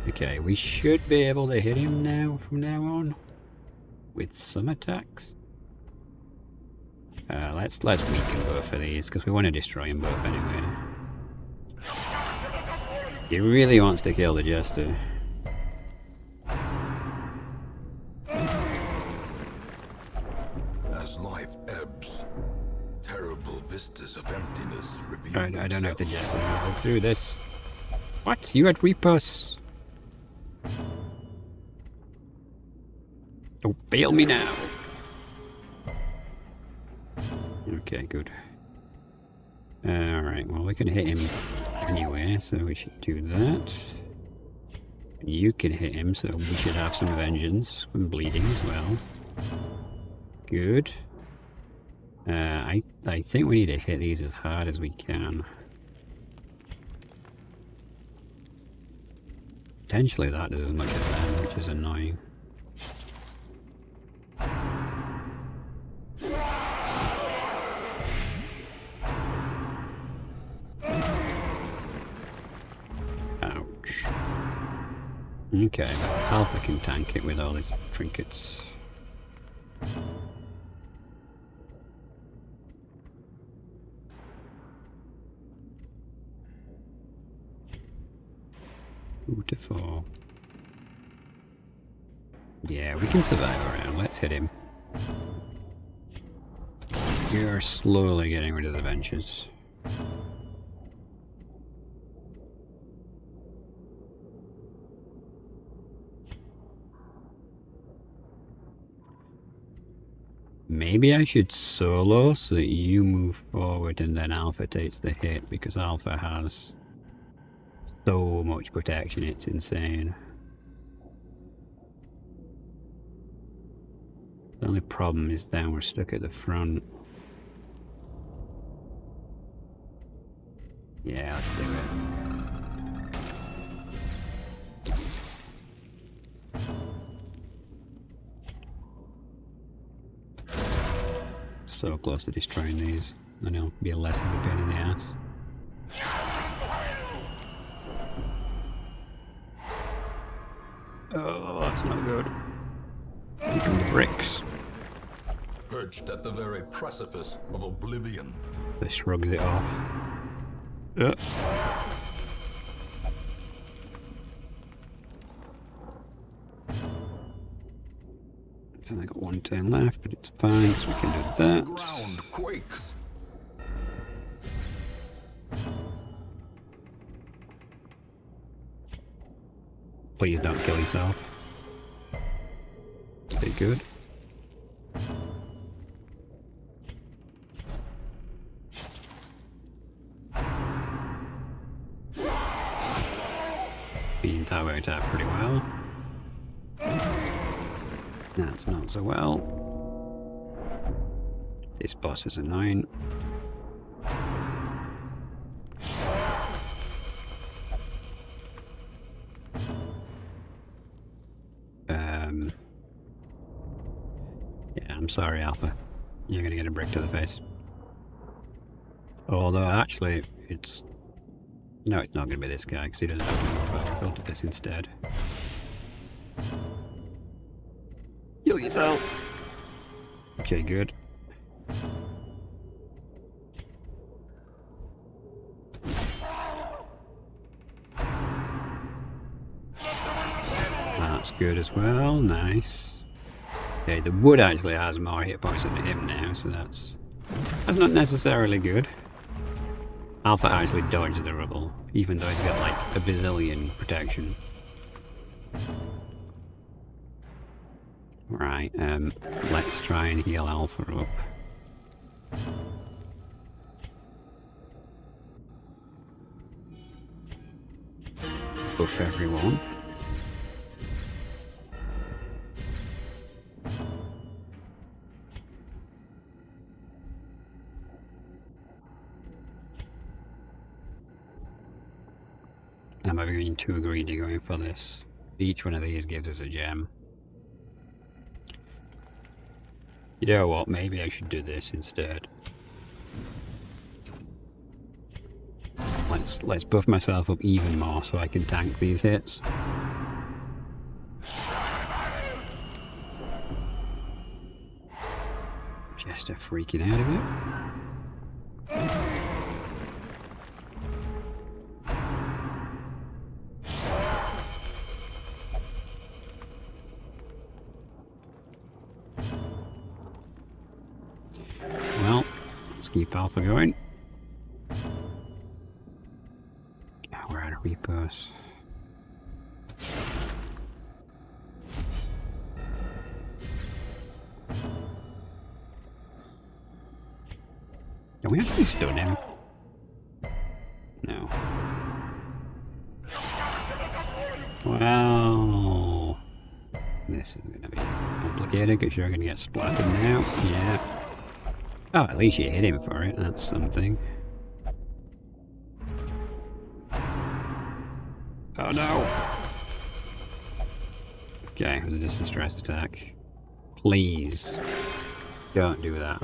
Okay, we should be able to hit him now from now on with some attacks. Let's weaken both of these because we want to destroy them both anyway. He really wants to kill the Jester. As life ebbs, terrible vistas of emptiness reveal I don't know if the themselves. Jester will go through this. What? You had Reapers? Don't fail me now. Okay, good. Alright, well we can hit him anyway, so we should do that. You can hit him, so we should have some vengeance from bleeding as well. Good. I think we need to hit these as hard as we can. Potentially that does as much as them, which is annoying. Ouch. Okay, Alpha can tank it with all his trinkets. Beautiful. Yeah, we can survive around. Let's hit him. We are slowly getting rid of the benches. Maybe I should solo so that you move forward and then Alpha takes the hit, because Alpha has so much protection, it's insane. The only problem is then we're stuck at the front. Yeah, let's do it. So close to destroying these, and it'll be less of a pain in the ass. Oh, that's not good. Here come the bricks. Perched at the very precipice of oblivion. This shrugs it off. It's only got one turn left, but it's fine, so we can do The that. ground quakes. Please don't kill yourself. Stay good. Being that worked out pretty well. That's not so well. This boss is annoying. Yeah, I'm sorry, Alpha. You're gonna get a brick to the face. Although, actually, it's... No, it's not gonna be this guy, because he doesn't have to move. Go to this instead. Heal yourself! Okay, good. That's good as well, nice. Okay, the wood actually has more hit points than him now, so that's not necessarily good. Alpha actually dodged the rubble, even though he's got like a bazillion protection. Right, let's try and heal Alpha up. Buff everyone. Am I being too greedy going for this? Each one of these gives us a gem. You know what, maybe I should do this instead. Let's buff myself up even more so I can tank these hits. Just a freaking out of it. Well, let's keep Alpha going. Oh, we're out of repos. Can we actually stun him? No. Well, this is going to be complicated because you're going to get splattered now. Yeah. Oh, at least you hit him for it. That's something. Oh no! Okay, it was just a stress attack. Please, don't do that.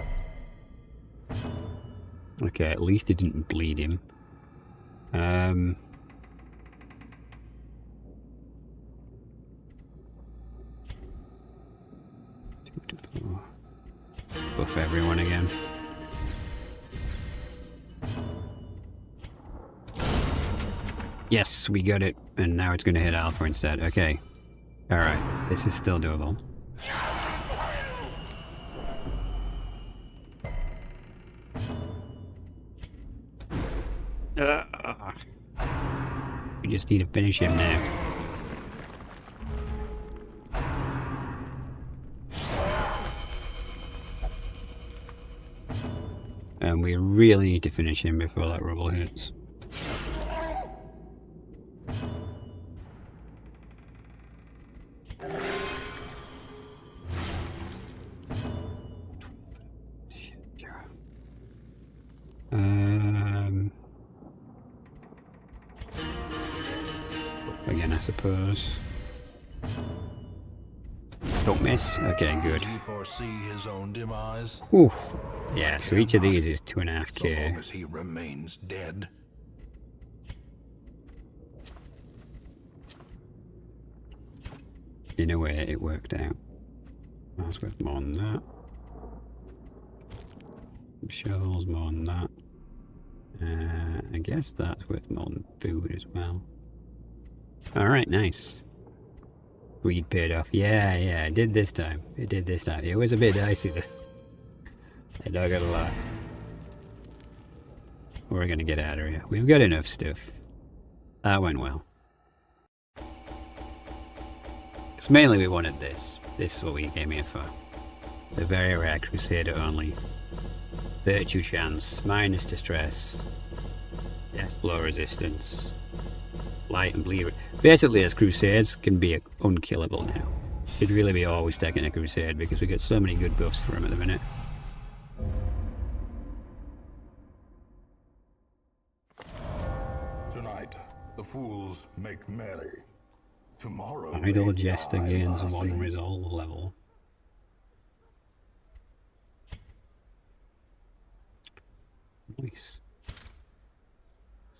Okay, at least it didn't bleed him. Buff everyone again. Yes, we got it. And now it's going to hit Alpha instead. Okay. Alright, this is still doable. We just need to finish him now. And we really need to finish him before that rubble hits. Again, I suppose. Don't miss. Okay, good. Did he foresee his own demise? Whew. Yeah, so each of these is 2.5k. So long as he remains dead. In a way, it worked out. That's worth more than that. Shovels, more than that. I guess that's worth more than food as well. Alright, nice. Weed paid off. Yeah, it did this time. It did this time. It was a bit dicey though. I'm not gonna lie. We're gonna get out of here. We've got enough stuff. That went well. Because mainly we wanted this. This is what we came here for. The very rare Crusader only. Virtue chance, minus distress, death blow resistance, light and bleed. Basically, as Crusades can be unkillable now. Should really be always taking a Crusade because we get so many good buffs for him at the minute. Tonight, the fools make merry. Tomorrow, Idle they Jester die gains laughing. 1 resolve level. Nice.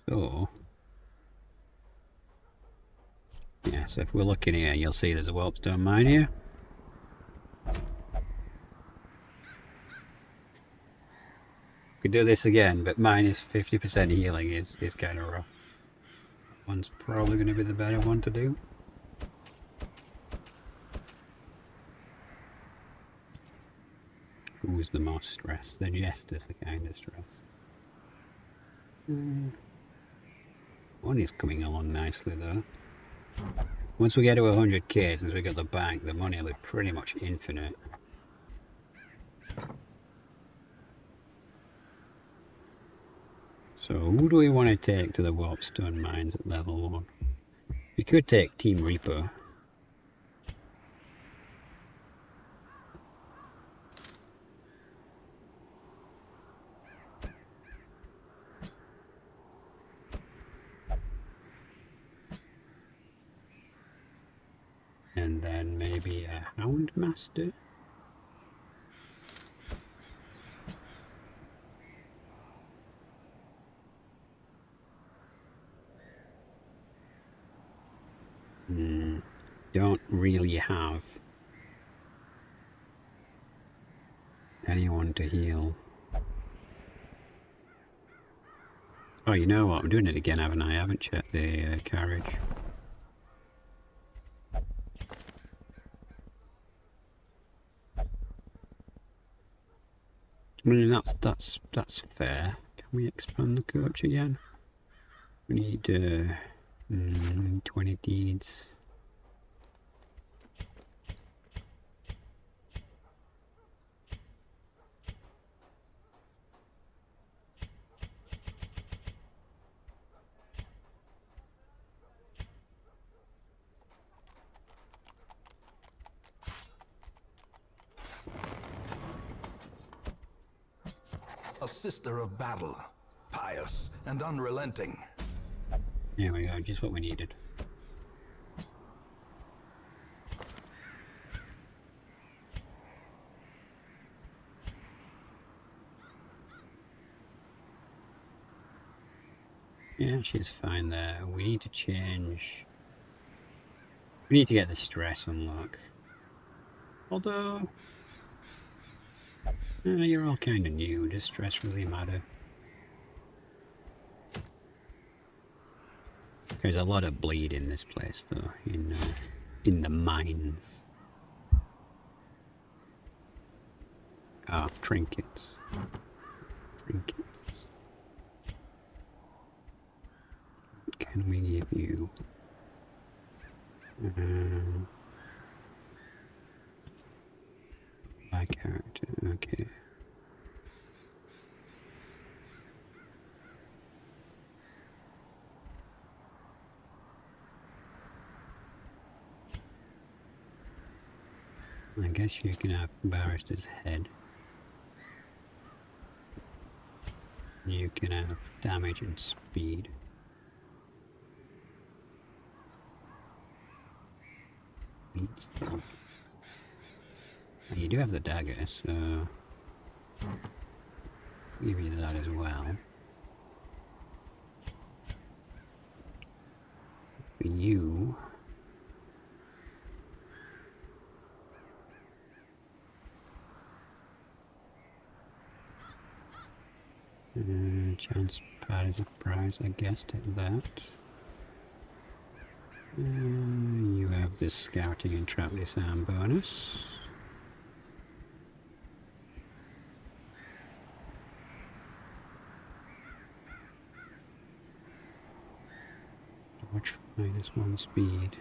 So, yeah, so if we're looking here, you'll see there's a Warpstone mine here. Could do this again, but minus 50% healing is kind of rough. One's probably going to be the better one to do. Who's the most stressed? The Jester's the kind of stressed. One is coming along nicely though. Once we get to 100k, since we got the bank, the money will be pretty much infinite. So who do we want to take to the Warpstone mines at level 1? We could take Team Reaper. And then maybe a Houndmaster. Don't really have anyone to heal. Oh, you know what? I'm doing it again, haven't I? I haven't checked the carriage. I mean, that's fair. Can we expand the coach again? We need 20 deeds. A sister of battle, pious and unrelenting. There we go, just what we needed. Yeah, she's fine there. We need to change... We need to get the stress unlock. Although... you're all kind of new. Does stress really matter? There's a lot of bleed in this place, though, in the mines. Ah, trinkets. Trinkets. What can we give you? My character, okay. I guess you can have Barrister's head. You can have damage and speed. You do have the dagger, so I'll give you that as well. For you, chance pad is a prize, I guess, take that. You have this scouting and trap disarm bonus. Dodge -1 speed.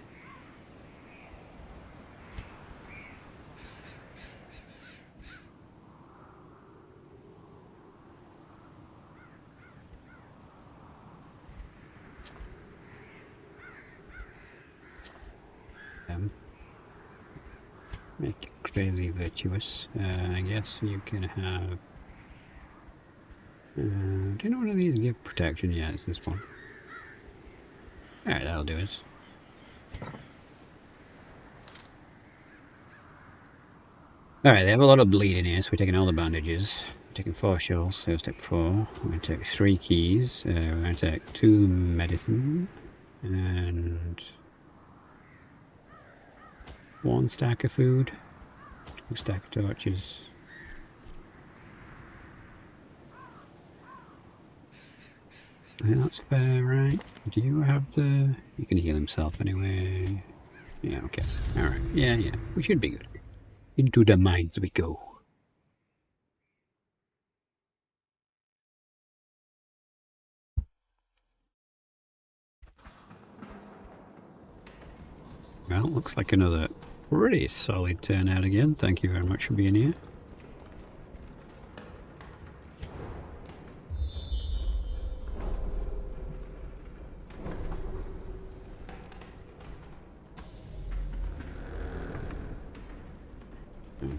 Make you crazy virtuous. I guess you can have... do none of these give protection? Yeah, it's this one. Alright, that'll do it. Alright, they have a lot of bleed in here, so we're taking all the bandages. We're taking 4 shells, so let's take 4. We're going to take 3 keys. We're going to take 2 medicine. And... 1 stack of food. 2 stack of torches. I think that's fair, right? Do you have the... You can heal himself anyway. Yeah, okay. Alright. Yeah, yeah. We should be good. Into the mines we go. Well, looks like another pretty solid turnout again. Thank you very much for being here.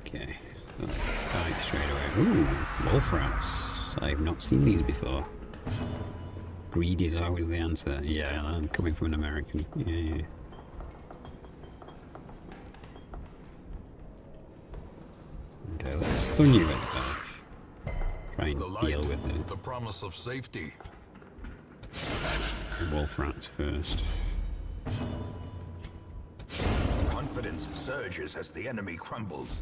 Okay, fight straight away. Ooh, wolf rats. I've not seen these before. Greed is always the answer. Yeah, I'm coming from an American. Yeah. Okay, let's stun you at the back. Try and deal with the promise of safety. the wolf rats first. Confidence surges as the enemy crumbles.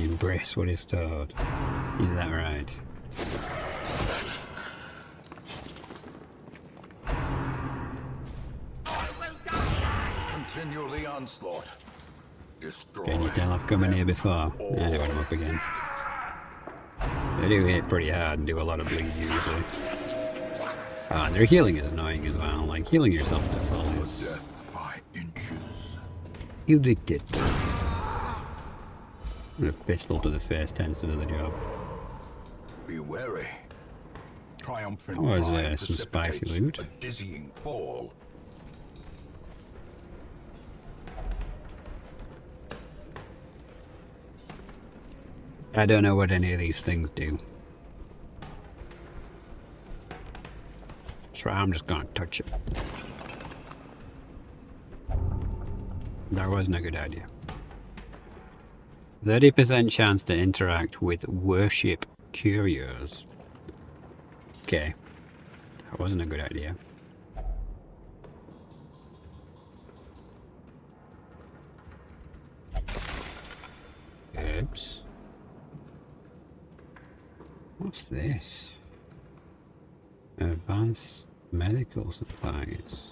Embrace what is taught. Is that right? Continue the onslaught. Destroy. Can you tell I've come in here before? I know what I'm up against. They do hit pretty hard and do a lot of bleed usually. Ah, and their healing is annoying as well. Like, healing yourself to full is... Death by inches. Addicted. And a pistol to the face tends to do the job. Be wary. Triumphant Oh, is pride there some spicy precipitates loot? a dizzying fall. I don't know what any of these things do. So I'm just gonna touch it. That wasn't a good idea. 30% chance to interact with worship curios. Okay. That wasn't a good idea. Oops. What's this? Advanced medical supplies.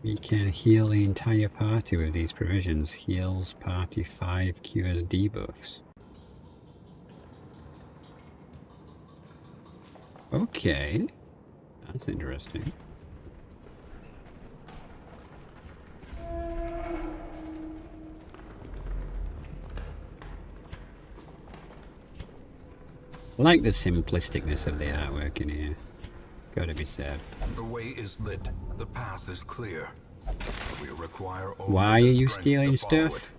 We can heal the entire party with these provisions. Heals party 5, cures debuffs. Okay. That's interesting. I like the simplisticness of the artwork in here. Gotta be said. The way is lit. The path is clear. We require only Why are the you strength stealing to follow stuff?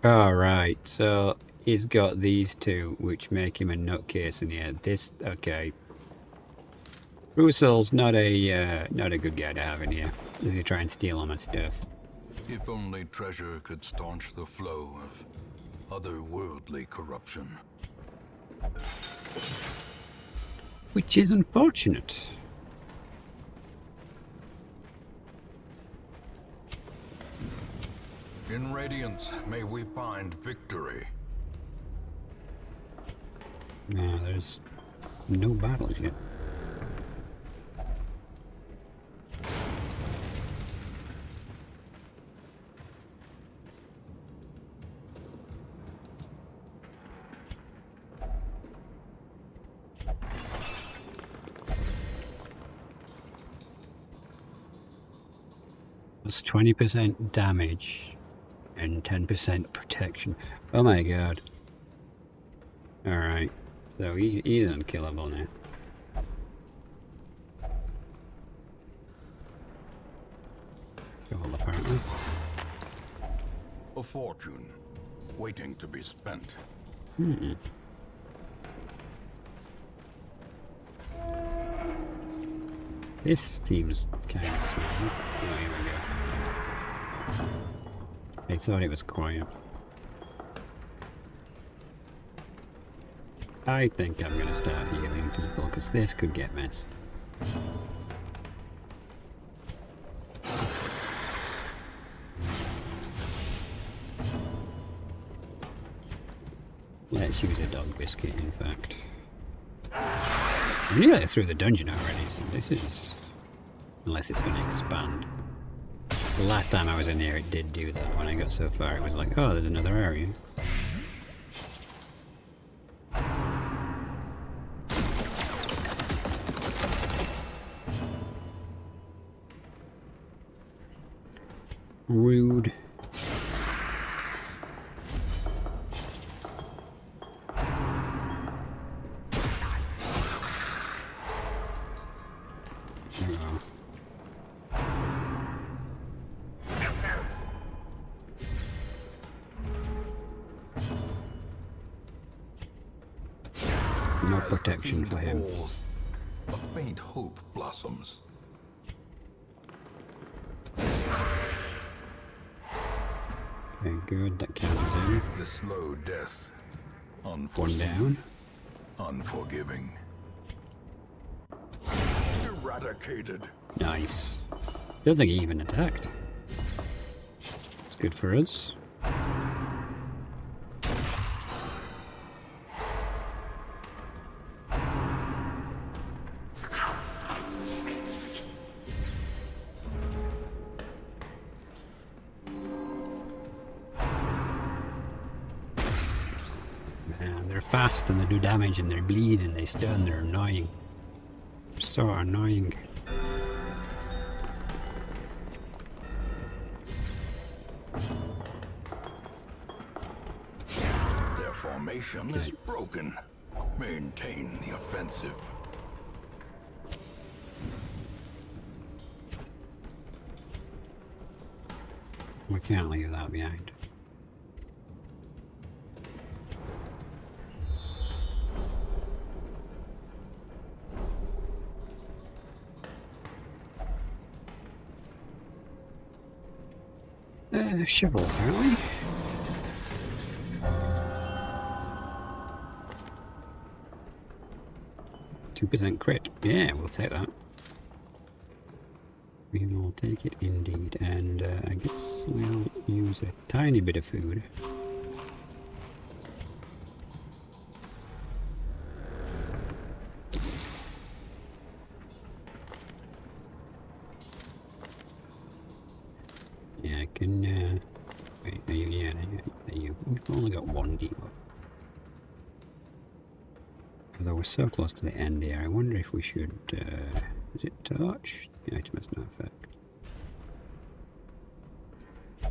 Alright, so he's got these two, which make him a nutcase in the head. This, okay. Rusel's not a good guy to have in here. If you try and steal all my stuff. If only treasure could staunch the flow of otherworldly corruption. Which is unfortunate. In Radiance, may we find victory. No, there's no battles yet. It's 20% damage and 10% protection. Oh my god. Alright, so he's unkillable now. Well, apparently. A fortune, waiting to be spent. This seems kind of small. Oh, here we go. I thought it was quiet. I think I'm gonna start healing people, because this could get messy. Let's use a dog biscuit, in fact. I'm nearly through the dungeon already, so this is... Unless it's going to expand. The last time I was in here, it did do that. When I got so far, it was like, oh, there's another area. Rude. No As the protection field for him. falls, a faint hope blossoms. Very good, that counts in. The slow death One down. Unforgiving. Eradicated. Nice. Don't think he even attacked. It's good for us. Man, they're fast and they do damage and they bleed and they stun. They're annoying. So annoying. Their formation is broken. Maintain the offensive. We can't leave that behind. Shovel, apparently. 2% crit. Yeah, we'll take that. We will take it indeed. And I guess we'll use a tiny bit of food. Yeah, I can, wait, are you, yeah, are you, we've only got one depot. Although we're so close to the end here, I wonder if we should, is it torch? The item has no effect.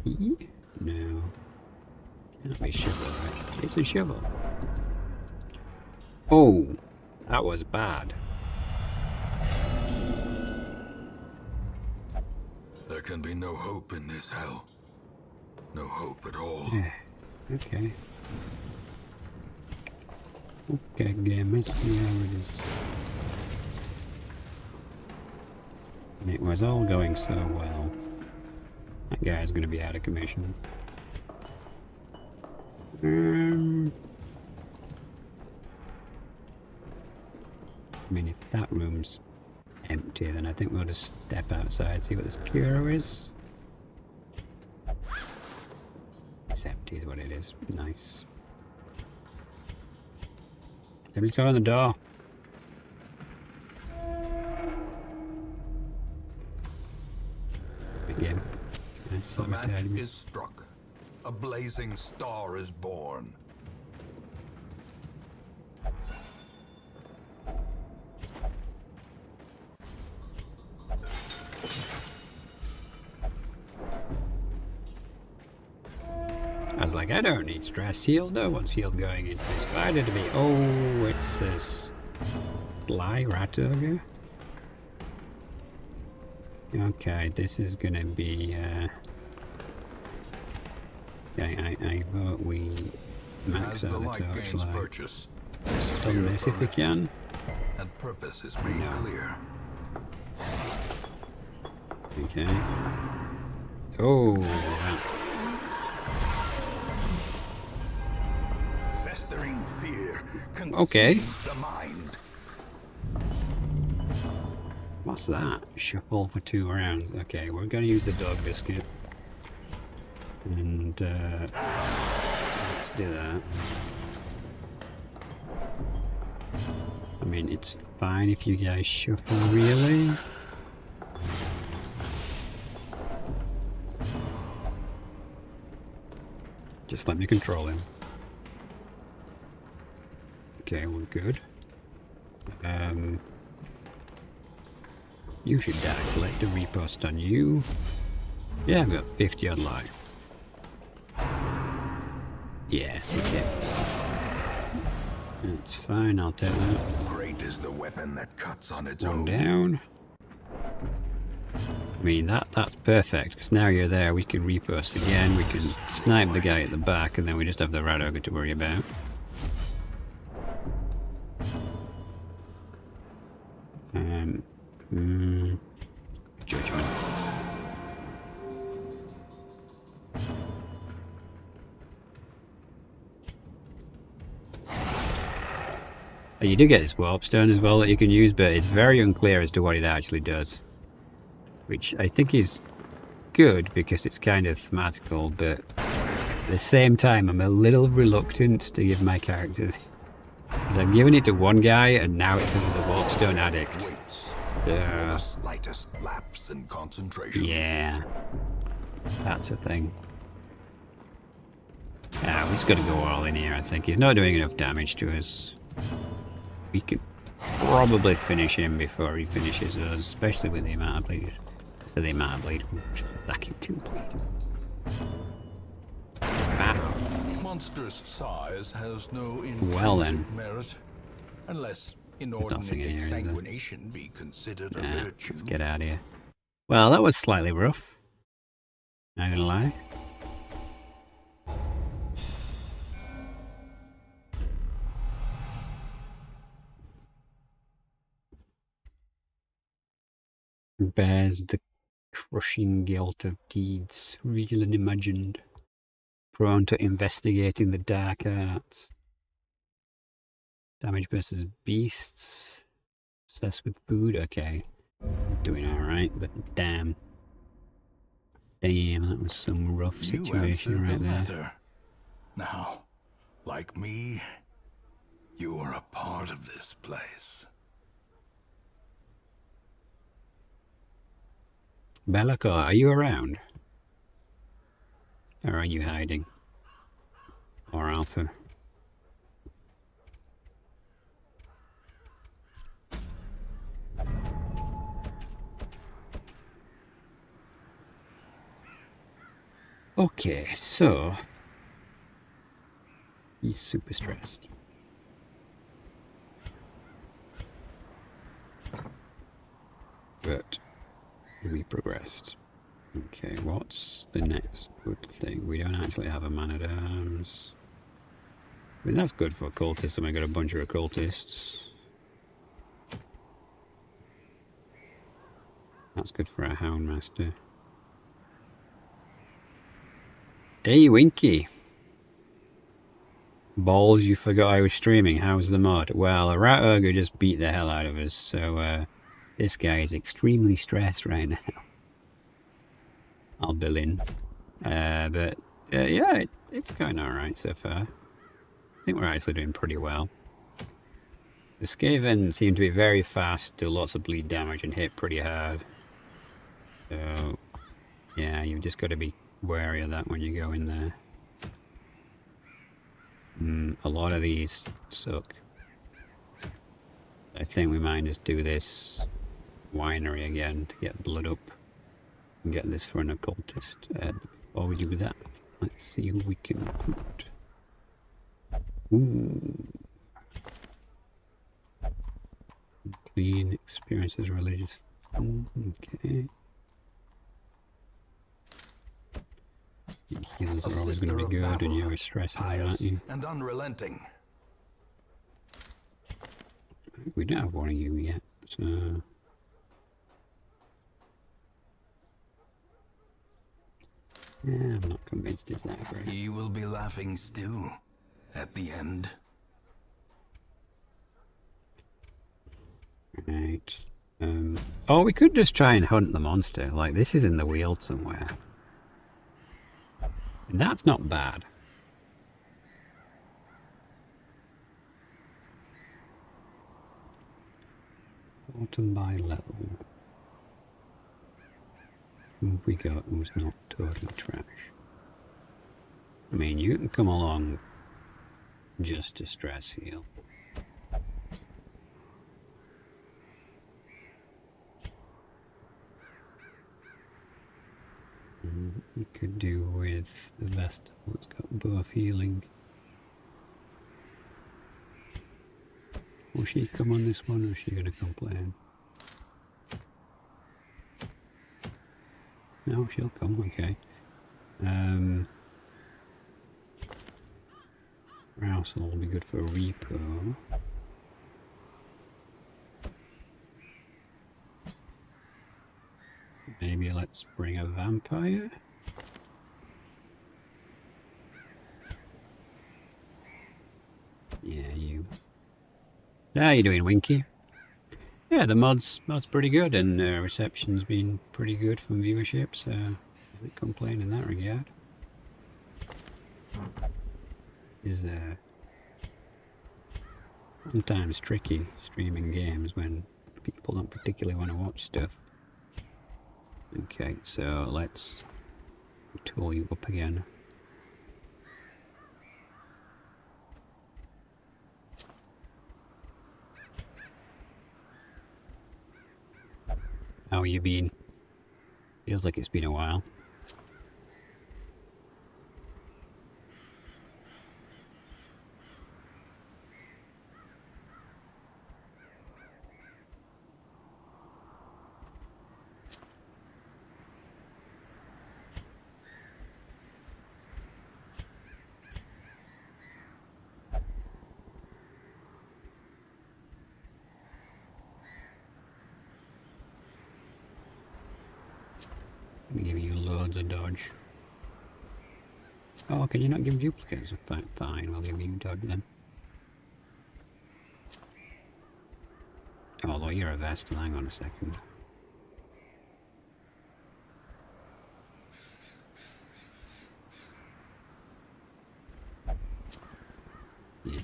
E? No. Can't be shovel, right? It's a shovel. Oh! That was bad. There can be no hope in this hell. No hope at all. Yeah. Okay. Okay, game, let's see how it is. And it was all going so well. That guy's gonna be out of commission. I mean, if that room's empty, then I think we'll just step outside, see what this cure is. It's empty is what it is. Nice. Let's go on the door. Again. Nice. The match is struck. A blazing star is born. I was like, I don't need stress healed. No one's healed going into this fight. It'd be, oh, it's this fly rat ogre. Okay, this is gonna be, okay, I vote we max As the out the light gains torchlight. purchase, Stun this if we can. and purpose is made No. clear. Okay. Oh, rats. Festering fear Okay. consumes the mind. What's that? Shuffle for 2 rounds. Okay, we're gonna use the dog biscuit. And, let's do that. I mean, it's fine if you guys shuffle, really. Just let me control him. Okay, we're good. You should die. Select a repost on you. Yeah, I've got 50 odd life. Yes, it is. It's fine, I'll take that. Great is the weapon that cuts on its One own. down. I mean, that's perfect, because now you're there, we can repost again, we can snipe the guy at the back, and then we just have the rat ogre to worry about. Judgment. You do get this warp stone as well that you can use, but it's very unclear as to what it actually does. Which I think is good because it's kind of thematical, but at the same time I'm a little reluctant to give my characters. Because I'm giving it to one guy and now it's another warp stone addict. Waits for the slightest lapse in concentration. Yeah. That's a thing. Yeah, we're just gonna go all in here, I think. He's not doing enough damage to us. We could probably finish him before he finishes us, especially with the amount of bleed. So the amount of bleed. Lacking 2 bleed. Wow. Monstrous size has no Well then. intrinsic merit, unless Nothing in inordinate here, is there? exsanguination be considered a virtue. Let's get out of here. Well, that was slightly rough. Not gonna lie. Bears the crushing guilt of deeds real and imagined, prone to investigating the dark arts. Damage versus beasts, obsessed with food. Okay, he's doing all right, but damn, that was some rough situation right there. Matter. Now, like me, you are a part of this place. Bellica, are you around? Or are you hiding? Or Alpha? Okay, so he's super stressed. But we progressed. Okay, what's the next good thing? We don't actually have a man-at-arms. I mean, that's good for occultists, and we got a bunch of occultists. That's good for our Houndmaster. Hey, Winky! Balls, you forgot I was streaming. How's the mod? Well, a rat ogre just beat the hell out of us, so this guy is extremely stressed right now. I'll bill in. But yeah, it's going alright so far. I think we're actually doing pretty well. The Skaven seem to be very fast, do lots of bleed damage and hit pretty hard. So yeah, you've just got to be wary of that when you go in there. A lot of these suck. I think we might just do this winery again to get blood up and get this for an occultist. Before we do that, let's see who we can recruit. Ooh. Clean experiences religious. Okay. Healers are always going to be good, and you're stressed, aren't you? And unrelenting. We don't have one of you yet, so yeah, I'm not convinced it's that great. He will be laughing still at the end. Right. Oh, we could just try and hunt the monster. Like, this is in the Weald somewhere. And that's not bad. Bottom by level. Who we got who's not totally trash? I mean, you can come along just to stress heal. You could do with the vest that's got buff healing. Will she come on this one, or is she going to complain? No, she'll come, okay. Rouse will be good for repo. Maybe let's bring a vampire. Yeah, you. How you doing, Winky? Yeah, the mod's pretty good, and reception's been pretty good from viewership, so I can't complain in that regard. Is sometimes tricky streaming games when people don't particularly want to watch stuff. Okay, so let's tool you up again. How you been? Feels like it's been a while. Give you loads of dodge. Oh, can you not give duplicates? Fine, we'll give you dodge then. Although you're a Vestal, hang on a second. Yeah.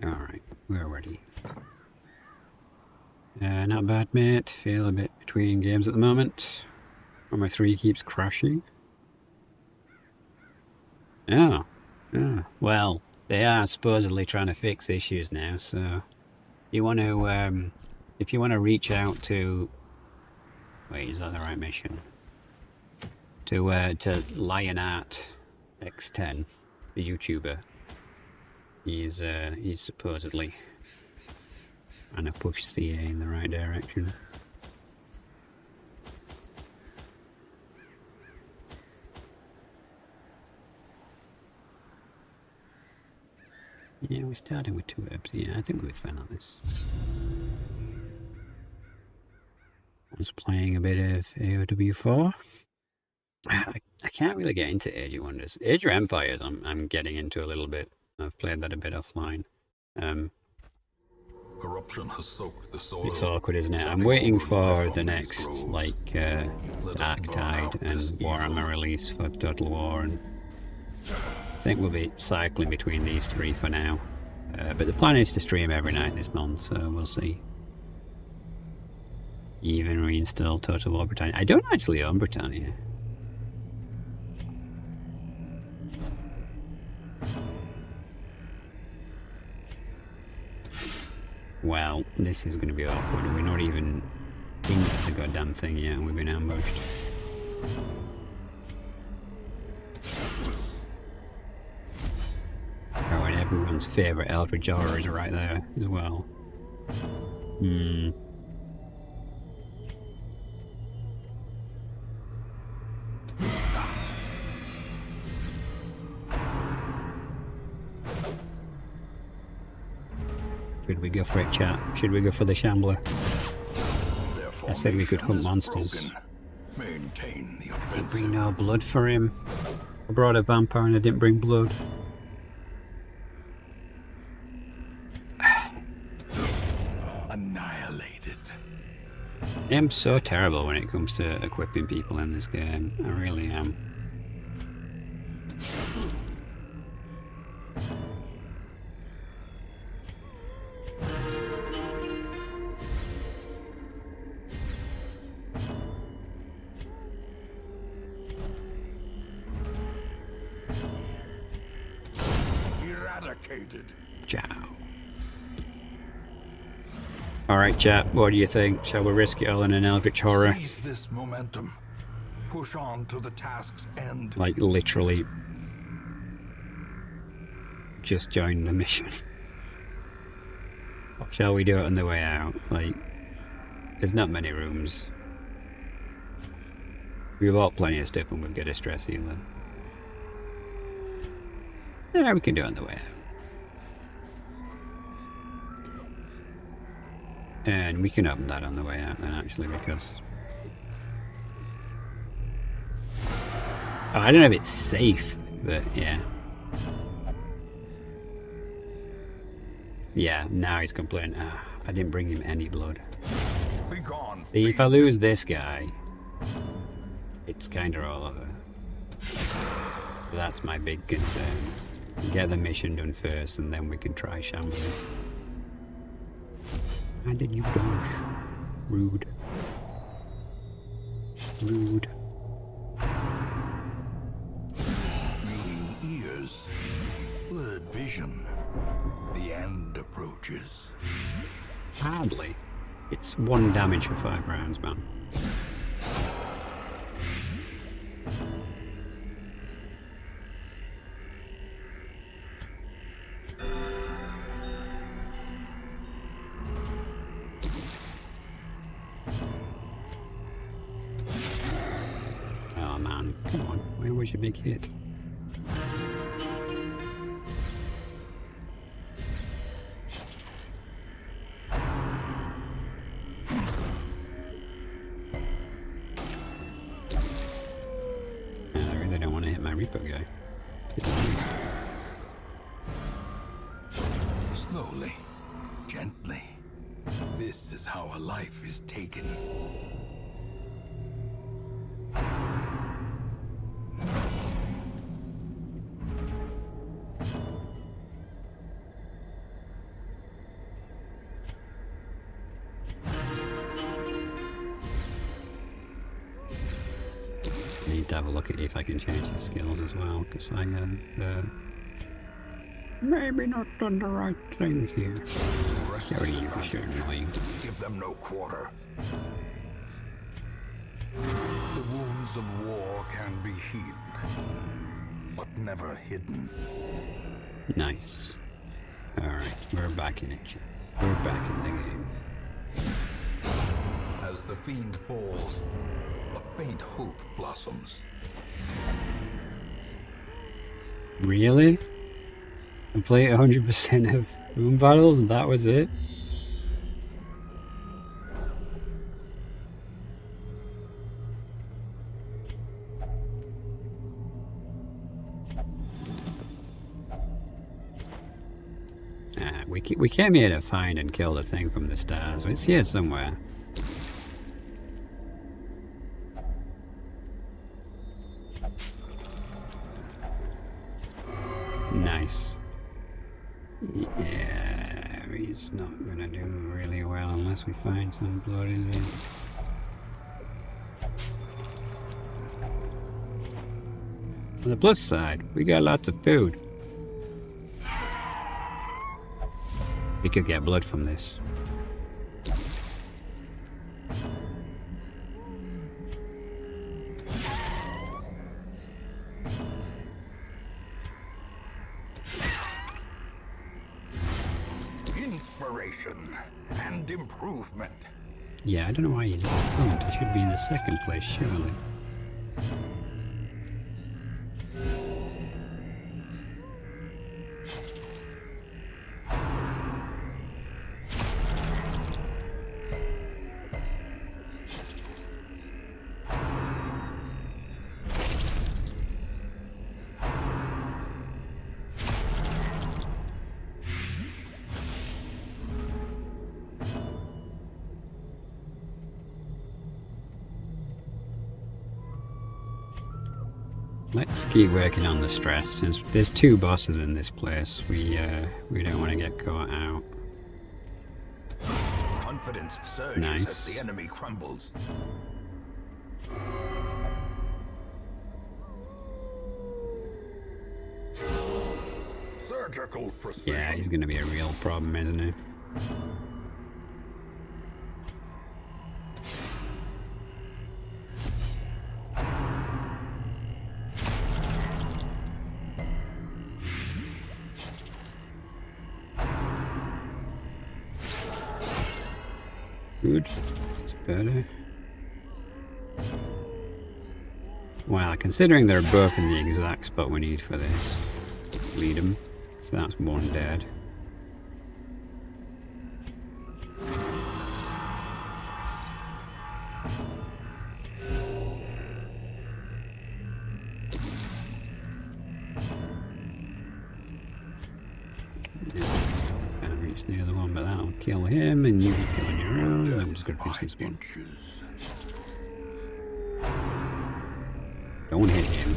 Alright, we're ready. Not bad, mate. Feel a bit between games at the moment. My 3 keeps crashing. Oh. Well, they are supposedly trying to fix issues now, so you want to, if you want to reach out to, wait, is that the right mission? To Lionart X10, the YouTuber. He's supposedly trying to push CA in the right direction. Yeah, we're starting with 2 herbs. Yeah, I think we're fine on this. I was playing a bit of AOW4. I can't really get into Age of Wonders. Age of Empires I'm getting into a little bit. I've played that a bit offline. Corruption has soaked the soil. It's awkward, isn't it? I'm waiting for the next, like, Darktide and Warhammer release for Total War, and I think we'll be cycling between these 3 for now. But the plan is to stream every night this month, so we'll see. Even reinstall Total War Britannia. I don't actually own Britannia. Well, this is going to be awkward. We're not even into the goddamn thing yet, and we've been ambushed. Oh, and everyone's favourite Eldritch Horror is right there as well. Should we go for it, chat? Should we go for the Shambler? I said we could hunt monsters. Maintain the Didn't bring no blood for him. I brought a vampire and I didn't bring blood. annihilated. I'm so terrible when it comes to equipping people in this game. I really am. Eradicated. Ciao. Alright, chat, what do you think? Shall we risk it all in an Eldritch Horror? Seize this momentum. Push on to the task's end. Like, literally just join the mission. Or shall we do it on the way out? Like, there's not many rooms. We've got plenty of stuff and we'll get a stress healer. Yeah, we can do it on the way out. And we can open that on the way out then, actually, because... I don't know if it's safe But yeah. Yeah, now he's complaining. Ah, I didn't bring him any blood. Begone. If I lose this guy, it's kind of all over. That's my big concern. Get the mission done first, and then we can try shambling. How did you dodge? Rude. Rude. Ringing ears, blurred vision. The end approaches. Hardly. It's 1 damage for 5 rounds, man. Oh man, come on. Where was your big hit? I really don't want to hit my Reaper guy. Slowly, gently. This is how a life is taken. Need to have a look at if I can change his skills as well, because I have maybe not done the right thing here. Already you for sure annoying. Give them no quarter. The wounds of war can be healed, but never hidden. Nice. Alright, we're back in it. We're back in the game. As the fiend falls, a faint hope blossoms. Really? Complete 100% of moon battles and that was it? We came here to find and kill the thing from the stars. It's here somewhere. Nice. Yeah, he's not gonna do really well unless we find some blood, is he? On the plus side, we got lots of food. We could get blood from this. Inspiration and improvement. Yeah, I don't know why he's in front. He should be in the second place, surely. Let's keep working on the stress. Since there's 2 bosses in this place, we don't want to get caught out. Confidence surges Nice. as the enemy crumbles. Surgical precision. Yeah, he's gonna be a real problem, isn't he? Good. It's better. Wow, considering they're both in the exact spot we need for this. Lead them. So that's 1 dead. finish the other one, but that'll kill him, and you can kill on your own. And I'm just gonna finish this one. Inches. Don't hit him.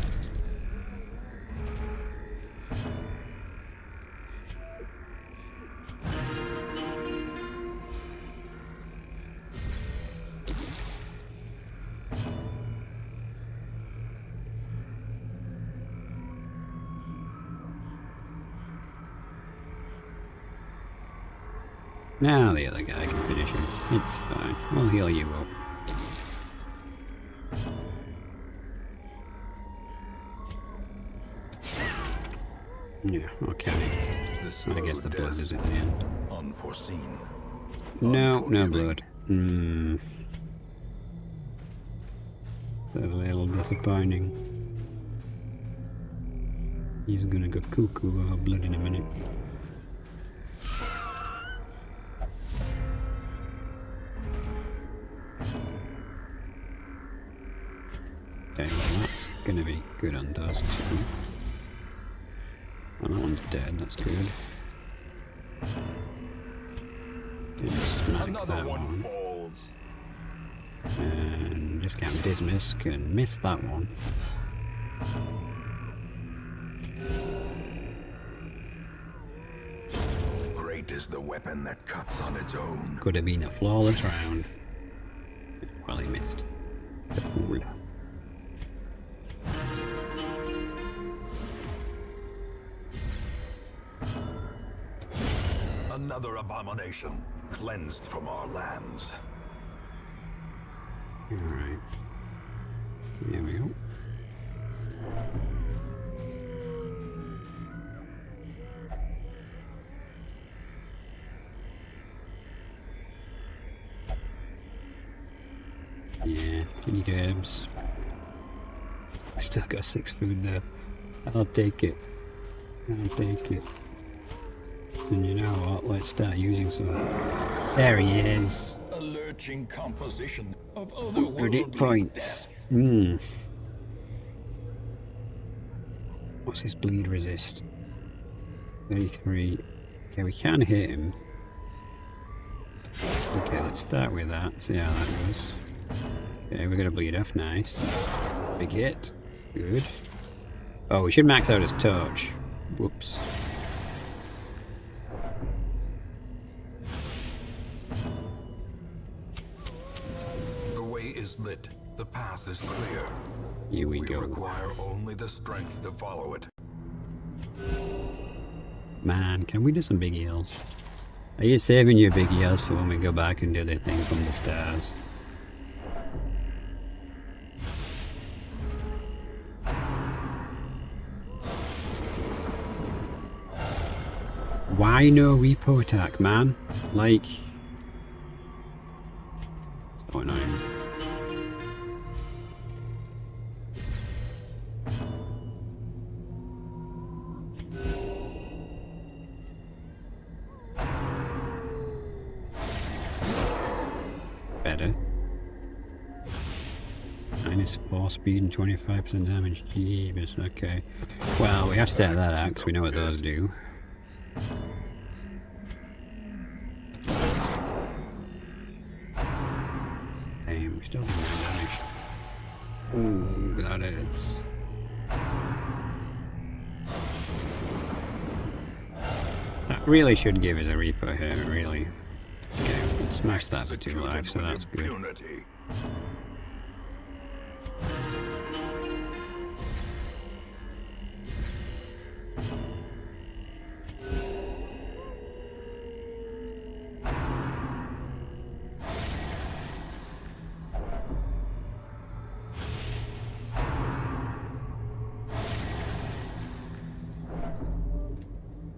Now the other guy can finish him. It's fine. We'll heal you up. Yeah, okay. I guess the blood is in the end. Unforeseen. No, no Unforgiving. blood. Hmm. A little disappointing. He's gonna go cuckoo over blood in a minute. Okay, well that's gonna be good on dust. Oh, that one's dead, that's good. And smack Another that one one. falls. And discount dismiss can miss that one. Great is the weapon that cuts on its own. Could have been a flawless round. Well, he missed. The fool. Another abomination cleansed from our lands. Alright. There we go. Yeah, need herbs. I still got 6 food there. I'll take it. I'll take it. And you know what? Let's start using some. There he is. A lurching composition of Credit otherworldly points. death. Hmm. What's his bleed resist? 33. Okay, we can hit him. Okay, let's start with that. See how that goes. Okay, we're gonna bleed off. Nice. Big hit. Good. Oh, we should max out his torch. Whoops. The way is lit. The path is clear. Here we We go. require only the strength to follow it. Man, can we do some big heals? Are you saving your big heals for when we go back and do the thing from the stars? Why no repo attack, man? Like... So annoying. Better. -4 speed and 25% damage. Jeebus, okay. Well, we have to take that out because we know what those do. Damn, we still have no damage. Ooh, that hurts. That really should give us a Reaper here, really. Okay, we can smash that for 2 Executed lives, so with that's good. impunity.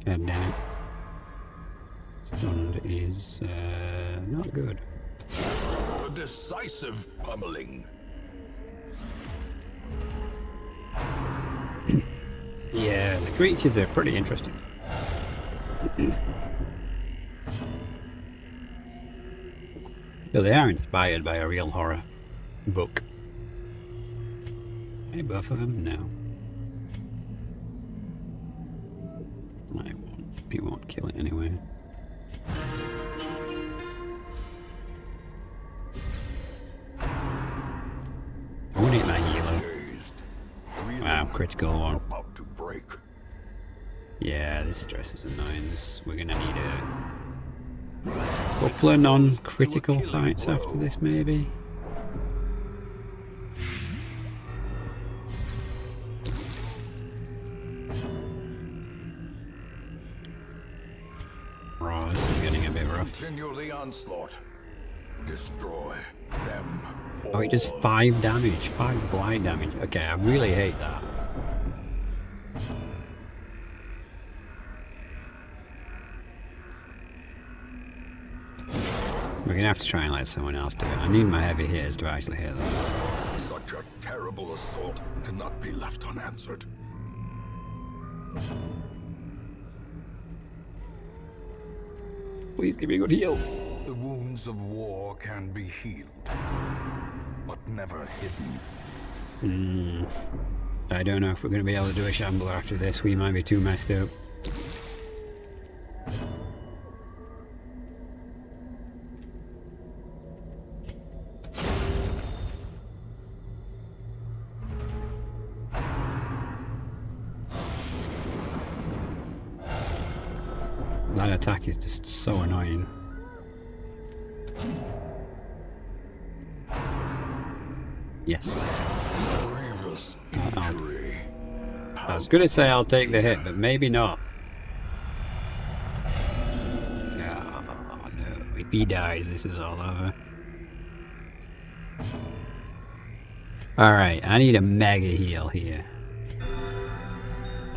God damn it. Stunned is not good. A decisive pummeling. Yeah, the creatures are pretty interesting. But they are inspired by a real horror book. Any both of them? No. I won't. He won't kill it anyway. I won't hit my healer. Dazed, reeling, Wow, critical one. about to break. Yeah, this stress is annoying. We're gonna need a couple of non-critical fights after this, maybe. Oh, this is getting a bit rough. Continue the onslaught. Destroy them. Oh, it does 5 damage, 5 blind damage. Okay, I really hate that. We're gonna have to try and let someone else do it. I need my heavy hitters to actually hit them. Such a terrible assault cannot be left unanswered. Please give me a good heal. The wounds of war can be healed, but never hidden. I don't know if we're gonna be able to do a shambler after this. We might be too messed up. That attack is just so annoying. Yes. Grievous injury. I was gonna say I'll take the hit, but maybe not. Oh, no. If he dies, this is all over. Alright, I need a mega heal here.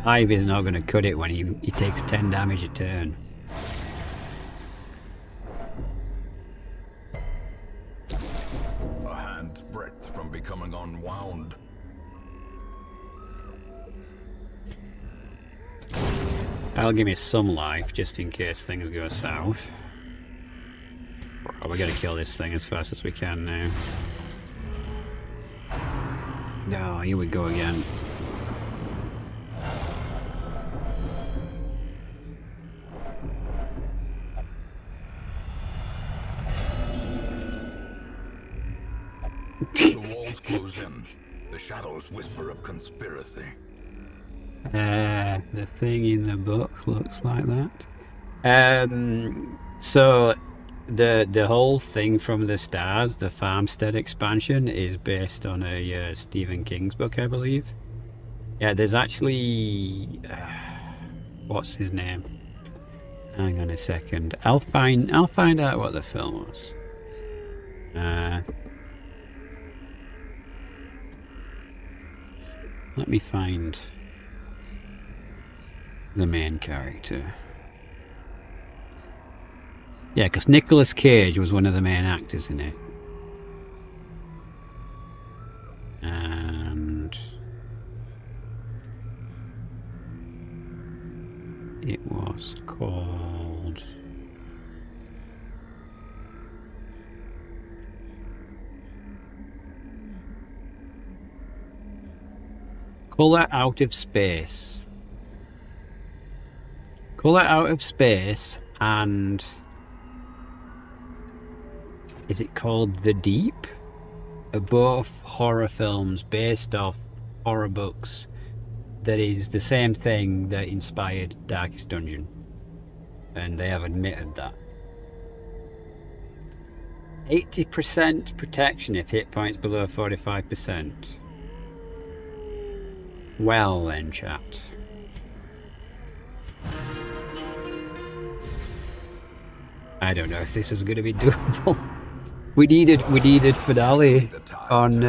Hive is not gonna cut it when he takes 10 damage a turn. A hand's breadth from becoming unwound. That'll give me some life, just in case things go south. Bro, we gotta kill this thing as fast as we can now. Oh, here we go again. The walls close in. The shadows whisper of conspiracy. The thing in the book looks like that. So the whole thing from the stars, the Farmstead expansion, is based on a Stephen King's book, I believe. Yeah, there's actually what's his name? Hang on a second. I'll find out what the film was. Let me find the main character. Yeah, because Nicolas Cage was one of the main actors in it. And it was called... Colour Out of Space. Colour Out of Space, and is it called The Deep? Are both horror films based off horror books that is the same thing that inspired Darkest Dungeon, and they have admitted that. 80% protection if hit points below 45%. Well then, chat. I don't know if this is going to be doable. we needed finale on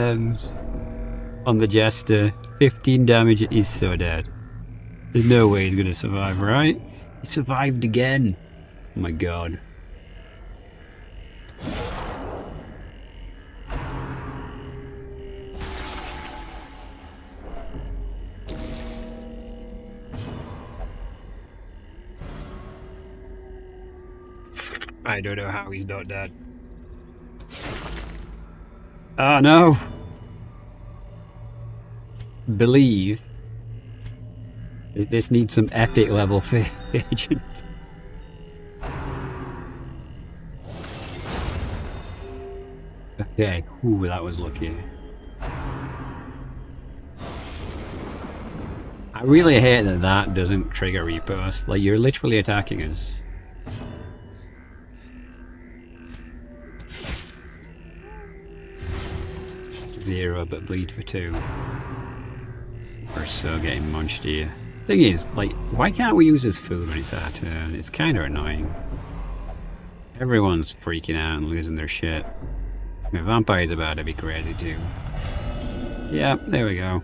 the Jester. 15 damage. He's so dead. There's no way he's going to survive, right? He survived again. Oh my god. I don't know how he's not dead. Oh no! Believe. This needs some epic level agent. Okay, ooh, that was lucky. I really hate that that doesn't trigger repost. Like, you're literally attacking us. Zero, but bleed for 2. We're so getting munched here. Thing is, like, why can't we use his food when it's our turn? It's kind of annoying. Everyone's freaking out and losing their shit. The vampire's about to be crazy too. Yeah, there we go.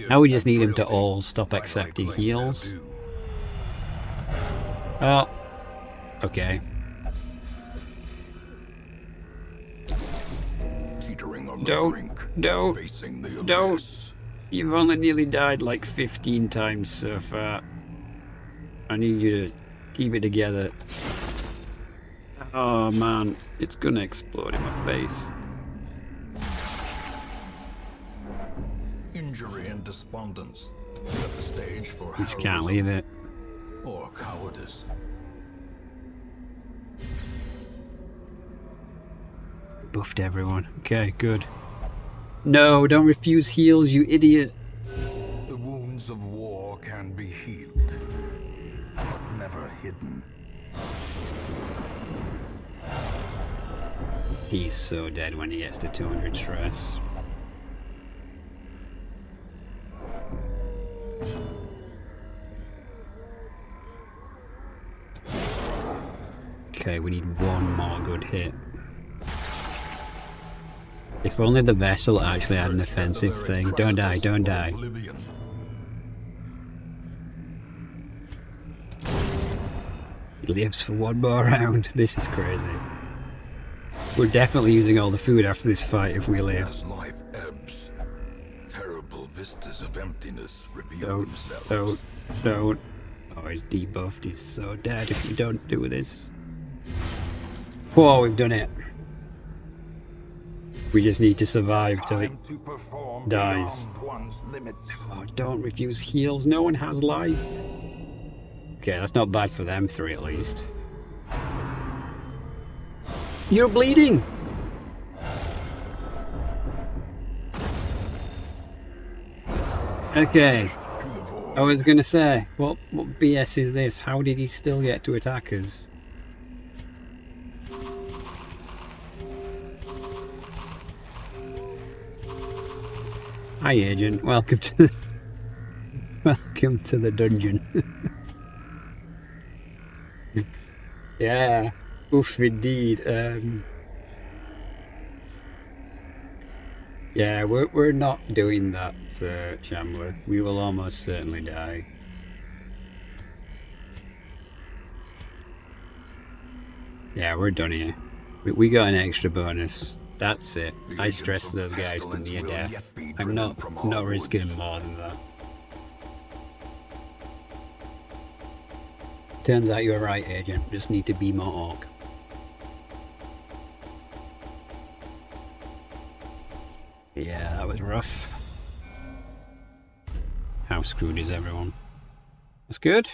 Now we just need him to all stop accepting heals. Oh, okay. Don't. You've only nearly died like 15 times so far. I need you to keep it together. Oh man, it's gonna explode in my face. Injury and despondence set the stage for You just can't leave it. or cowardice. Buffed everyone. Okay, good. No, don't refuse heals, you idiot. The wounds of war can be healed, but never hidden. He's so dead when he gets to 200 stress. Okay, we need one more good hit. If only the vessel actually had an offensive thing. Don't die, don't die. He lives for one more round. This is crazy. We're definitely using all the food after this fight if we live. As life ebbs, terrible vistas of emptiness reveal themselves. Don't. Oh, he's debuffed. He's so dead if we don't do this. Whoa, we've done it. We just need to survive till it dies. Oh, don't refuse heals. No one has life. Okay, that's not bad for them 3 at least. You're bleeding! Okay. I was gonna say, what BS is this? How did he still get to attack us? Hi agent, welcome to the welcome to the dungeon. Yeah, oof indeed. Yeah, we're not doing that, Chandler. We will almost certainly die. Yeah, we're done here. We got an extra bonus. That's it. I stressed those guys to near death. I'm not risking more than that. Turns out you were right, agent. Just need to be more orc. Yeah, that was rough. How screwed is everyone? That's good.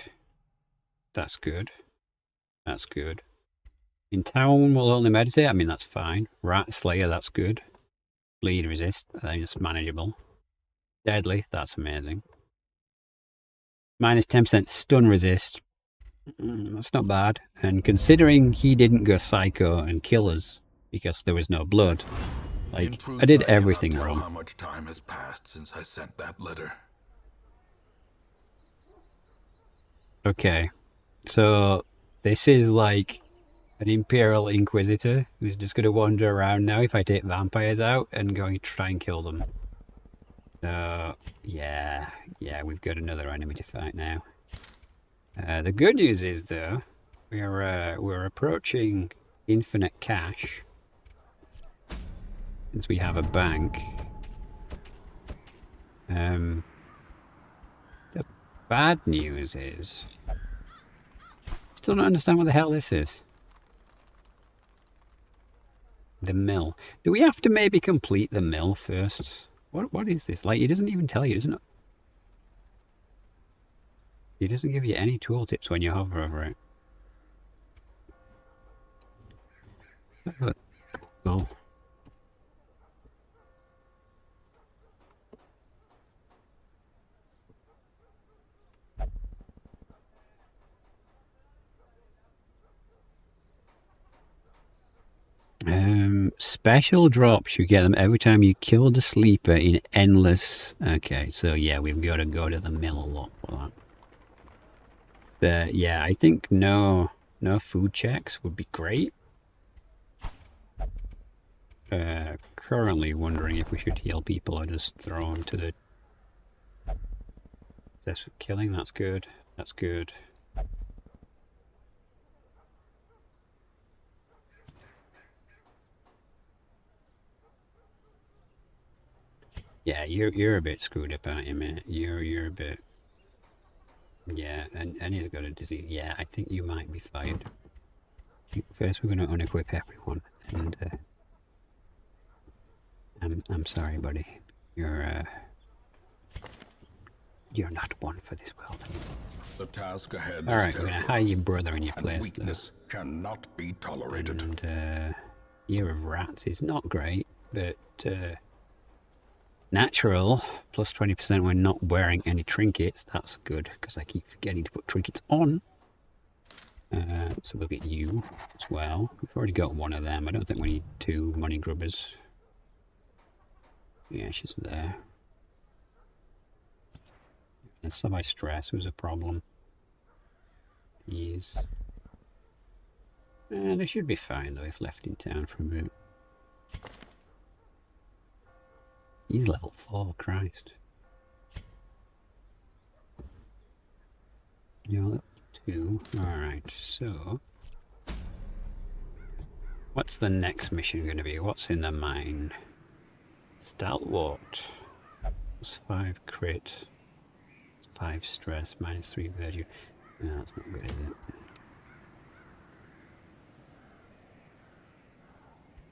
That's good. That's good. In town, we'll only meditate. I mean, that's fine. Rat Slayer, that's good. Bleed resist, that's manageable. Deadly, that's amazing. Minus 10% stun resist. That's not bad. And considering he didn't go psycho and kill us because there was no blood, like, I did everything wrong. How much time has passed since I sent that letter? Okay, so this is like an Imperial Inquisitor who's just going to wander around now if I take vampires out and going to try and kill them. Yeah, we've got another enemy to fight now. The good news is though, we're approaching infinite cash since we have a bank. The bad news is, still don't understand what the hell this is. The mill. Do we have to maybe complete the mill first? What is this? Like, he doesn't even tell you, doesn't it? He doesn't give you any tooltips when you hover over it. Have a Cool. Special drops, you get them every time you kill the sleeper in endless. Okay, so yeah, we've got to go to the mill a lot for that. Yeah, I think no food checks would be great. Currently wondering if we should heal people or just throw them to the... That's for killing, that's good. That's good. Yeah, you're a bit screwed up, aren't you, mate? You're a bit... Yeah, and he's got a disease. Yeah, I think you might be fired. First we're going to unequip everyone, and I'm sorry, buddy. You're not one for this world anymore. The task ahead Alright, is we're going to terrible, hire your brother in your and place, weakness cannot be tolerated. And Year of Rats is not great, but natural, plus 20% when not wearing any trinkets. That's good, because I keep forgetting to put trinkets on. So we'll get you as well. We've already got one of them. I don't think we need 2 money grubbers. Yeah, she's there. And semi-stress was a problem. These. They should be fine though if left in town for a bit. He's level 4, Christ. You're level 2. Alright, so... What's the next mission going to be? What's in the mine? Stalwart. Plus 5 crit. 5 stress, minus 3 virtue. No, that's not good, is it?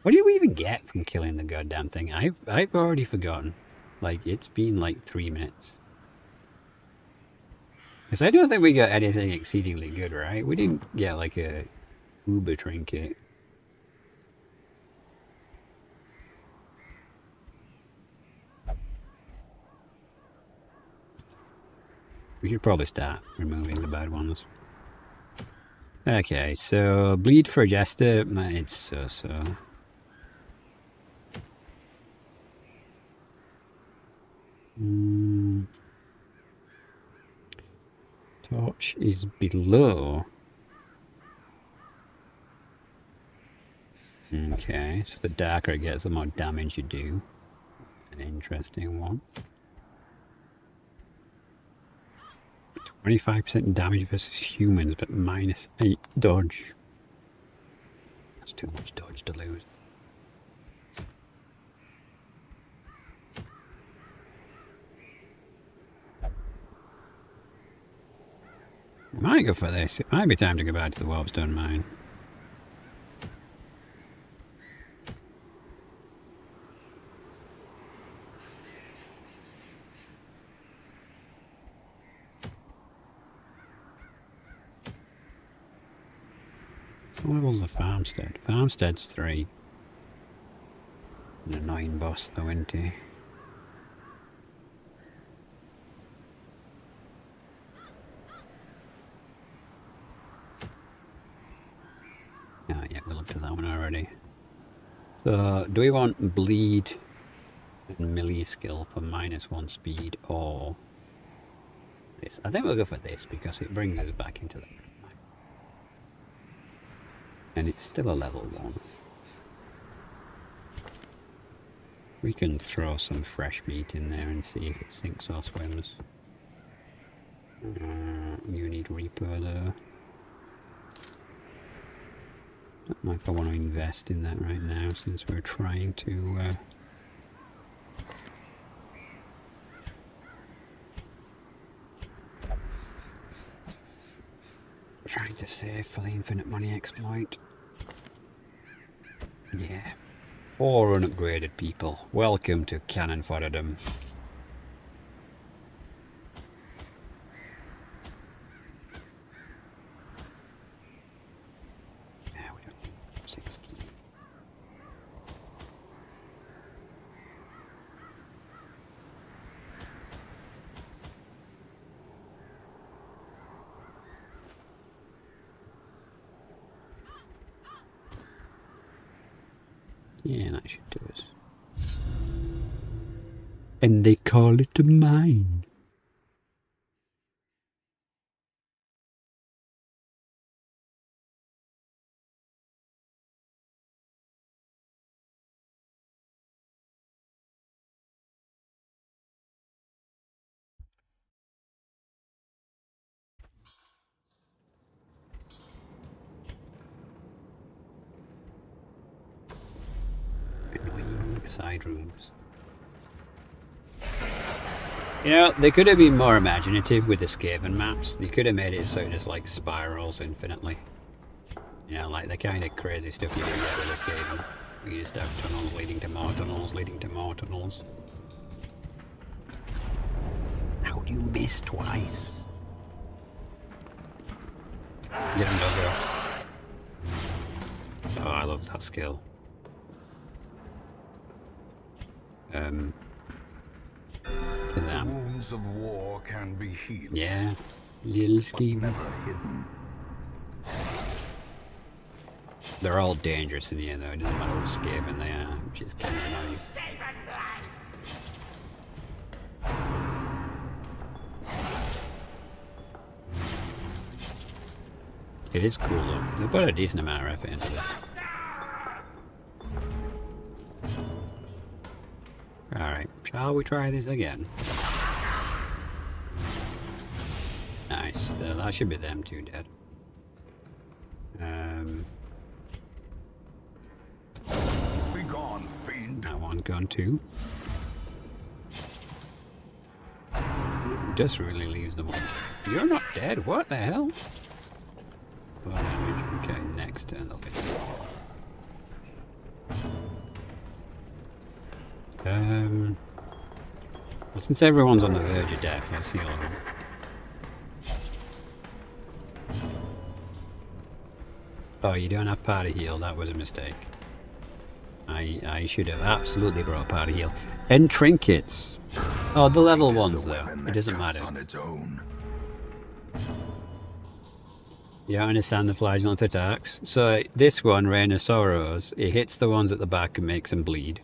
What do we even get from killing the goddamn thing? I've already forgotten. Like, it's been like 3 minutes. Because I don't think we got anything exceedingly good, right? We didn't get like a uber trinket. We should probably start removing the bad ones. Okay, so bleed for a jester, it's so-so. Torch is below. Okay, so the darker it gets, the more damage you do. An interesting one. 25% damage versus humans, but minus 8 dodge. That's too much dodge to lose. I might go for this. It might be time to go back to the Warpstone mine. What level's the farmstead? Farmstead's 3. An annoying boss though, isn't he? Oh yeah, we looked at that one already. So, do we want bleed and melee skill for -1 speed, or this? I think we'll go for this because it brings us back into the... And it's still a level 1. We can throw some fresh meat in there and see if it sinks or swims. You need Reaper though. Don't know if I want to invest in that right now since we're trying to save for the infinite money exploit. Yeah. 4 unupgraded people. Welcome to Cannon Fodderdom. Yeah, we don't need 6 keys. Yeah, that should do us. And they call it a mine. Annoying side rooms. You know, they could have been more imaginative with the Skaven maps. They could have made it so it just like spirals infinitely. You know, like the kind of crazy stuff you can get with the Skaven. You just have tunnels leading to more tunnels, leading to more tunnels. How do you miss twice? Get him, Doggo. Oh, I love that skill. Wounds of war can be healed. Yeah, little schemes. Never hidden. They're all dangerous in the end, though. It doesn't matter what Skaven they are, which is kind of annoying. It is cool, though. They put a decent amount of effort into this. Alright, shall we try this again? Nice. That should be them two dead. Be gone, fiend. That one gone too. Just really leaves them all. You're not dead, what the hell? Well, damage. Okay, next turn they'll be well, since everyone's on the verge of death, let's heal them. Oh, you don't have party heal, that was a mistake. I should have absolutely brought party heal. And trinkets. Oh, the level ones though. It doesn't matter. On its own. You don't understand the flagellant attacks. So this one, Rain of Sorrows, it hits the ones at the back and makes them bleed.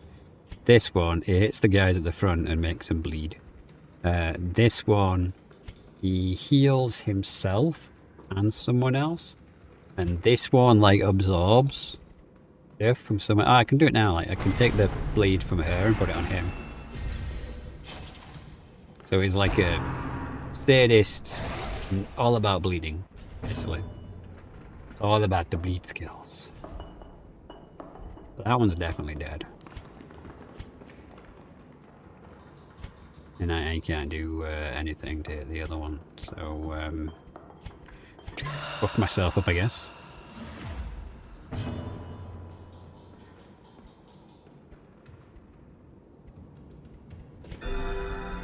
This one, it hits the guys at the front and makes them bleed. This one, he heals himself and someone else. And this one, like, absorbs death from someone. Oh, I can do it now. Like, I can take the bleed from her and put it on him. So he's like a sadist, all about bleeding, basically. All about the bleed skills. That one's definitely dead. And I can't do anything to the other one, so buff myself up, I guess.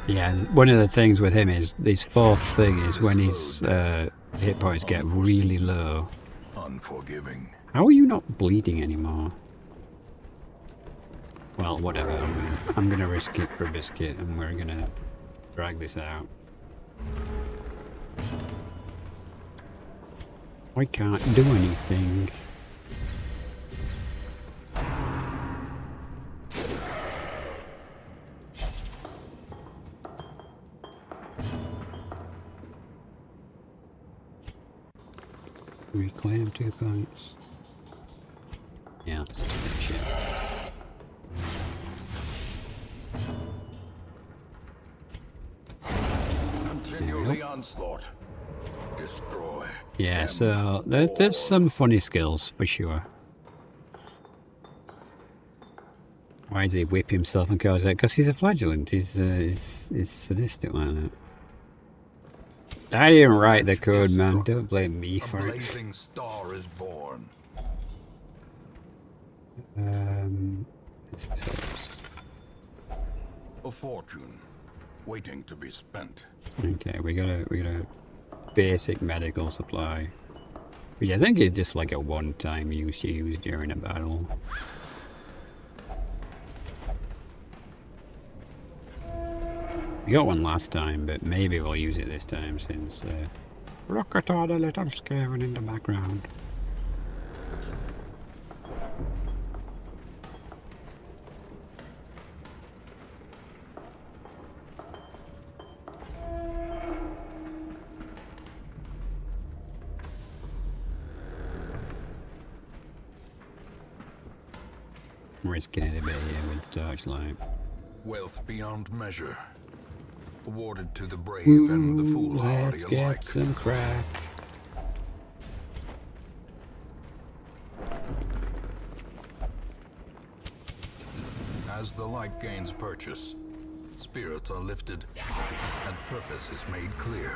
Yeah, and one of the things with him is his fourth thing is when his hit points get really low. Unforgiving. How are you not bleeding anymore? Well, whatever. I'm gonna risk it for a biscuit, and we're gonna drag this out. I can't do anything. Reclaim 2 points. Yeah, that's some shit. Continue the onslaught. Destroy. Yeah, so there's some funny skills for sure. Why does he whip himself and cause that? Because he's a flagellant. He's sadistic like that. I didn't write the code, man. Don't blame me for A it. blazing star is born. This is helps. A fortune waiting to be spent. Okay, we got a basic medical supply, which I think is just like a one-time use used during a battle. We got one last time, but maybe we'll use it this time since look at all the little Skaven in the background. risking it a bit here with the torchlight. Wealth beyond measure. Awarded to the brave and the foolhardy Let's alike. get some crack. As the light gains purchase, spirits are lifted, and purpose is made clear.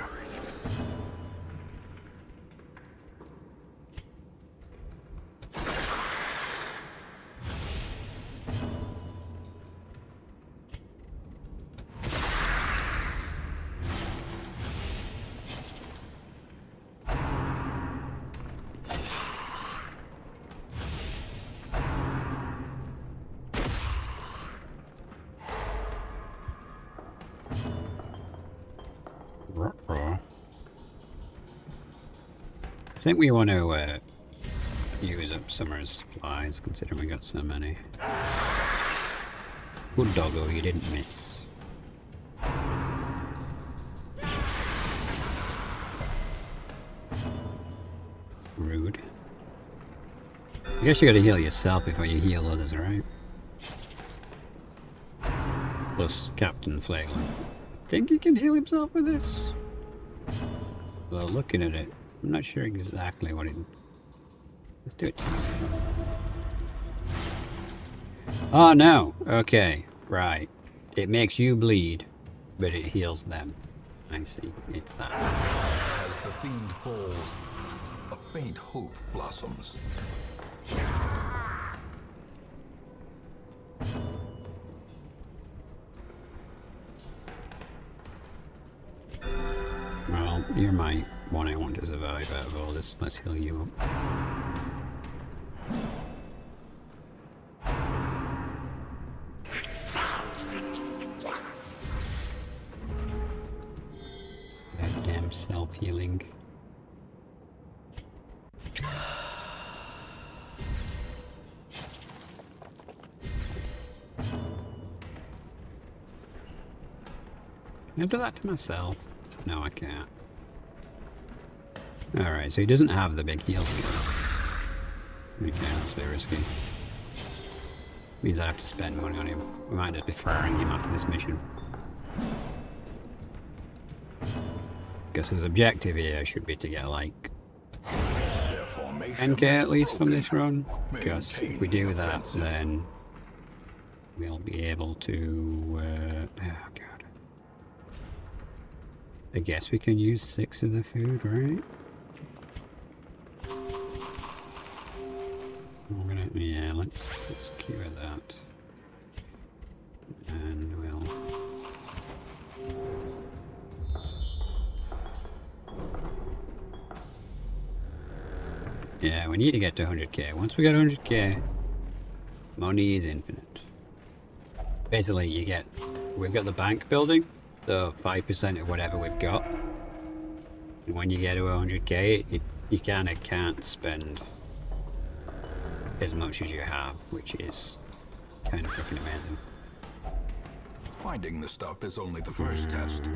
I think we want to use up Summer's supplies, considering we got so many. Good doggo, you didn't miss. Rude. I guess you gotta heal yourself before you heal others, right? Plus Captain Flaglin. Think he can heal himself with this? Well, looking at it, I'm not sure exactly what it... Let's do it. Oh no! Okay, right. It makes you bleed, but it heals them. I see. It's that. As the fiend falls, a faint hope blossoms. Well, you're my one I want to survive out of all this. Let's heal you up. That damn self-healing. Can I do that to myself? No, I can't. Alright, so he doesn't have the big heal skill. Okay, that's a bit risky. Means I have to spend money on him. We might just be firing him after this mission. Guess his objective here should be to get like 10k at least from this run. Because if we do that, then we'll be able to... oh god. I guess we can use 6 of the food, right? We're gonna, yeah, let's keep it that. And we'll... Yeah, we need to get to 100k. Once we get 100k, money is infinite. Basically, you get... We've got the bank building. So 5% of whatever we've got. And when you get to 100k, you kind of can't spend as much as you have, which is kind of freaking amazing. Finding the stuff is only the first test.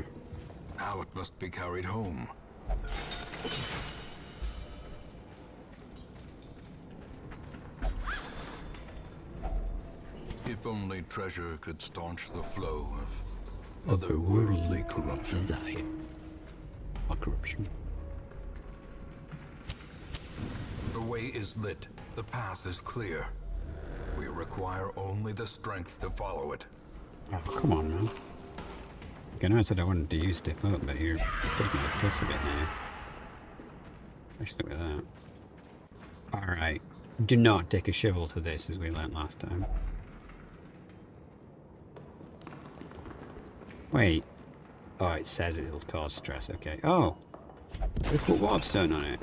Now it must be carried home. If only treasure could staunch the flow of otherworldly corruption. Desire. Or corruption. The way is lit. The path is clear. We require only the strength to follow it. Oh, come on, man. I know I said I wanted to use stuff up, but you're taking the piss a bit now. Especially with that. Alright. Do not take a shovel to this, as we learnt last time. Wait. Oh, it says it'll cause stress, okay. Oh! We put warpstone on it.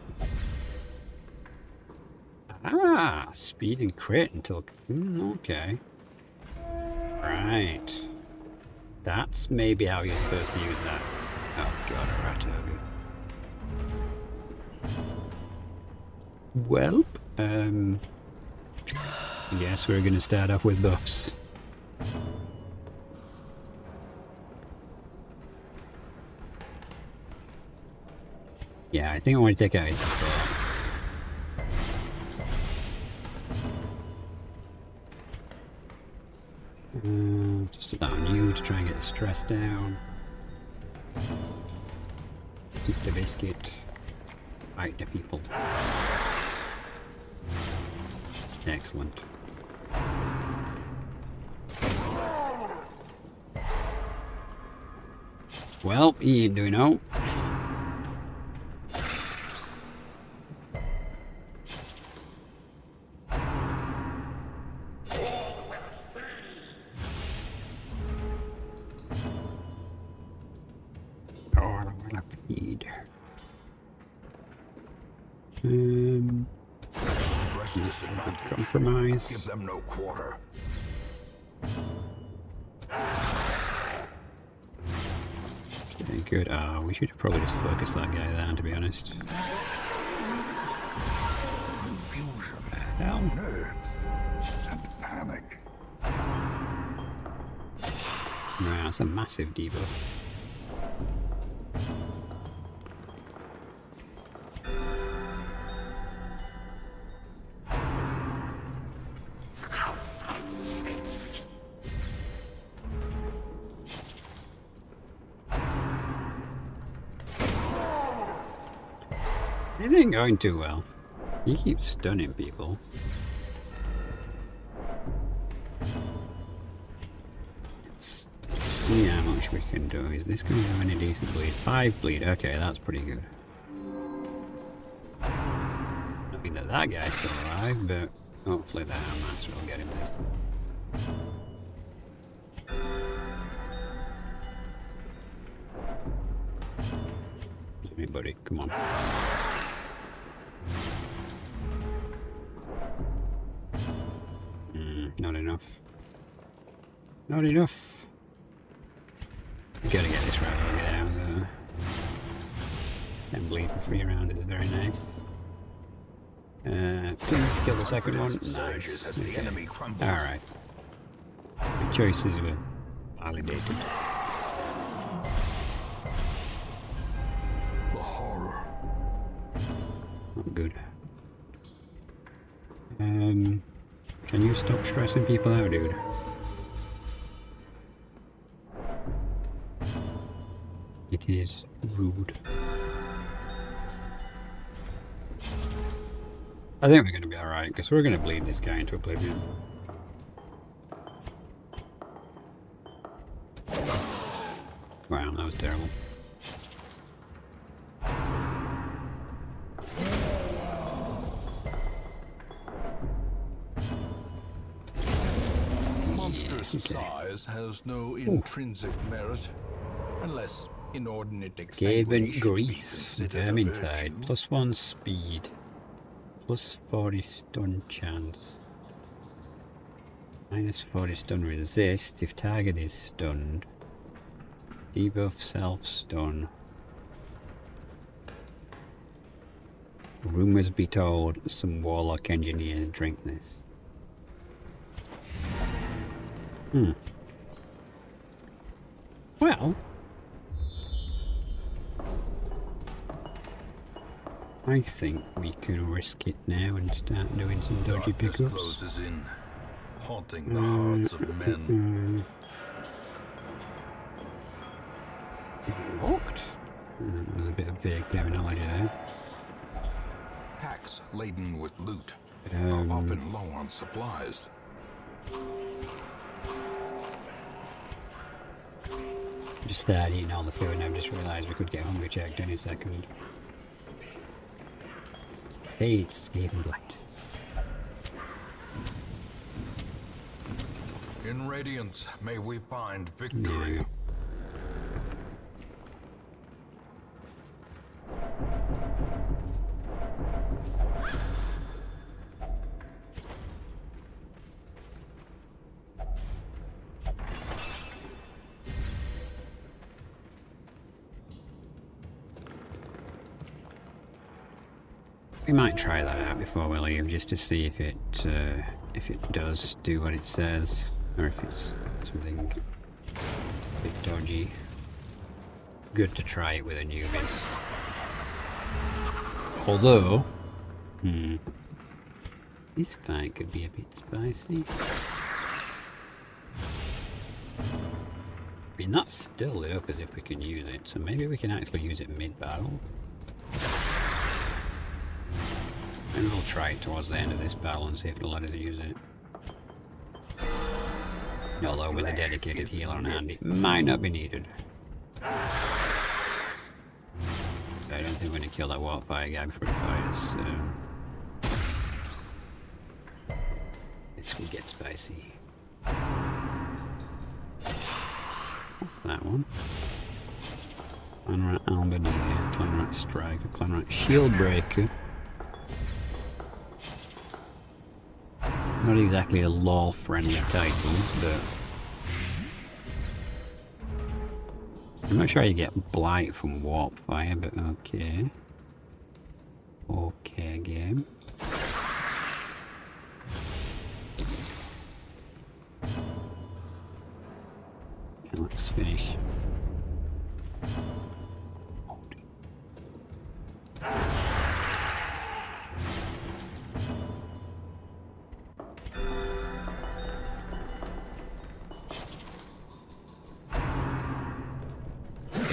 Ah! Speed and crit until... okay. Right. That's maybe how you're supposed to use that. Oh god, a rat ogre. Well, yes, we're gonna start off with buffs. Yeah, I think I want to take out his Just that on you to try and get the stress down. Keep the biscuit. Fight the people. Excellent. Well, he ain't doing out. Compromise. Give them no quarter. Okay, good. We should have probably just focused that guy down, to be honest. Confusion, Hell. nerves, and panic. Right, that's a massive debuff. It ain't going too well. He keeps stunning people. Let's see how much we can do. Is this going to have any decent bleed? 5 bleed. Okay, that's pretty good. I mean that guy's still alive, but hopefully the Master will get him this time. Give me, buddy. Come on. Not enough. Not enough. We gotta get this right over there, though. And bleed for 3 rounds is very nice. Please kill the second one. Nice. Okay. Alright. The choices were validated. The horror. Not good. Can you stop stressing people out, dude? It is rude. I think we're going to be alright, because we're going to bleed this guy into oblivion. Wow, that was terrible. Size has no intrinsic merit, unless inordinate Gaven exaggeration Grease, be considered a Vermintide, virtue. +1 speed, +40 stun chance, -40 stun resist if target is stunned, debuff self stun. Rumors be told, some warlock engineers drink this. Well, I think we can risk it now and start doing some dodgy Darkness pickups. closes in, haunting the hearts of men. Is it locked? There's a bit of vague terminology there. Packs laden with loot are often low on supplies. Just started eating all the food and I've just realised we could get hungry checked any second. Fate's Gaven Blight. In Radiance, may we find victory. Yeah. We might try that out before we leave, just to see if it does do what it says, or if it's something a bit dodgy. Good to try it with a newbie. Although, this fight could be a bit spicy. mean, that's still lit up as if we can use it, so maybe we can actually use it mid-battle. Maybe we'll try it towards the end of this battle and see if it'll let us use it. Although with a dedicated healer on hand, it might not be needed. I don't think we're going to kill that Warfire guy before he fires, so... This will get spicy. What's that one? Clanrat Albanier, Clanrat Striker, Clanrat Shieldbreaker. Not exactly a lore-friendly titles, but... I'm not sure how you get Blight from Warp Fire, but okay. Okay, game. Okay, let's finish.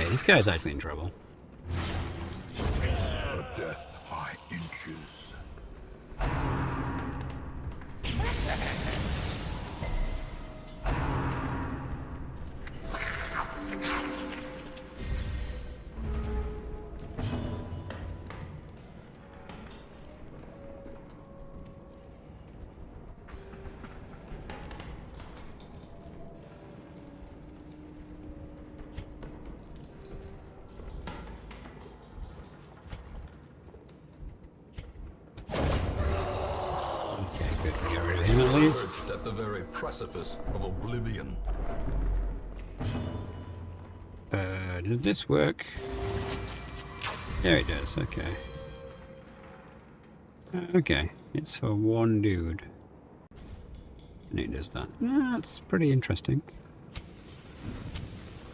This guy's actually in trouble. A death by inches. Perched at the very precipice of oblivion. Does this work? Yeah, it does. Okay. Okay, it's for one dude. And it does that. That's pretty interesting.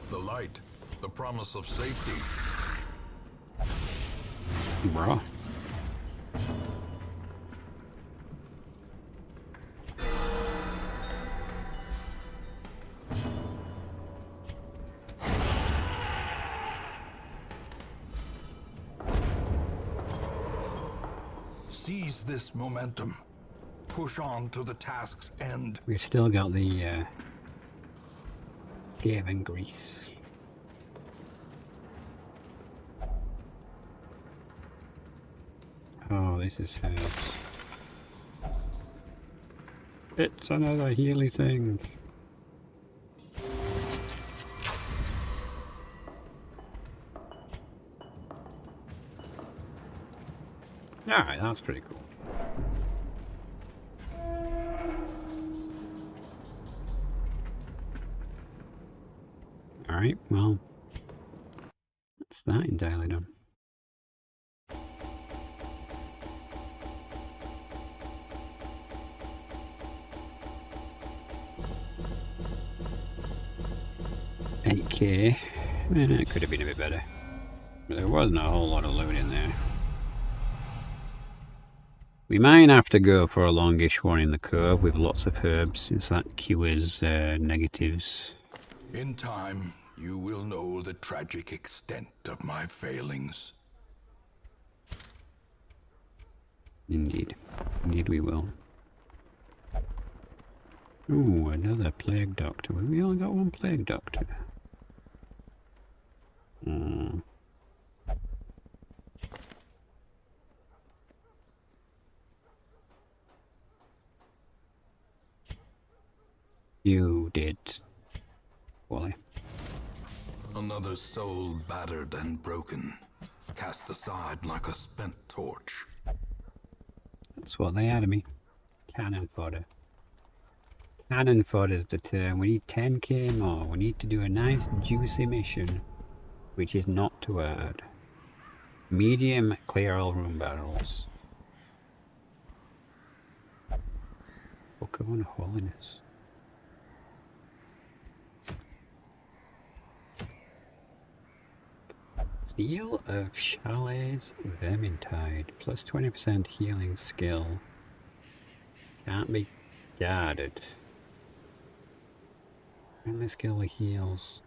The light, the promise of safety. Bruh. Seize this momentum. Push on to the task's end. We've still got the Skaven grease. Oh, this is herbs. It's another healy thing. Alright, that's pretty cool. Alright, well, that's that entirely done. $8K. It could have been a bit better. But there wasn't a whole lot of loot in there. We might have to go for a longish one in the cove with lots of herbs, since that cures negatives. In time, you will know the tragic extent of my failings. Indeed. Indeed we will. Ooh, another plague doctor. We only got one plague doctor. You did, Wally. Another soul battered and broken, cast aside like a spent torch. That's what they had of me. Cannon fodder. Cannon fodder is the term. We need 10k more. We need to do a nice juicy mission, which is not too hard. Medium clear all room barrels. Book of Unholiness. Seal of Chalet's Vermintide. Plus 20% healing skill. Can't be guarded. Friendly skill heals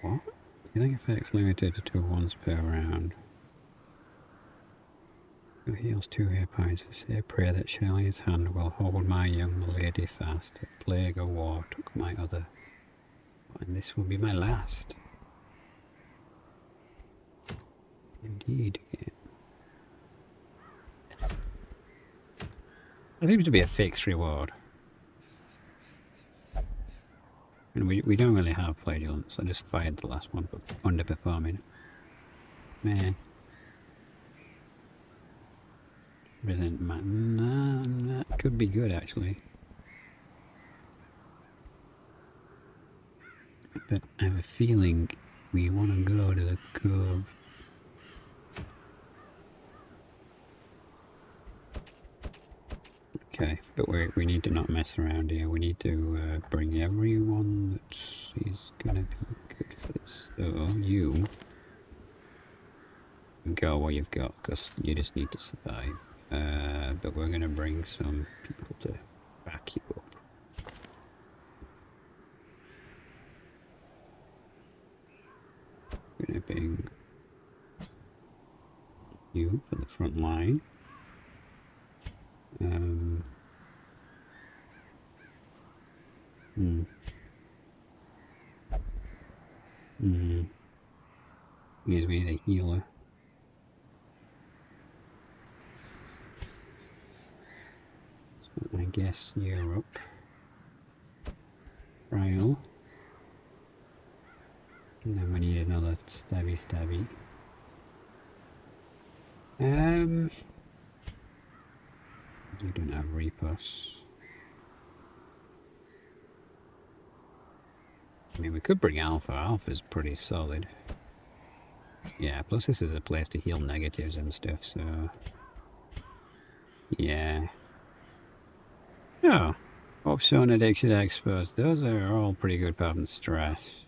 What? Healing effects limited to 2 once per round. Who heals 2 hit points? I say, pray that Shelley's hand will hold my young lady fast. A plague or war took my other, and this will be my last. Indeed. There seems to be a fixed reward. And we don't really have flagellants. I just fired the last one for underperforming. Man. Resentment. That could be good actually. But I have a feeling we want to go to the cove. Okay, but we need to not mess around here. We need to bring everyone that is gonna be good for this. So you go what you've got, because you just need to survive. But we're gonna bring some people to back you up. We're gonna bring you for the front line. Yes, we need a healer. So I guess you're up. Trial. And then we need another stabby. You don't have repos. I mean, we could bring Alpha. Alpha's pretty solid. Yeah, plus this is a place to heal negatives and stuff, so... Yeah. Oh. Option addiction exposed. Those are all pretty good apart from stress.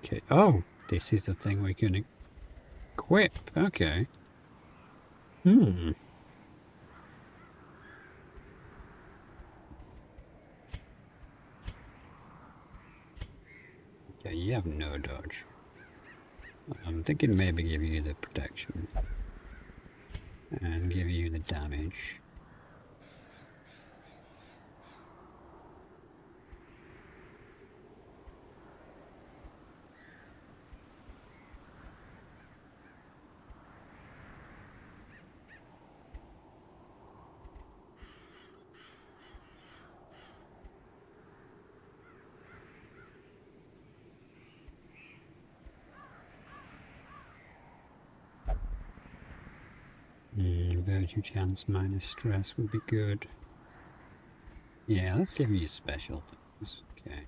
Okay. Oh, this is the thing we can equip. Okay. Yeah, you have no dodge. I'm thinking maybe give you the protection. And give you the damage. Virtue chance minus stress would be good. Yeah, let's give you special things. Okay.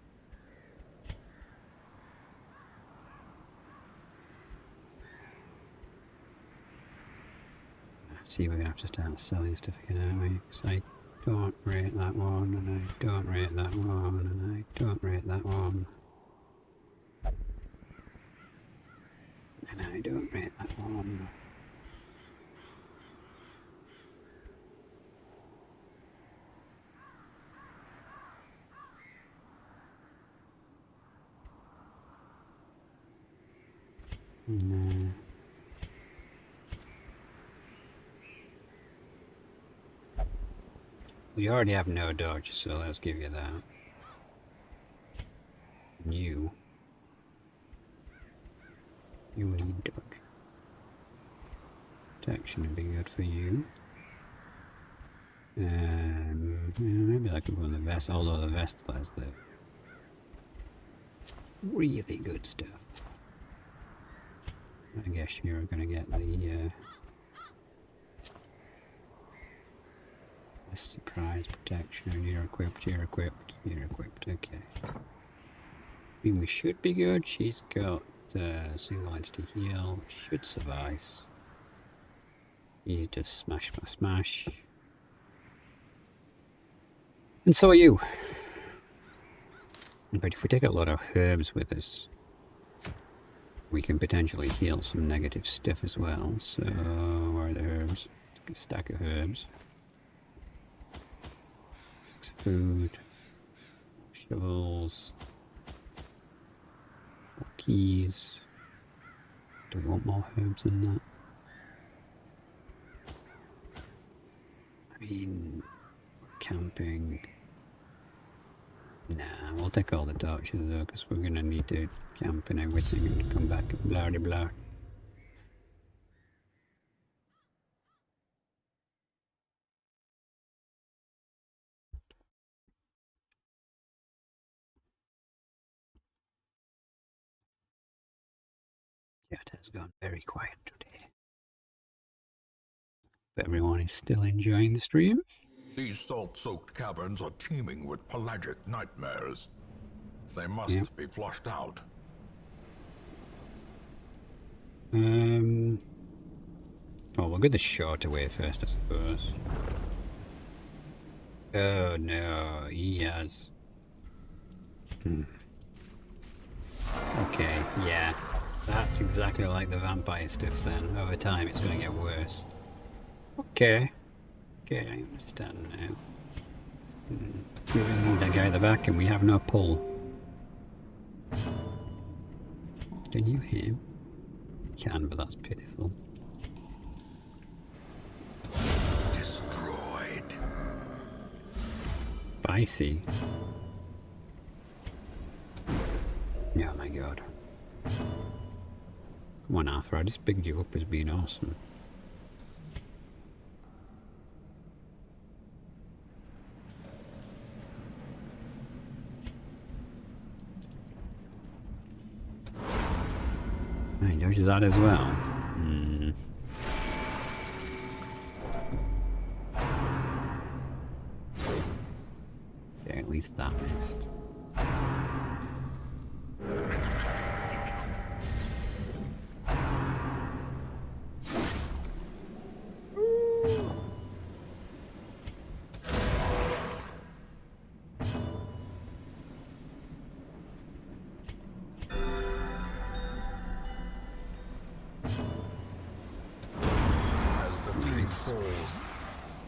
See, we're gonna have to start selling stuff again, aren't we? Because I don't rate that one, and I don't rate that one, and I don't rate that one. And I don't rate that one. No. We already have no dodge, so let's give you that. You need dodge. Protection would be good for you. Maybe I could go in the vest, although the vest has the really good stuff. I guess you're gonna get the surprise protection. You're equipped, okay. I mean, we should be good. She's got single entity heal, should suffice. He's just smash. And so are you. But if we take a lot of herbs with us, we can potentially heal some negative stuff as well. So, where are the herbs? A stack of herbs. food, shovels, more keys. Do we want more herbs than that? I mean, camping. Nah, we'll take all the torches though, because we're gonna need to camp and everything and come back and blah de blah. Yeah, it has gone very quiet today. But everyone is still enjoying the stream. These salt-soaked caverns are teeming with pelagic nightmares. They must be flushed out. Well, we'll go the shorter way first, I suppose. Oh no, he has... Okay, yeah. That's exactly like the vampire stuff then. Over time it's going to get worse. Okay. Okay, I understand now. We really need that guy at the back and we have no pull. Can you hear him? Can, but that's pitiful. Destroyed. Spicy. Oh my god. Come on, Arthur, I just bigged you up as being awesome. He dodges that as well. Okay, at least that missed.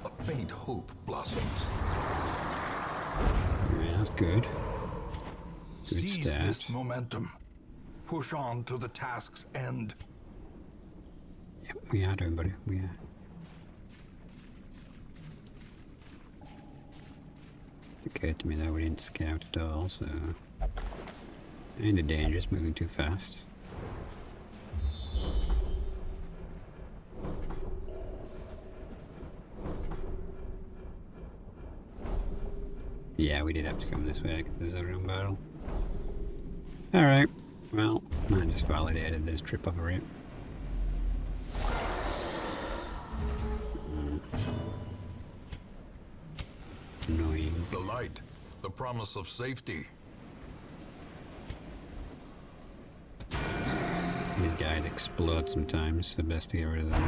A faint hope blossoms. Yeah, that's good. Good Seize start. this momentum. Push on to the task's end. Yep, we are doing, buddy. We are. It occurred to me that we didn't scout at all, so... Kinda dangerous, moving too fast. Yeah, we did have to come this way because there's a room battle. Alright, well, I just validated this trip over here. Annoying. The light, the promise of safety. These guys explode sometimes, so best to get rid of them.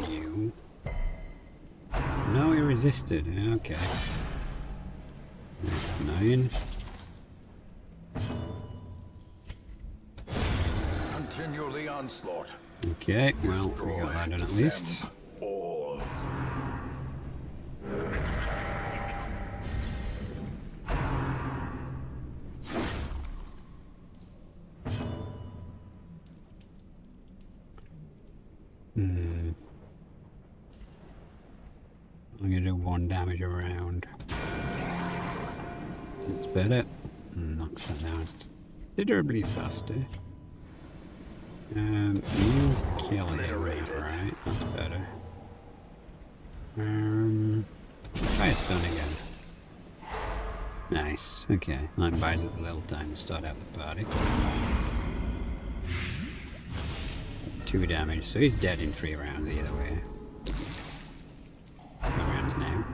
You. No, he resisted. Okay. That's annoying. Continue the onslaught. Okay, well, we got that done at least. All. I'm gonna do 1 damage around. That's better. Knocks that down considerably faster. You kill him, right? That's better. Try a stun again. Nice. Okay, that buys us a little time to start out the party. 2 damage, so he's dead in 3 rounds either way. 3 rounds now.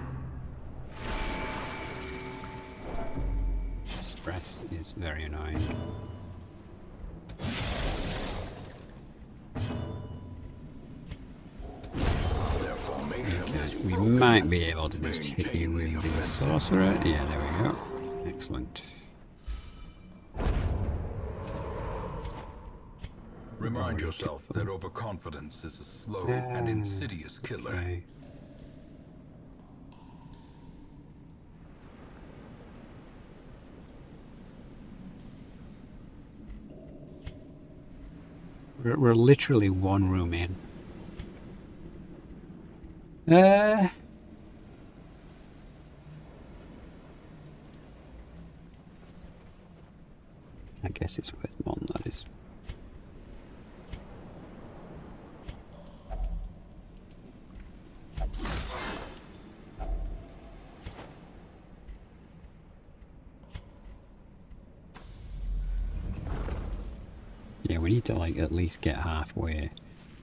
Stress is very annoying. might be able to just hit you Maintain with the the offensive. sorcerer. Yeah, there we go. Excellent. Remind yourself that overconfidence is a slow and insidious killer. Okay. We're literally one room in. I guess it's worth more than that is. Yeah, we need to like at least get halfway.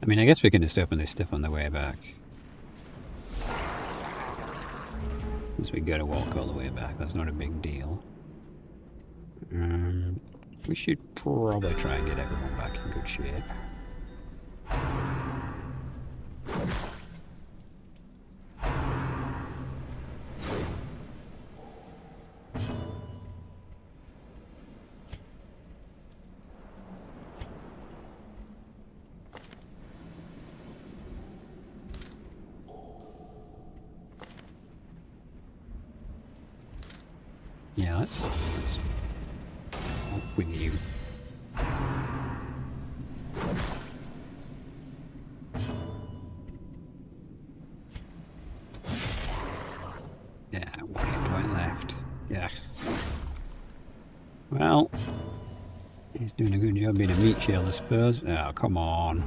I mean, I guess we can just open this stuff on the way back. Since we gotta walk all the way back, that's not a big deal. We should probably try and get everyone back in good shape. Yeah, let's walk with you. Yeah, 1 hit point left. Yeah. Well, he's doing a good job being a meat shield, I suppose. Oh, come on.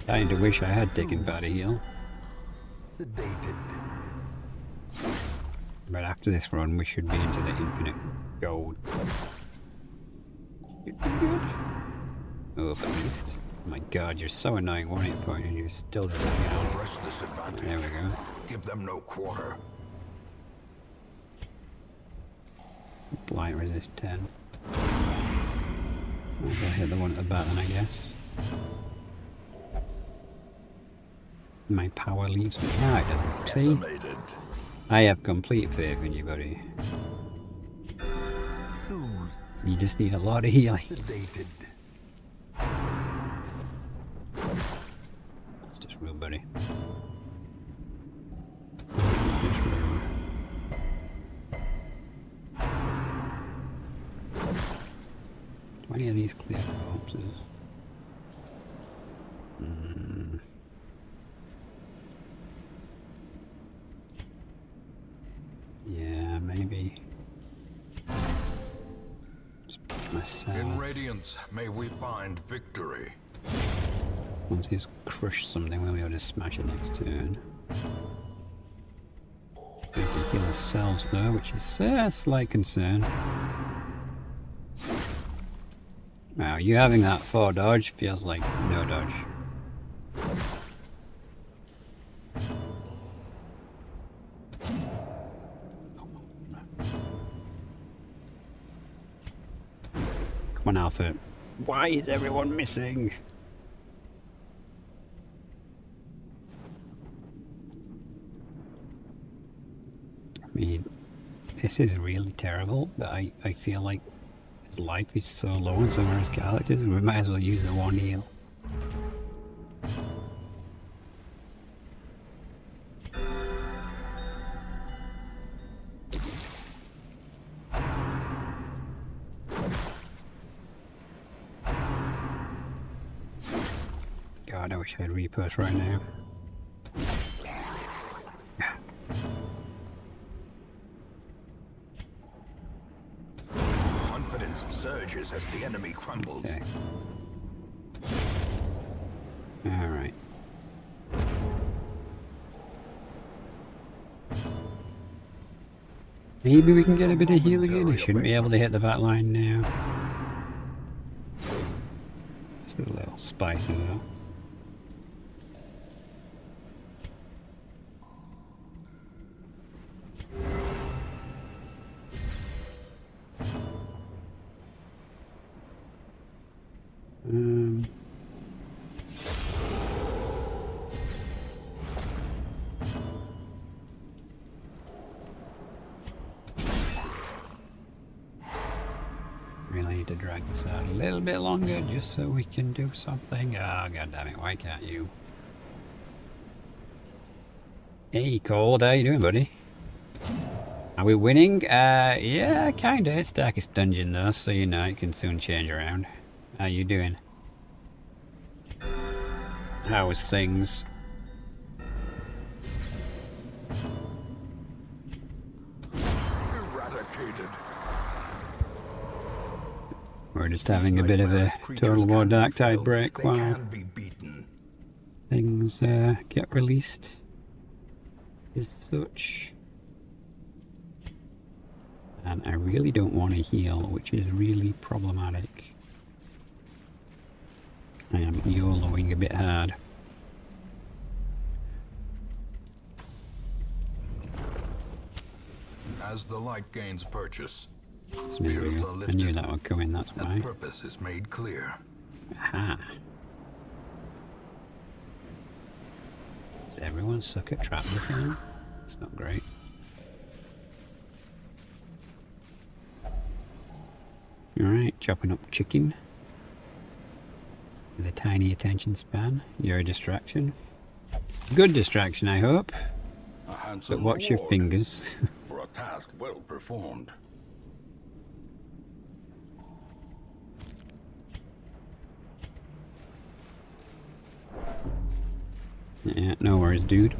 Starting to wish I had taken body heal. Sedated. But after this run, we should be into the infinite gold. Should be good. Oh, at least. Oh my god, you're so annoying. 1 hit point and you're still just out. Press this advantage. There we go. Give them no quarter. Blight resist 10. I'll go hit the one at the back then, I guess. My power leaves me. Ah, it doesn't. See? Decimated. I have complete faith in you, buddy. Soothed. You just need a lot of healing. Sedated. It's just real, buddy. Just real. Do any of these clear corpses? Yeah, maybe. Just put In myself. radiance, may we find victory. Once he's crushed something, we'll be able to smash it next turn. We have to heal ourselves though, which is a slight concern. Wow, you having that 4 dodge feels like no dodge. Come on, Alpha. Why is everyone missing? I mean, this is really terrible, but I feel like his life is so low in some of his characters, we might as well use the 1 heal. God, I wish I had repost right now. Confidence surges as the enemy crumbles. Okay. Alright. Maybe we can get a bit of healing in. I shouldn't be able to hit the vat line now. It's a little spicy though. Really need to drag this out a little bit longer just so we can do something. Ah, oh, god damn it, why can't you? Hey, Cold, how you doing, buddy? Are we winning? Yeah, kinda. It's darkest dungeon though, so you know it can soon change around. How you doing? How is things? Eradicated. We're just having a bit of a Total War Darktide break while things get released as such. And I really don't want to heal, which is really problematic. I am YOLOing a bit hard. As the light gains purchase, There we spirits go. are I lifted, knew that would come in, that's why. and purpose is made clear. Aha. Does everyone suck at trap this time? It's not great. Alright, chopping up chicken. With a tiny attention span. You're a distraction. Good distraction, I hope. A handsome But watch your reward fingers. for a task well performed. Yeah, no worries, dude.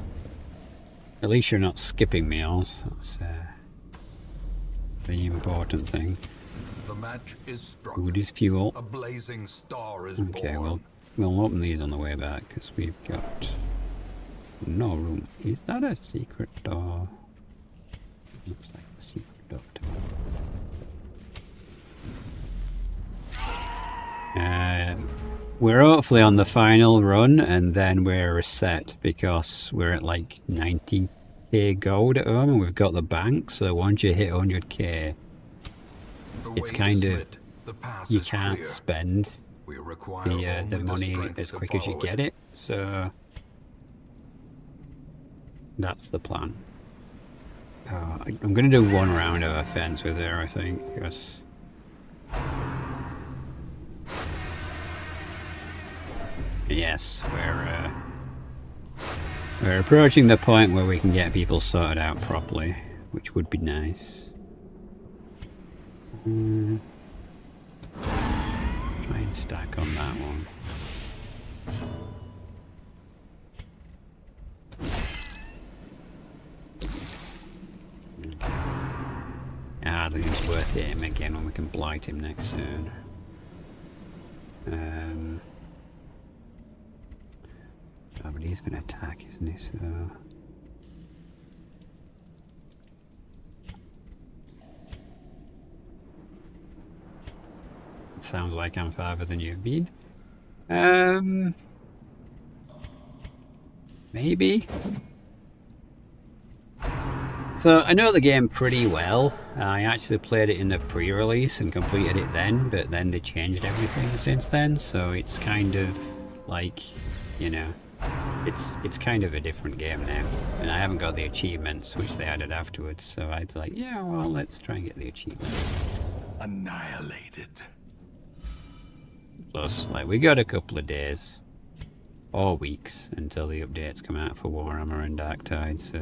At least you're not skipping meals. That's the important thing. The match is struck. Food is fuel. A blazing star is Okay, born. we'll open these on the way back because we've got no room. Is that a secret door? Looks like a secret door. We're hopefully on the final run, and then we're reset because we're at like 90k gold at home, and we've got the bank. So once you hit 100k, The it's way kind is of lit. The path you is can't clear. spend We require the only money strength as to quick as you follow get it. So that's the plan. I'm gonna do one round of offense with her, I think, because yes, we're approaching the point where we can get people sorted out properly, which would be nice. Try and stack on that one. I think it's worth hitting him again when we can blight him next turn. Oh, but he's going to attack, isn't he? So it sounds like I'm farther than you've been. Maybe. So I know the game pretty well. I actually played it in the pre-release and completed it then, but then they changed everything since then, so it's kind of like, you know, it's kind of a different game now. And I haven't got the achievements which they added afterwards, so I was like, yeah, well, let's try and get the achievements. Annihilated. Plus, like, we got a couple of days or weeks until the updates come out for Warhammer and Darktide, so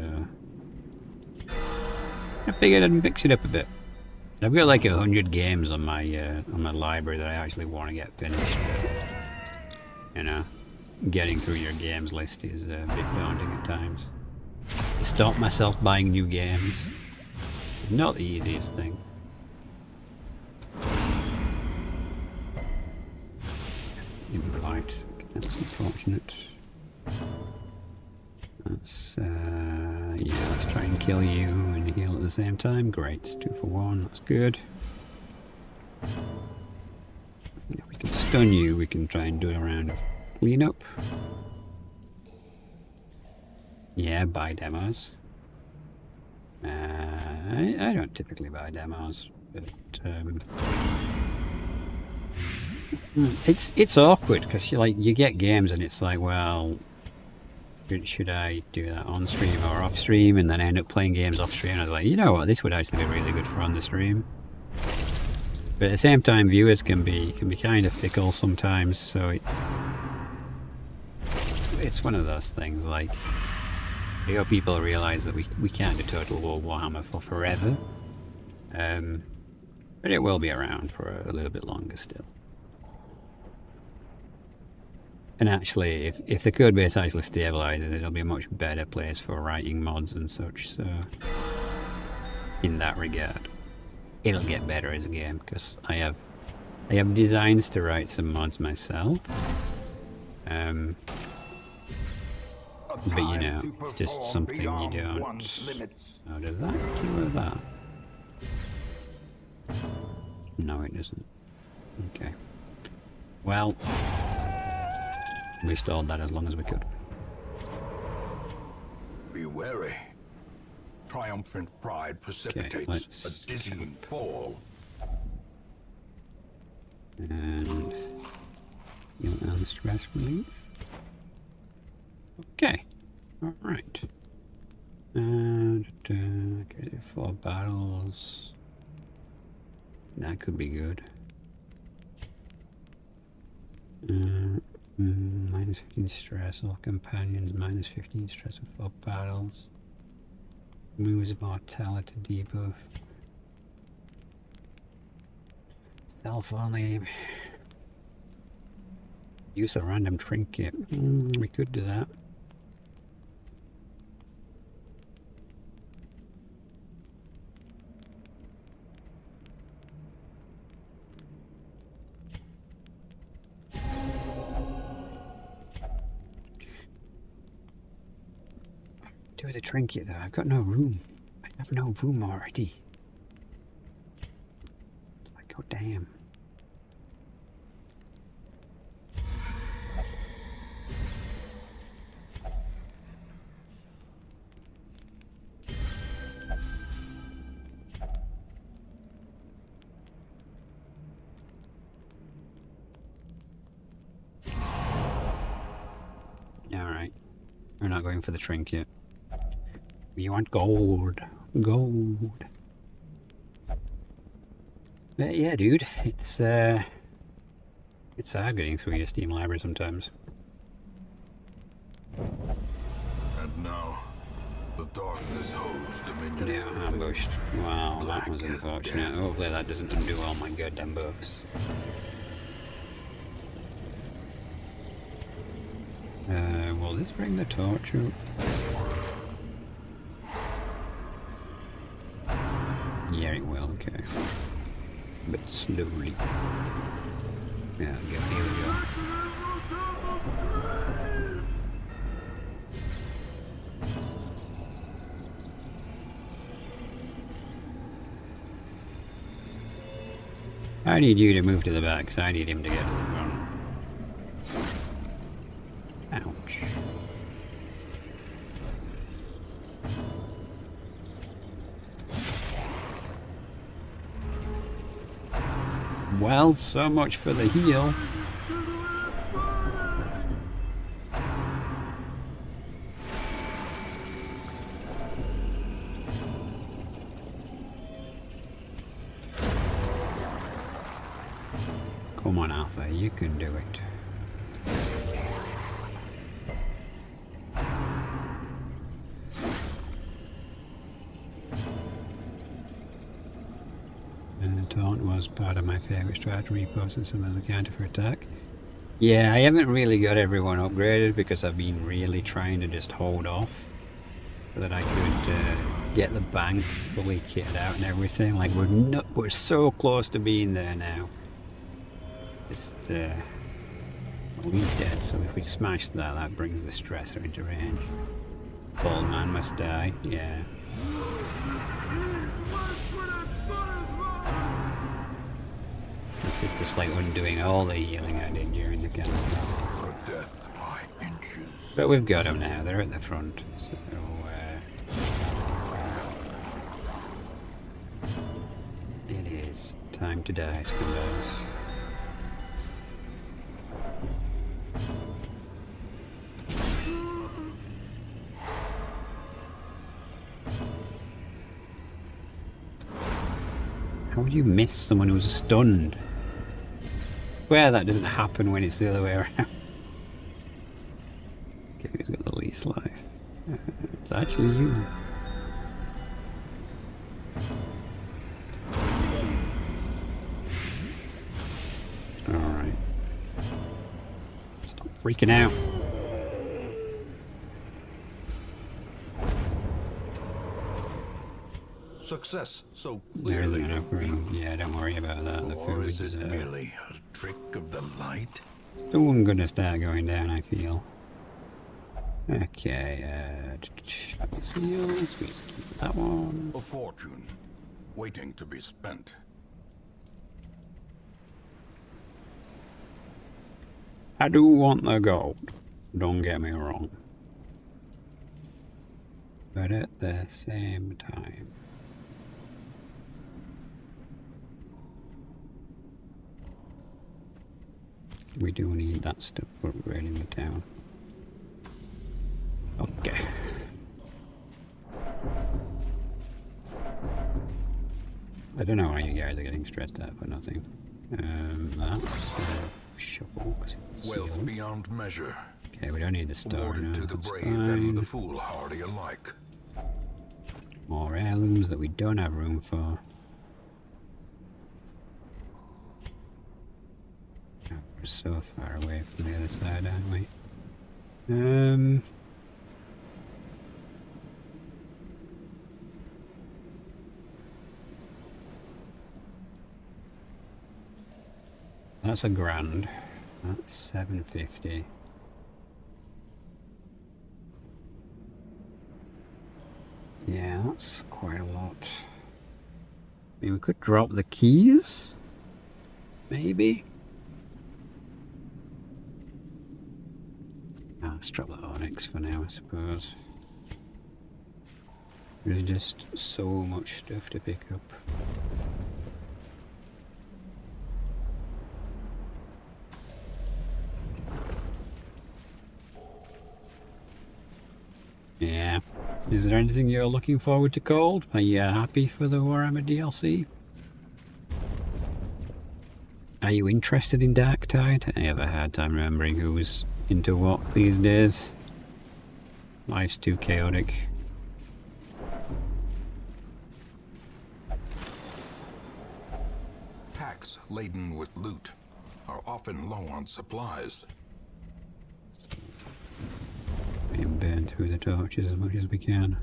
I figured I'd mix it up a bit. I've got like 100 games on my library that I actually want to get finished. But, you know, getting through your games list is a bit daunting at times. To stop myself buying new games is not the easiest thing. Impolite. That's unfortunate. Let's, yeah, let's try and kill you and heal at the same time. Great, it's 2 for 1, that's good. If we can stun you, we can try and do a round of cleanup. Yeah, buy demos. I don't typically buy demos, but it's awkward because you get games and it's like, well, should I do that on stream or off stream? And then I end up playing games off stream and I was like, you know what, this would actually be really good for on the stream. But at the same time, viewers can be kind of fickle sometimes, so it's one of those things. Like, I hope people realise that we can't do Total War Warhammer for forever, but it will be around for a little bit longer still. And actually, if the code base actually stabilises, it'll be a much better place for writing mods and such. So, in that regard, it'll get better as a game, because I have designs to write some mods myself. But you know, it's just something you don't. Oh, does that kill that? No, it doesn't. Okay. Well, we stalled that as long as we could. Be wary. Triumphant pride precipitates a dizzying fall. And you want stress relief? Okay. Alright. And okay, 4 battles. That could be good. Minus 15 stress, all companions, minus 15 stress for 4 battles. Moves mortality debuff. Self only. Use a random trinket. We could do that. Do with a trinket though. I've got no room. I have no room already. It's like, oh damn. Alright. We're not going for the trinket. We want gold. Gold. But yeah, dude, it's hard getting through your Steam library sometimes. And now, the darkness holds dominion. Yeah, ambushed. Wow, that was unfortunate. Hopefully that doesn't undo all my goddamn buffs. Will this bring the torch up? Yeah, it will, okay. But slowly. Yeah, here we go. I need you to move to the back, because I need him to get to the front. Ouch. Well, so much for the heal. Come on, Alpha, you can do it. Taunt was part of my favourite strategy, posting some of the counter for attack. Yeah, I haven't really got everyone upgraded because I've been really trying to just hold off so that I could get the bank fully kitted out and everything. Like we're so close to being there now. Just we're dead, so if we smash that, that brings the stressor into range. Bald man must die. Yeah. This is just like undoing all the healing I did during the campaign. Death by inches. But we've got them now, they're at the front. So, it is time to die, scumbags. How would you miss someone who's stunned? I swear that doesn't happen when it's the other way around. Okay, who's got the least life? It's actually you. Alright. Stop freaking out. Success so There isn't clearly. enough room. Yeah, don't worry about that. The Or food is is it merely a trick of the light? soon gonna start going down, I feel. Okay, seals, we just keep that one. A fortune, waiting to be spent. I do want the gold, don't get me wrong. But at the same time... we do need that stuff for upgrading the town. Okay. I don't know why you guys are getting stressed out for nothing. That's shovel. 'Cause it's Wealth sealed. beyond measure, Okay, we don't need the store. awarded No, to the that's brave and the fine. foolhardy alike. More heirlooms that we don't have room for. Oh, we're so far away from the other side, aren't we? That's a grand. That's 750. Yeah, that's quite a lot. I mean, we could drop the keys? Maybe? Ah, let's drop the onyx for now, I suppose. There's just so much stuff to pick up. Yeah. Is there anything you're looking forward to, Cold? Are you happy for the Warhammer DLC? Are you interested in Darktide? I have a hard time remembering who's into what these days. Life's too chaotic. Packs laden with loot are often low on supplies. And burn through the torches as much as we can.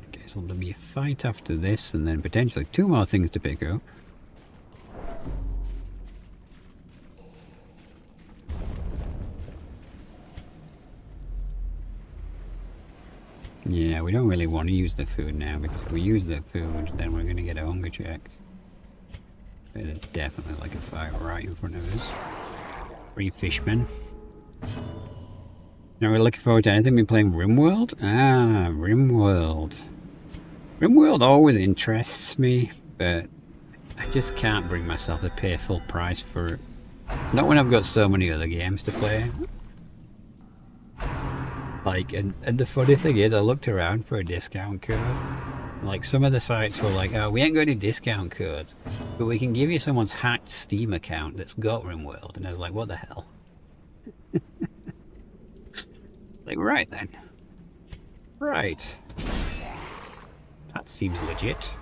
Okay, so there'll be a fight after this, and then potentially 2 more things to pick up. Yeah, we don't really want to use the food now, because if we use the food, then we're going to get a hunger check. There's definitely like a fight right in front of us. 3 fishmen. Now we're looking forward to anything. Been playing RimWorld? Ah, RimWorld. RimWorld always interests me, but I just can't bring myself to pay full price for it. Not when I've got so many other games to play. Like, and the funny thing is, I looked around for a discount code. Like, some of the sites were like, oh, we ain't got any discount codes, but we can give you someone's hacked Steam account that's got RimWorld. And I was like, what the hell? Like, right then. Right. That seems legit.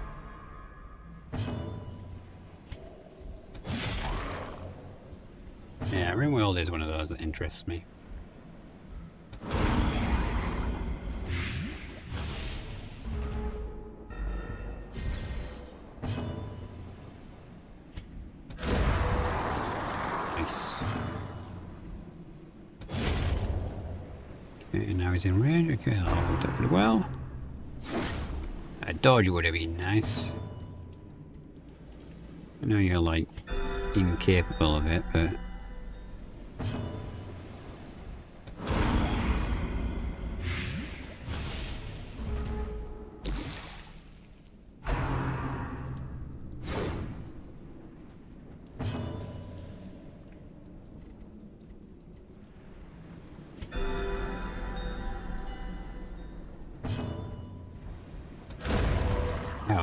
Yeah, RimWorld is one of those that interests me. Nice. Okay, now he's in range. Okay, that worked out pretty well. A dodge would have been nice. I know you're like incapable of it, but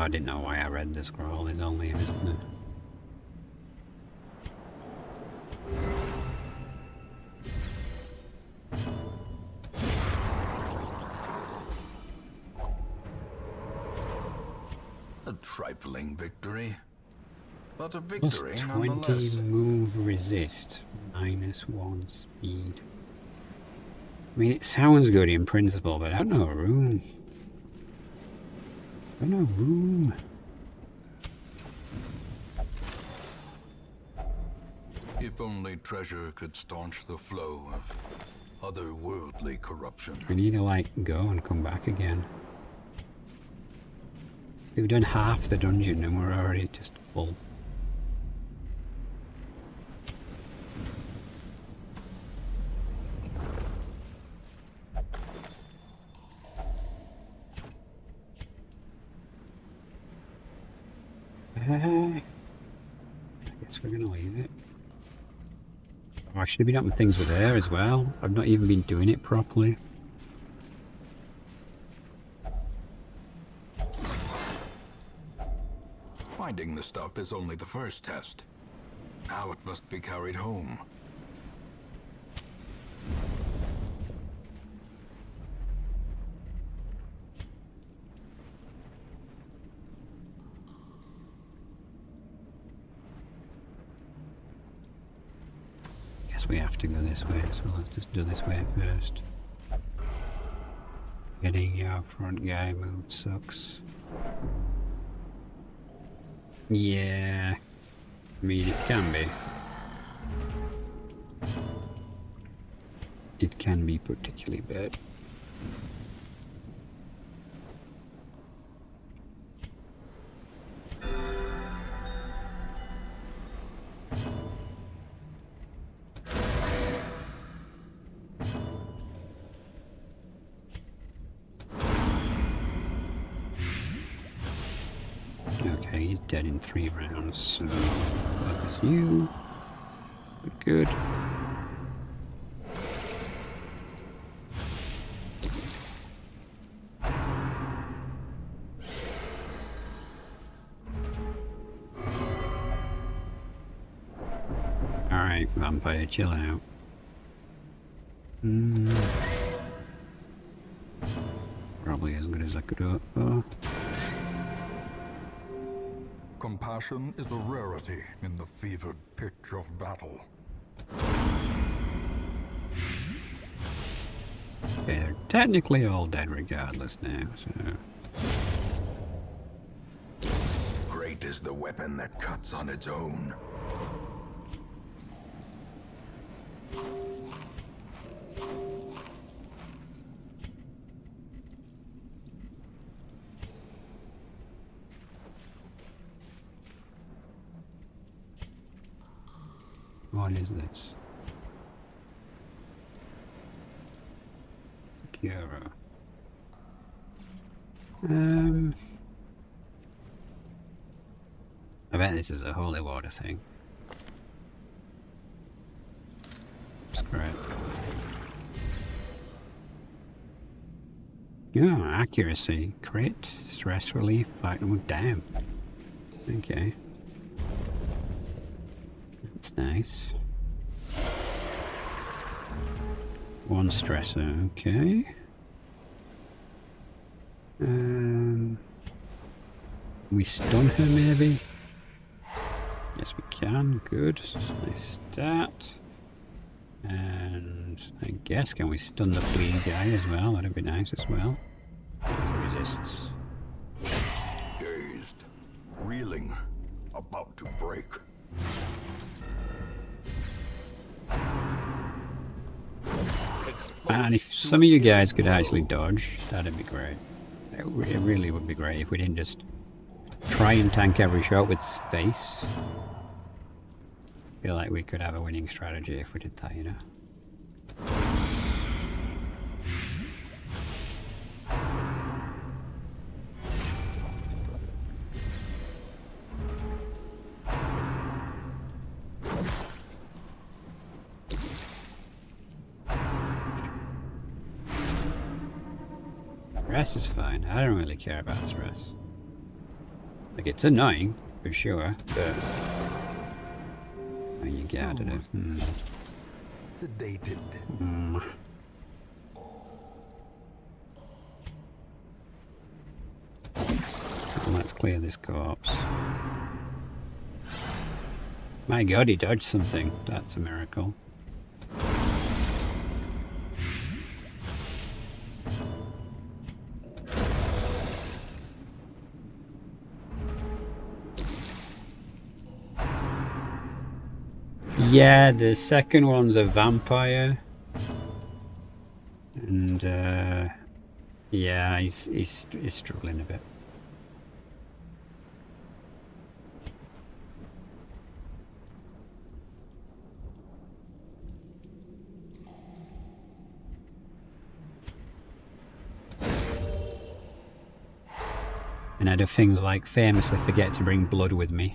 I didn't know why I read the scroll. There's only him, isn't there? A trifling victory, but a Plus victory 20 nonetheless. move resist, -1 speed. I mean, it sounds good in principle, but I don't know room. I don't know room. If only treasure could staunch the flow of otherworldly corruption. We need to, like, go and come back again. We've done half the dungeon and we're already just full. I guess we're gonna leave it. Oh, I should have been up with things with her as well. I've not even been doing it properly. Finding the stuff is only the first test. Now it must be carried home. Guess we have to go this way, so let's just do this way first. Getting your front guy moved sucks. Yeah, I mean it can be. It can be particularly bad. Okay, he's dead in 3 rounds, so that's you. Good. Alright, vampire, chill out. Probably as good as I could hope for. Compassion is a rarity in the fevered pitch of battle. Okay, they're technically all dead regardless now, so... Great is the weapon that cuts on its own. What is this? Kira. I bet this is a holy water thing. Scrap. Yeah, accuracy, crit, stress relief, platinum, damn. Okay. That's nice. 1 stressor, okay. We stun her maybe? Yes we can, good. Nice start. And I guess can we stun the bleed guy as well? That'd be nice as well. He resists. Dazed, reeling, about to break. And if some of you guys could actually dodge, that'd be great. It really would be great if we didn't just try and tank every shot with space. Feel like we could have a winning strategy if we did that, you know. Stress is fine. I don't really care about stress. Like, it's annoying, for sure, but... Oh, you get out of it. Sedated. Let's clear this corpse. My god, he dodged something. That's a miracle. Yeah, the second one's a vampire. And, yeah, he's struggling a bit. And I do things like famously forget to bring blood with me.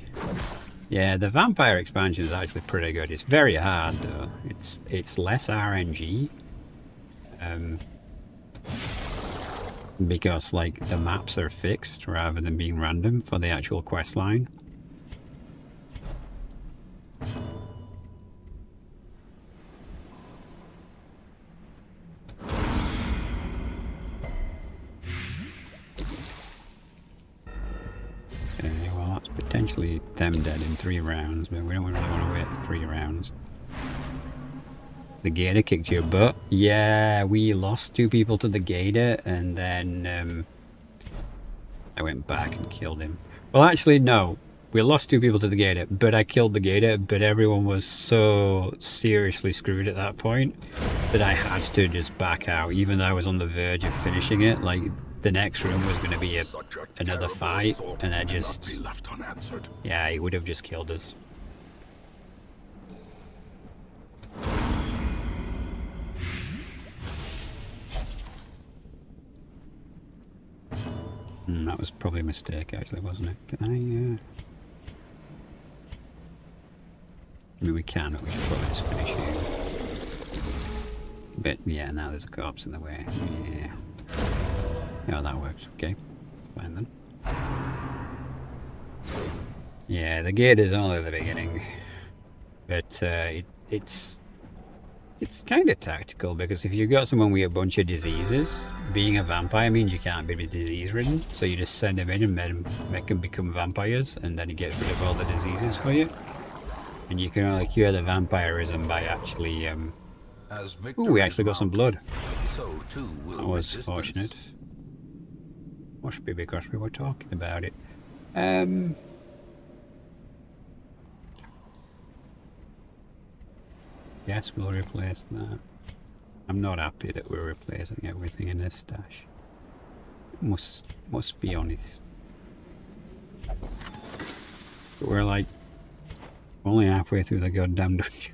Yeah, the vampire expansion is actually pretty good. It's very hard though. It's less RNG. Because like the maps are fixed rather than being random for the actual quest line. Okay, well that's potentially them dead in 3 rounds, but we don't really want to wait 3 rounds. The gator kicked your butt. Yeah, we lost 2 people to the gator, and then I went back and killed him. Well, actually, no. We lost 2 people to the gator, but I killed the gator, but everyone was so seriously screwed at that point that I had to just back out, even though I was on the verge of finishing it. Like, the next room was going to be another fight, and I just... left unanswered. Yeah, he would have just killed us. That was probably a mistake, actually, wasn't it? Can I, I mean, we can, but we should probably just finish here. But, yeah, now there's a corpse in the way. Yeah. Oh, that works. Okay. That's fine, then. Yeah, the gate is only the beginning. But, it's kind of tactical, because if you've got someone with a bunch of diseases, being a vampire means you can't be disease-ridden, so you just send them in and make them become vampires, and then he gets rid of all the diseases for you. And you can only cure the vampirism by actually, Ooh, we actually got some blood. So too will That was resistance. fortunate. Must be because we were talking about it. Yes, we'll replace that. I'm not happy that we're replacing everything in this stash. Must be honest. But we're like only halfway through the goddamn dungeon.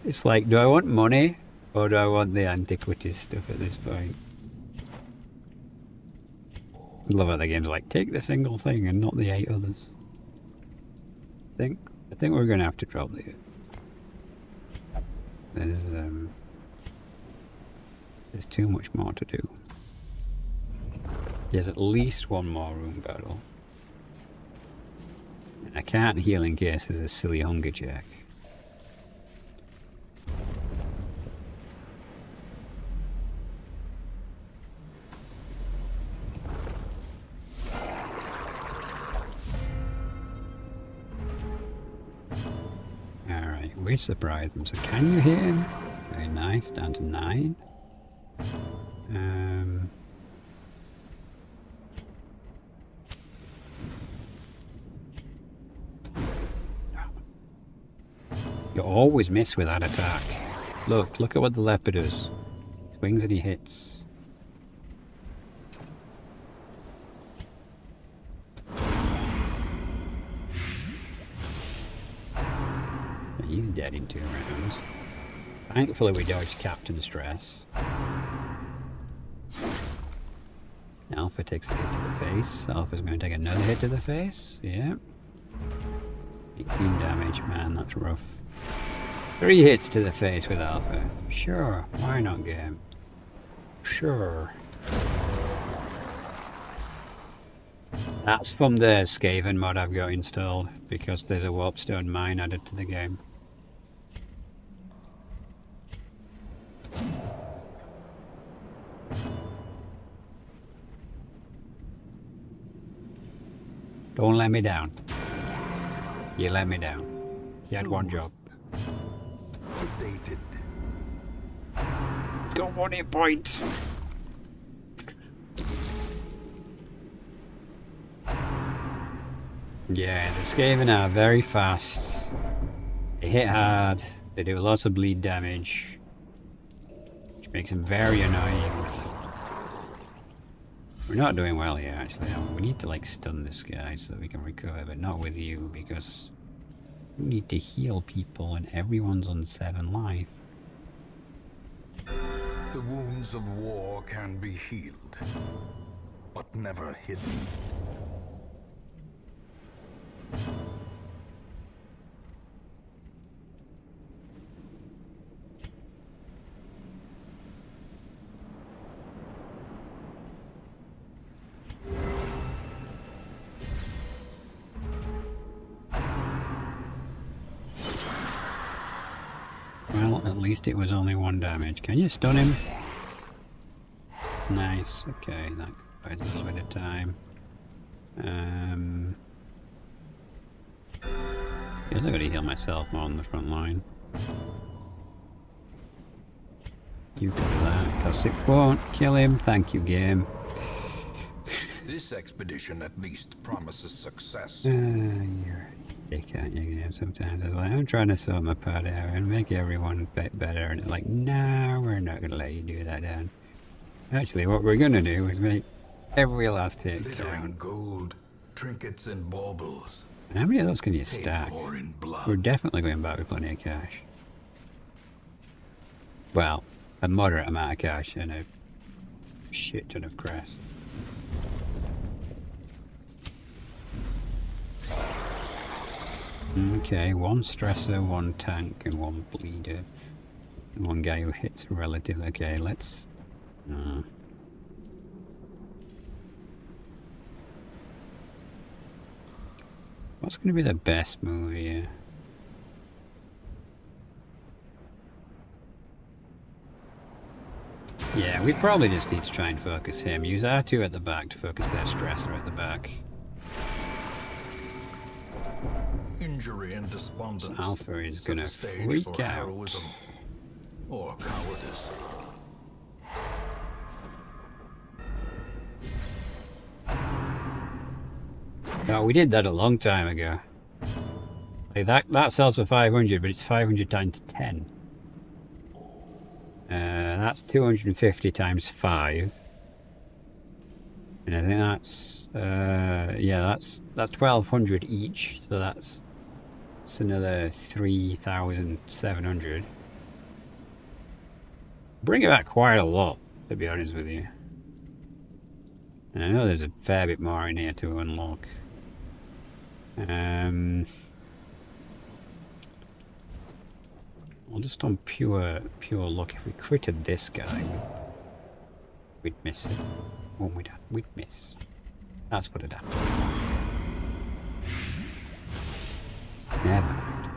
It's like, do I want money or do I want the antiquities stuff at this point? I love how the game's like, take the single thing and not the 8 others. I think we're gonna have to drop the... There's too much more to do. There's at least 1 more room battle. And I can't heal in case there's a silly hunger check. We surprised them. So can you hit him? Very nice. Down to 9. You always miss with that attack. Look at what the leopard does. Swings and he hits. He's dead in 2 rounds. Thankfully we dodged Captain Stress. Alpha takes a hit to the face. Alpha's going to take another hit to the face. Yep. 18 damage, man, that's rough. 3 hits to the face with Alpha. Sure, why not, game? Sure. That's from the Skaven mod I've got installed, because there's a warpstone mine added to the game. Don't let me down. You let me down. You had one job. Sedated. It's got 1 hit point. Yeah, the Skaven are very fast. They hit hard. They do lots of bleed damage, which makes them very annoying. We're not doing well here, actually. We need to like stun this guy so that we can recover, but not with you, because we need to heal people and everyone's on 7 life. The wounds of war can be healed, but never hidden. Well, at least it was only 1 damage. Can you stun him? Nice. Okay, that buys a little bit of time. Guess I gotta heal myself more on the front line. You can do that, because it won't kill him. Thank you, game. This expedition at least promises success. You're a dick, aren't you, game? Sometimes it's like, I'm trying to sort my part out and make everyone a bit better, and it's like, no, we're not gonna let you do that, Dan. Actually, what we're gonna do is make every last hit Glittering count. gold, trinkets and baubles. How many of those can you Paid stack? for in blood. We're definitely going back with plenty of cash. Well, a moderate amount of cash and a shit ton of crests. Okay, 1 stressor, 1 tank, and 1 bleeder. And 1 guy who hits relatively. Okay, let's... What's going to be the best move here? Yeah, we probably just need to try and focus him. Use R2 at the back to focus their stressor at the back. Injury and despondence. So Alpha is set going to the stage freak for out. heroism or cowardice. No, we did that a long time ago. Like that sells for 500, but it's 500 times 10. That's 250 times 5. And I think that's yeah, that's 1200 each, so that's another 3,700. Bring it back quite a lot, to be honest with you. And I know there's a fair bit more in here to unlock. Well, just on pure luck, if we critted this guy, we'd miss it. Well, we'd miss. That's what it happened. Never mind.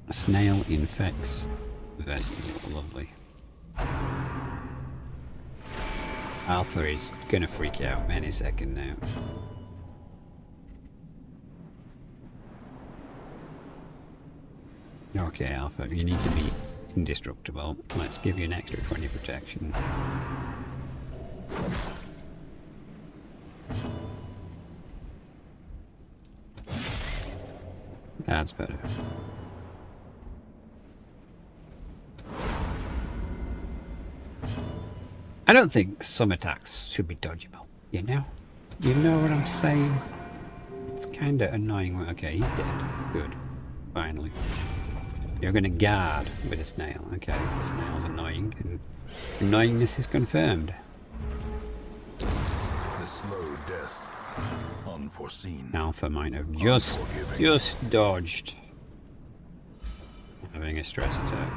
A snail infects vestibule. Lovely. Alpha is gonna freak out any second now. Okay, Alpha, you need to be indestructible. Let's give you an extra 20 protection. That's better. I don't think some attacks should be dodgeable, you know? You know what I'm saying? It's kinda annoying. Okay, he's dead. Good. Finally. You're gonna guard with a snail. Okay, the snail's annoying, and annoyingness is confirmed. The slow death, unforeseen. Alpha might have just dodged having a stress attack.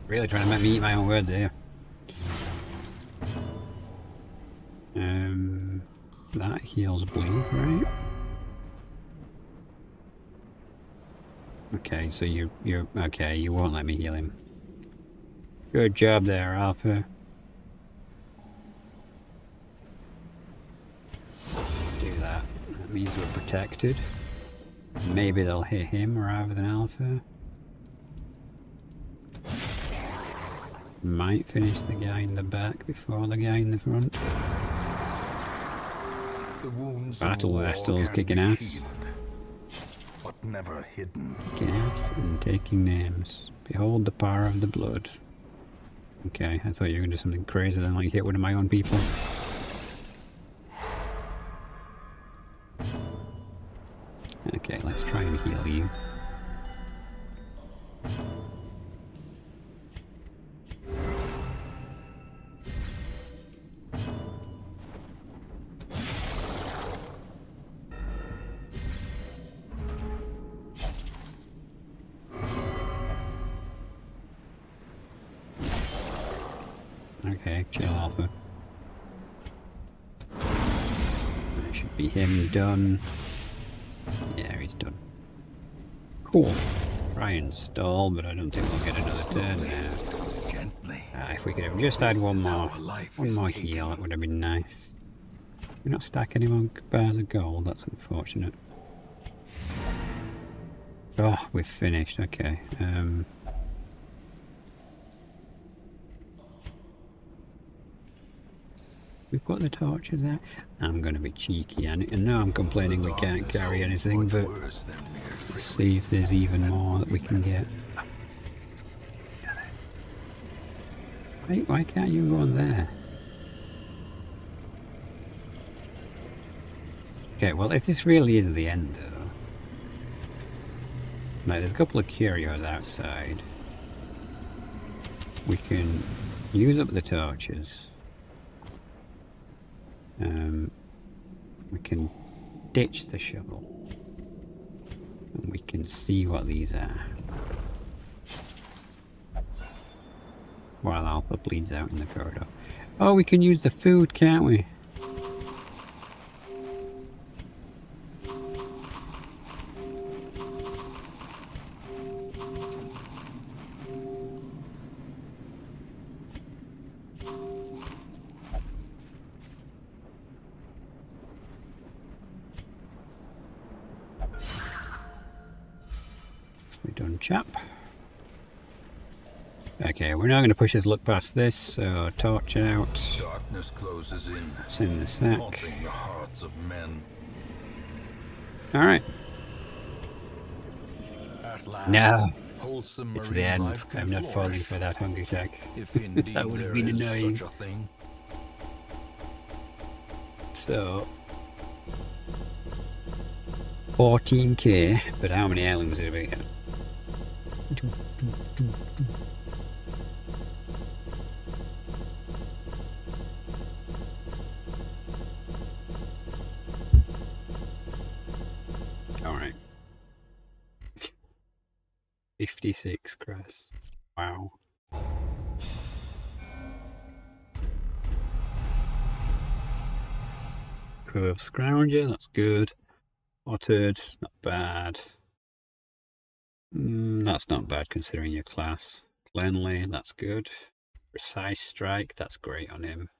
Really trying to make me eat my own words here. That heals bleed, right? Okay, so you're okay. You won't let me heal him. Good job there, Alpha. Do that. That means we're protected. Maybe they'll hit him rather than Alpha. Might finish the guy in the back before the guy in the front. The wounds Battle of war Vestal's can kicking be ass. healed, but never hidden. Kicking ass and taking names. Behold the power of the blood. Okay, I thought you were going to do something crazy then, like hit one of my own people. Okay, let's try and heal you. Okay, chill, Alpha. That should be him done. Yeah, he's done. Cool. Try and stall, but I don't think we'll get another turn now. Gently. If we could have just had one more is heal, that would have been nice. We're not stacking any more bars of gold, that's unfortunate. Oh, we've finished, okay. We've got the torches there. I'm going to be cheeky, and no, I'm complaining we can't carry anything, but let's see if there's even more that we can get. Why can't you go on there? Okay, well, if this really is the end, though. Like, there's a couple of curios outside. We can use up the torches. We can ditch the shovel. And we can see what these are. While Alpha bleeds out in the corridor. Oh, we can use the food, can't we? Done, chap. Okay, we're not going to push his luck past this, so torch out. Darkness closes in, It's in the sack. haunting the hearts of men. Alright. At last, No, wholesome it's the marine end. life can I'm not falling flourish, for that hungry attack. if indeed That would have there been is annoying. such a thing. So 14k, but how many heirlooms did we get? Alright. 56 crest. Wow. Curve Scrounger, that's good. Spotted, not bad. That's not bad considering your class. Cleanly, that's good. Precise Strike, that's great on him.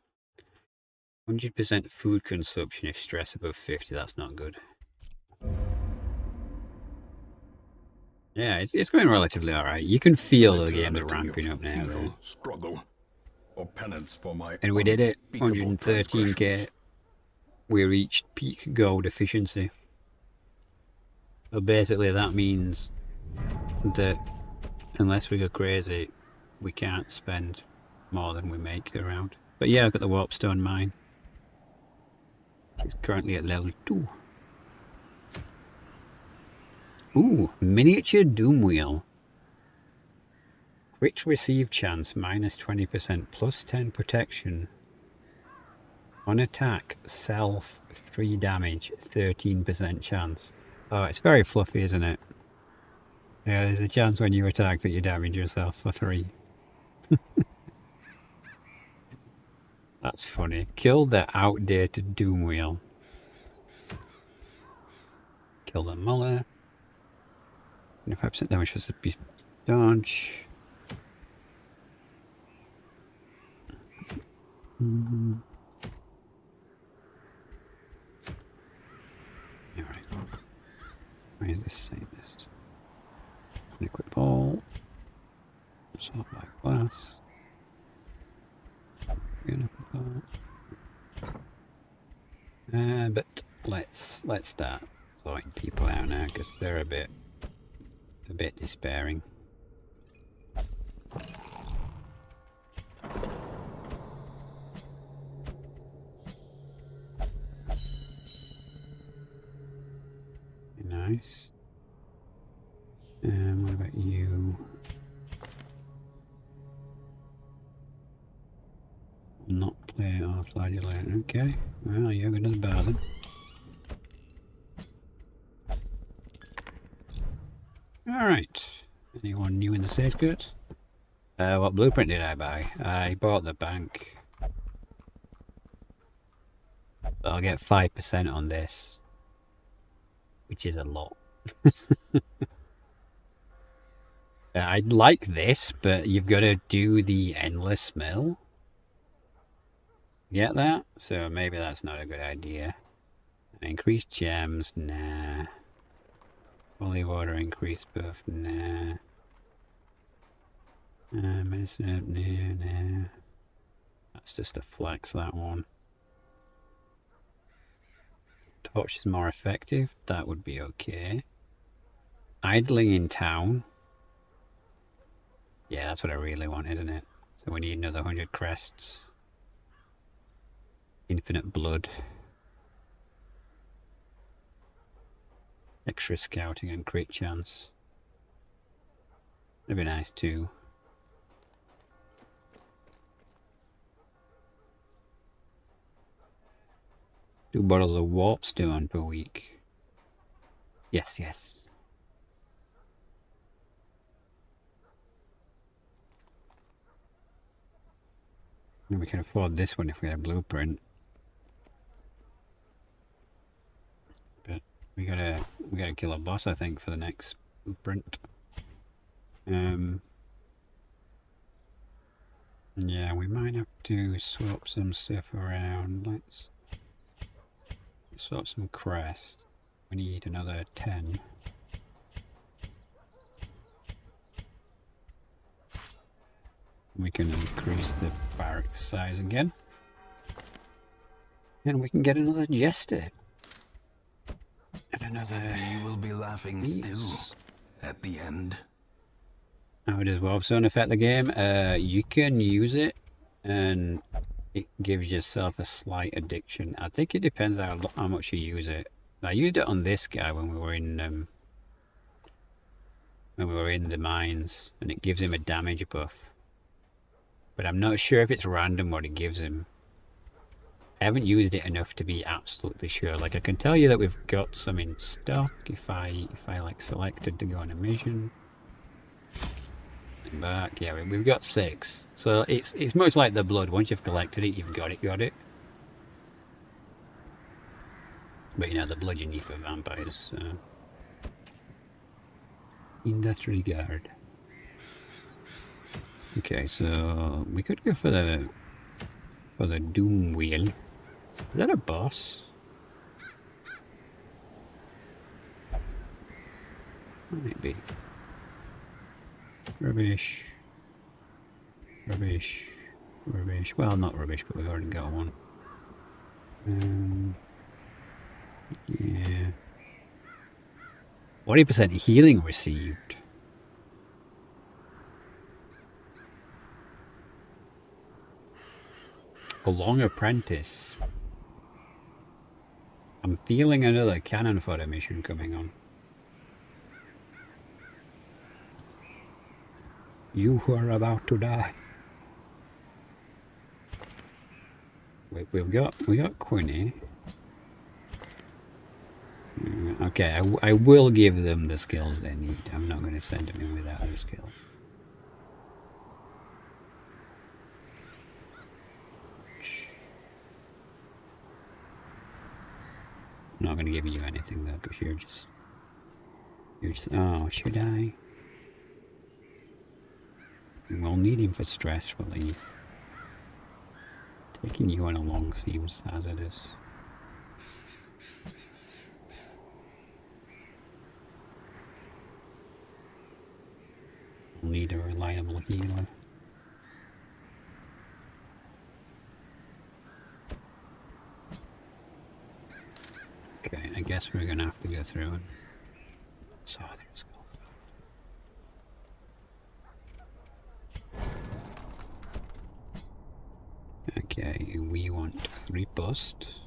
100% food consumption if stress above 50, that's not good. Yeah, it's going relatively alright. You can feel the game's ramping up now, though. Struggle or penance for my And we did it, unspeakable 113k. transgressions. We reached peak gold efficiency. So basically that means that unless we go crazy, we can't spend more than we make around. But yeah, I've got the Warpstone mine. It's currently at level 2. Ooh, miniature doom wheel. Crit receive chance minus 20% plus 10 protection. On attack, self 3 damage, 13% chance. Oh, it's very fluffy, isn't it? Yeah, there's a chance when you attack that you damage yourself for 3. That's funny. Kill the outdated doom wheel. Kill the Muller. 25% damage for the beast dodge. Alright. Where is this safest? Equip all. Sort by class. But let's start sorting people out now because they're a bit despairing. Nice. What about you? Not play or flagellate. Okay. Well, you're good as a bar then. Alright. Anyone new in the safe goods? What blueprint did I buy? I bought the bank. I'll get 5% on this. Which is a lot. I'd like this, but you've got to do the endless mill. Get that? So maybe that's not a good idea. Increased gems, nah. Holy water increased buff, nah. Medicine up, nah. That's just a flex, that one. Torch is more effective, that would be okay. Idling in town. Yeah, that's what I really want, isn't it? So we need another 100 crests. Infinite blood. Extra scouting and crit chance. That'd be nice too. Two bottles of warp stone per week. Yes, yes. And we can afford this one if we had a blueprint. But we gotta kill a boss, I think, for the next blueprint. Yeah, we might have to swap some stuff around. Let's swap some crest. We need another 10. We can increase the barracks size again. And we can get another jester. And another... You will be laughing still at the end. How does warp zone affect the game? You can use it and it gives yourself a slight addiction. I think it depends how much you use it. I used it on this guy when we were in the mines, and it gives him a damage buff. But I'm not sure if it's random what it gives him. I haven't used it enough to be absolutely sure. Like, I can tell you that we've got some in stock if I like selected to go on a mission. And back, yeah, we've got 6. So it's much like the blood. Once you've collected it, you've got it. But you know, the blood you need for vampires. In that regard. Okay, so we could go for the doom wheel. Is that a boss? Might be. Rubbish. Well, not rubbish, but we've already got one. Yeah. 40% healing received. A long apprentice. I'm feeling another cannon fodder mission coming on. You who are about to die. We got Quinny. Okay, I will give them the skills they need. I'm not going to send them in without a skill. I'm not going to give you anything though, because you're just... Oh, should I? We'll need him for stress relief. Taking you on along seems hazardous. We'll need a reliable healer. Okay, I guess we're gonna have to go through and... So there's gold. Okay, we want riposte.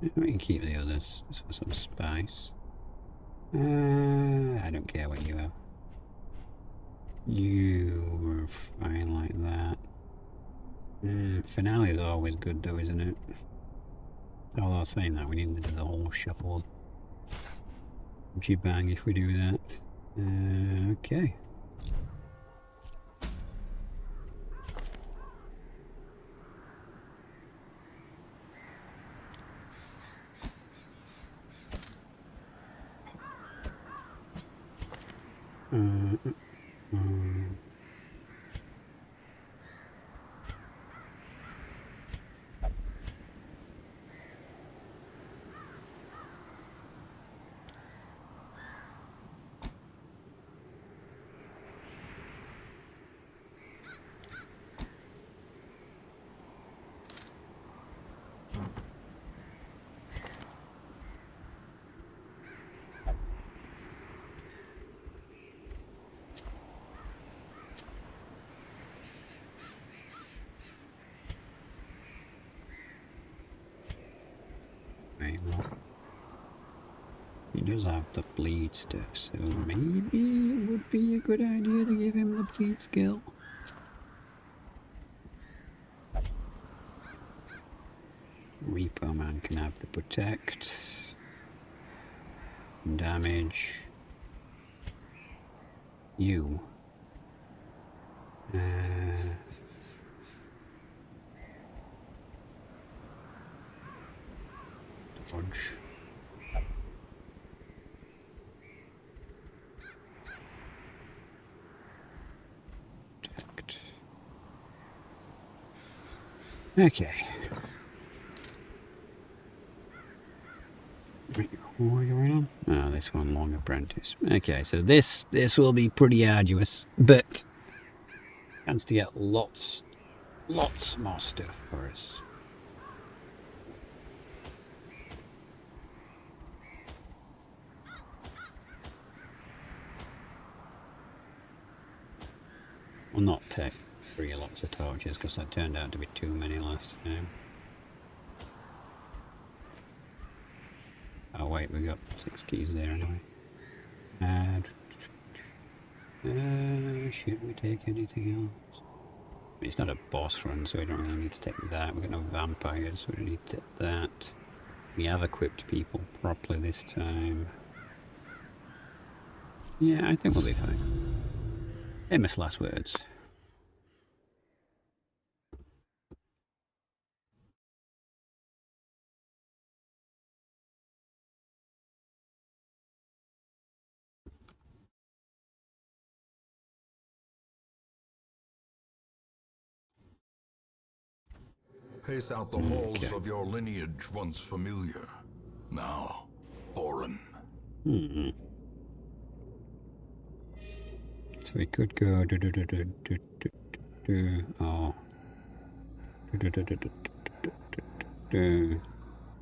We can keep the others just for some spice. I don't care what you have. You were fine like that. Finale is always good though, isn't it? Although saying that, we need to do the whole shuffle bang if we do that. Okay. He does have the bleed stuff, so maybe it would be a good idea to give him the bleed skill. Repo Man can have the protect, damage. You. Dodge. Protect. Okay. What are we going on? Oh, this one, Long Apprentice. Okay, so this will be pretty arduous, but chance to get lots more stuff for us. Well, not take lots of torches, because that turned out to be too many last time. Oh wait, we got 6 keys there anyway. Should we take anything else? I mean, it's not a boss run, so we don't really need to take that. We've got no vampires, so we don't need to take that. We have equipped people properly this time. Yeah, I think we'll be fine. Famous last words. Pace out the halls of your lineage once familiar, now foreign. So we could go oh.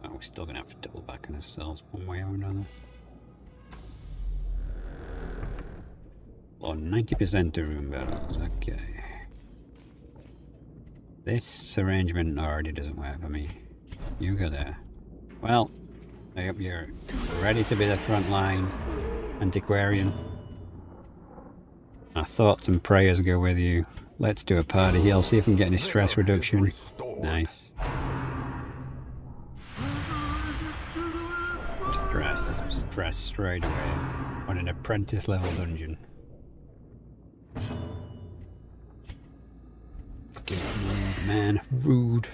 Oh, we're still gonna have to double back on ourselves one way or another. Well, 90% of room battles, okay. This arrangement already doesn't work for me. You go there. Well, I hope you're ready to be the frontline antiquarian. Our thoughts and prayers go with you. Let's do a party heal, see if we can get any stress reduction. Nice. Stress straight away on an apprentice level dungeon. Fucking rude, man, rude.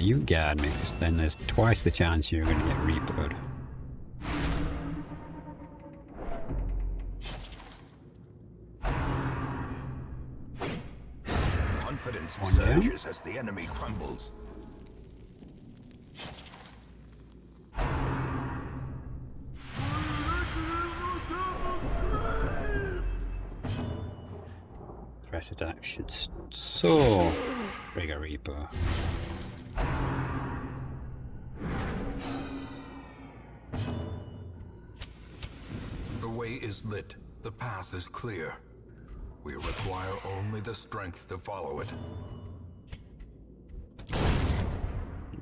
you guard me, 'cause then there's twice the chance you're going to get reapered. Confidence One down. surges as the enemy crumbles. Press attack should so trigger Reaper. The way is lit. The path is clear. We require only the strength to follow it.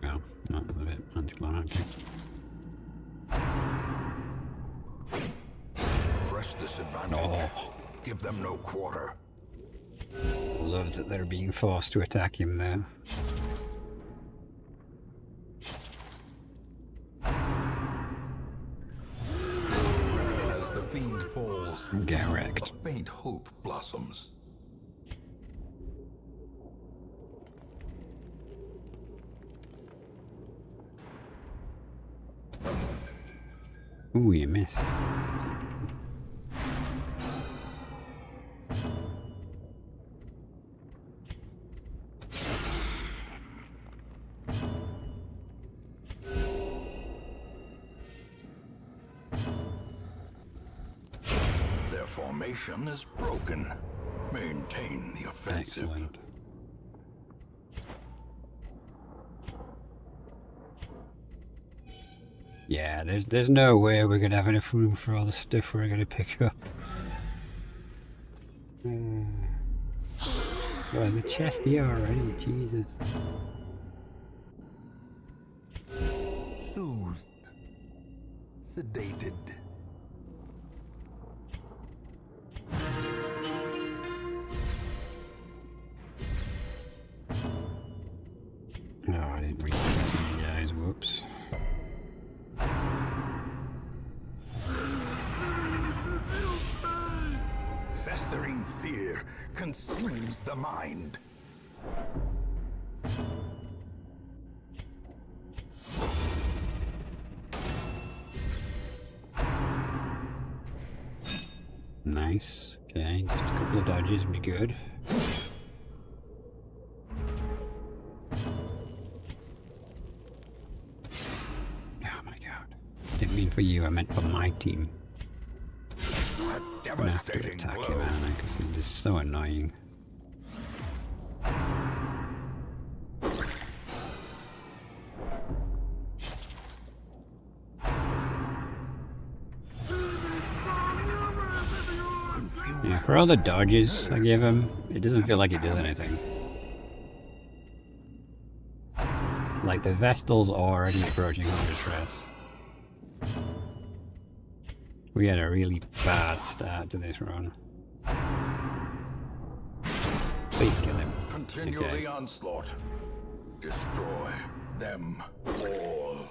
Well, that was a bit anticlimactic. Press this advantage. Oh, Give them no quarter. love that they're being forced to attack him there. As the fiend falls, Get wrecked. a faint hope blossoms. Ooh, you missed. Their formation is broken. Maintain the offensive. Excellent. Yeah, there's no way we're gonna have enough room for all the stuff we're gonna pick up. Oh, there's a chest here already, Jesus. Soothed. Sedated. Oh, I didn't reset you guys, whoops. Festering fear consumes the mind. Nice. Okay, just a couple of dodges would be good. Oh my god. Didn't mean for you, I meant for my team. A I'm gonna have to devastating attack blow. him, aren't I? Because he's just so annoying. Yeah, for all the dodges I give him, it doesn't feel like he does anything. Like the Vestal's already approaching 100 stress. We had a really bad start to this run. Please kill him. Continue Okay. the onslaught. Destroy them all.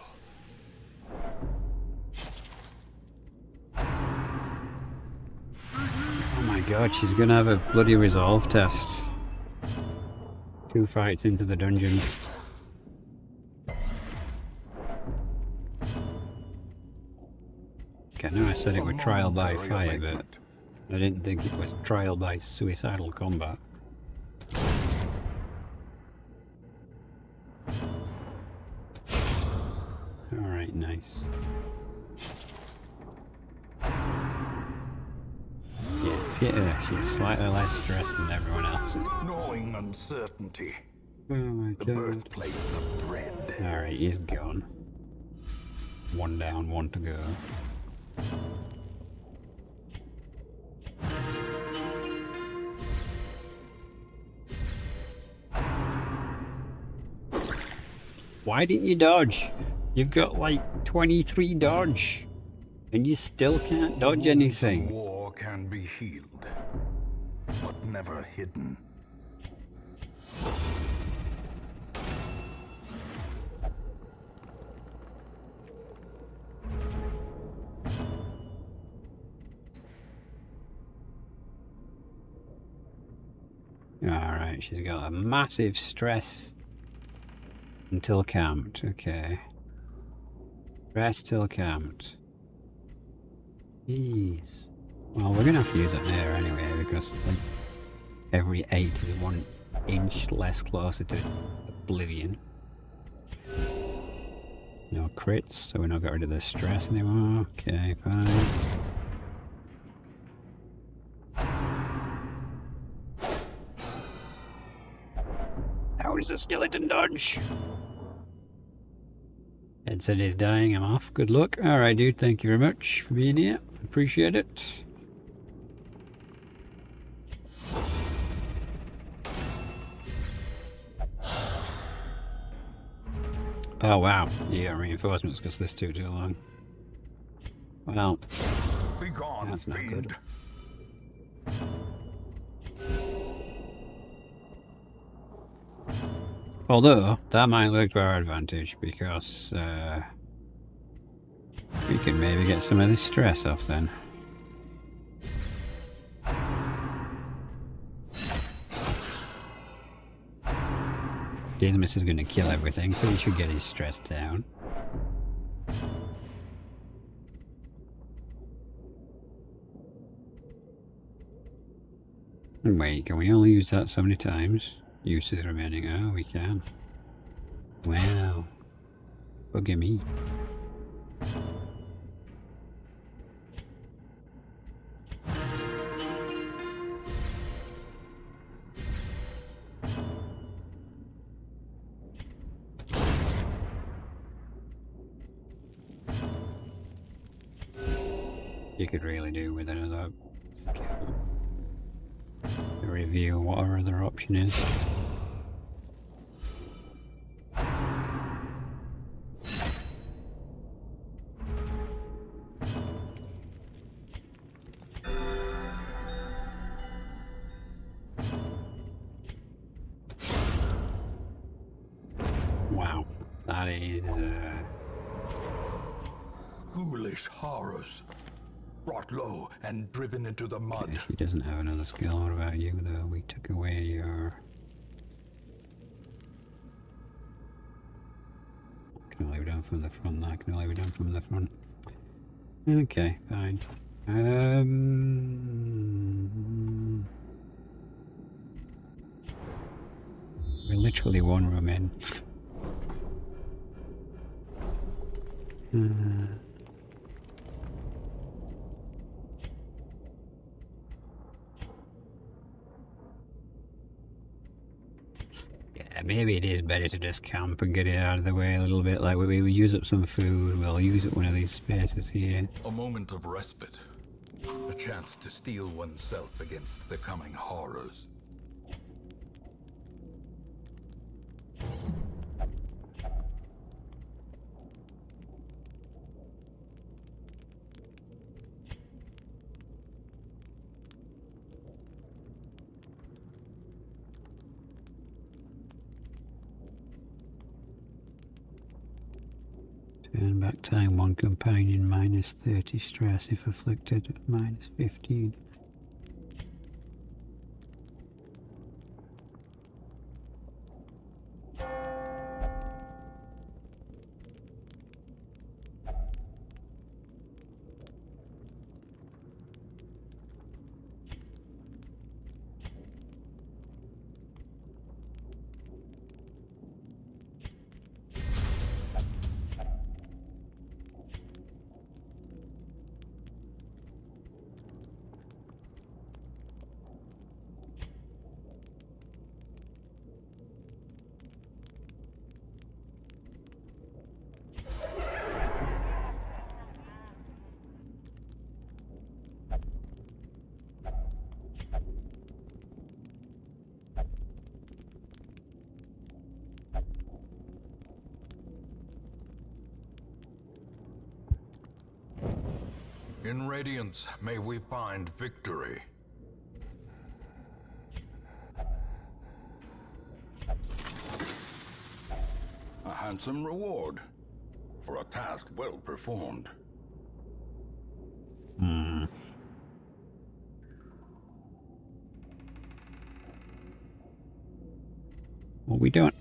Oh my god, she's gonna have a bloody resolve test. 2 fights into the dungeon. Okay, I know I said it was trial by fire, but I didn't think it was trial by suicidal combat. Alright, nice. Yeah, hit her. She's slightly less stressed than everyone else. Gnawing uncertainty. Oh my The god. birthplace of dread. Alright, he's gone. 1 down, 1 to go. Why didn't you dodge? You've got like 23 dodge. And you still can't dodge anything. War can be healed, but never hidden. Alright, she's got a massive stress Until camped, okay. Rest till camped. Jeez. Well, we're gonna have to use it there anyway, because like every 8 is 1 inch less closer to oblivion. No crits, so we're not got rid of the stress anymore. Okay, fine. How does a skeleton dodge? Ed said he's dying, I'm off. Good luck. Alright, dude, thank you very much for being here. Appreciate it. Oh, wow. Yeah, reinforcements because this took too long. Well, Begone, that's not fiend. good. Although, that might work to our advantage because we can maybe get some of this stress off then. Dismas is going to kill everything, so he should get his stress down. Wait, can we only use that so many times? Uses remaining. Oh, we can. Wow. Bugger me. You could really do with another skill. Review what our other option is. Wow, that is Ghoulish horrors, brought low and driven into the mud. okay, she doesn't have another skill. What about you though? We took away your... Can only be done from the front. That can only be done from the front. Okay, fine. We're literally one room in. Yeah, maybe it is better to just camp and get it out of the way a little bit. Like we use up some food, we'll use up one of these spaces here. A moment of respite. A chance to steel oneself against the coming horrors. Turn back time 1 companion, minus 30 stress if afflicted, minus 15. In Radiance, may we find victory. A handsome reward for a task well performed. Well, we don't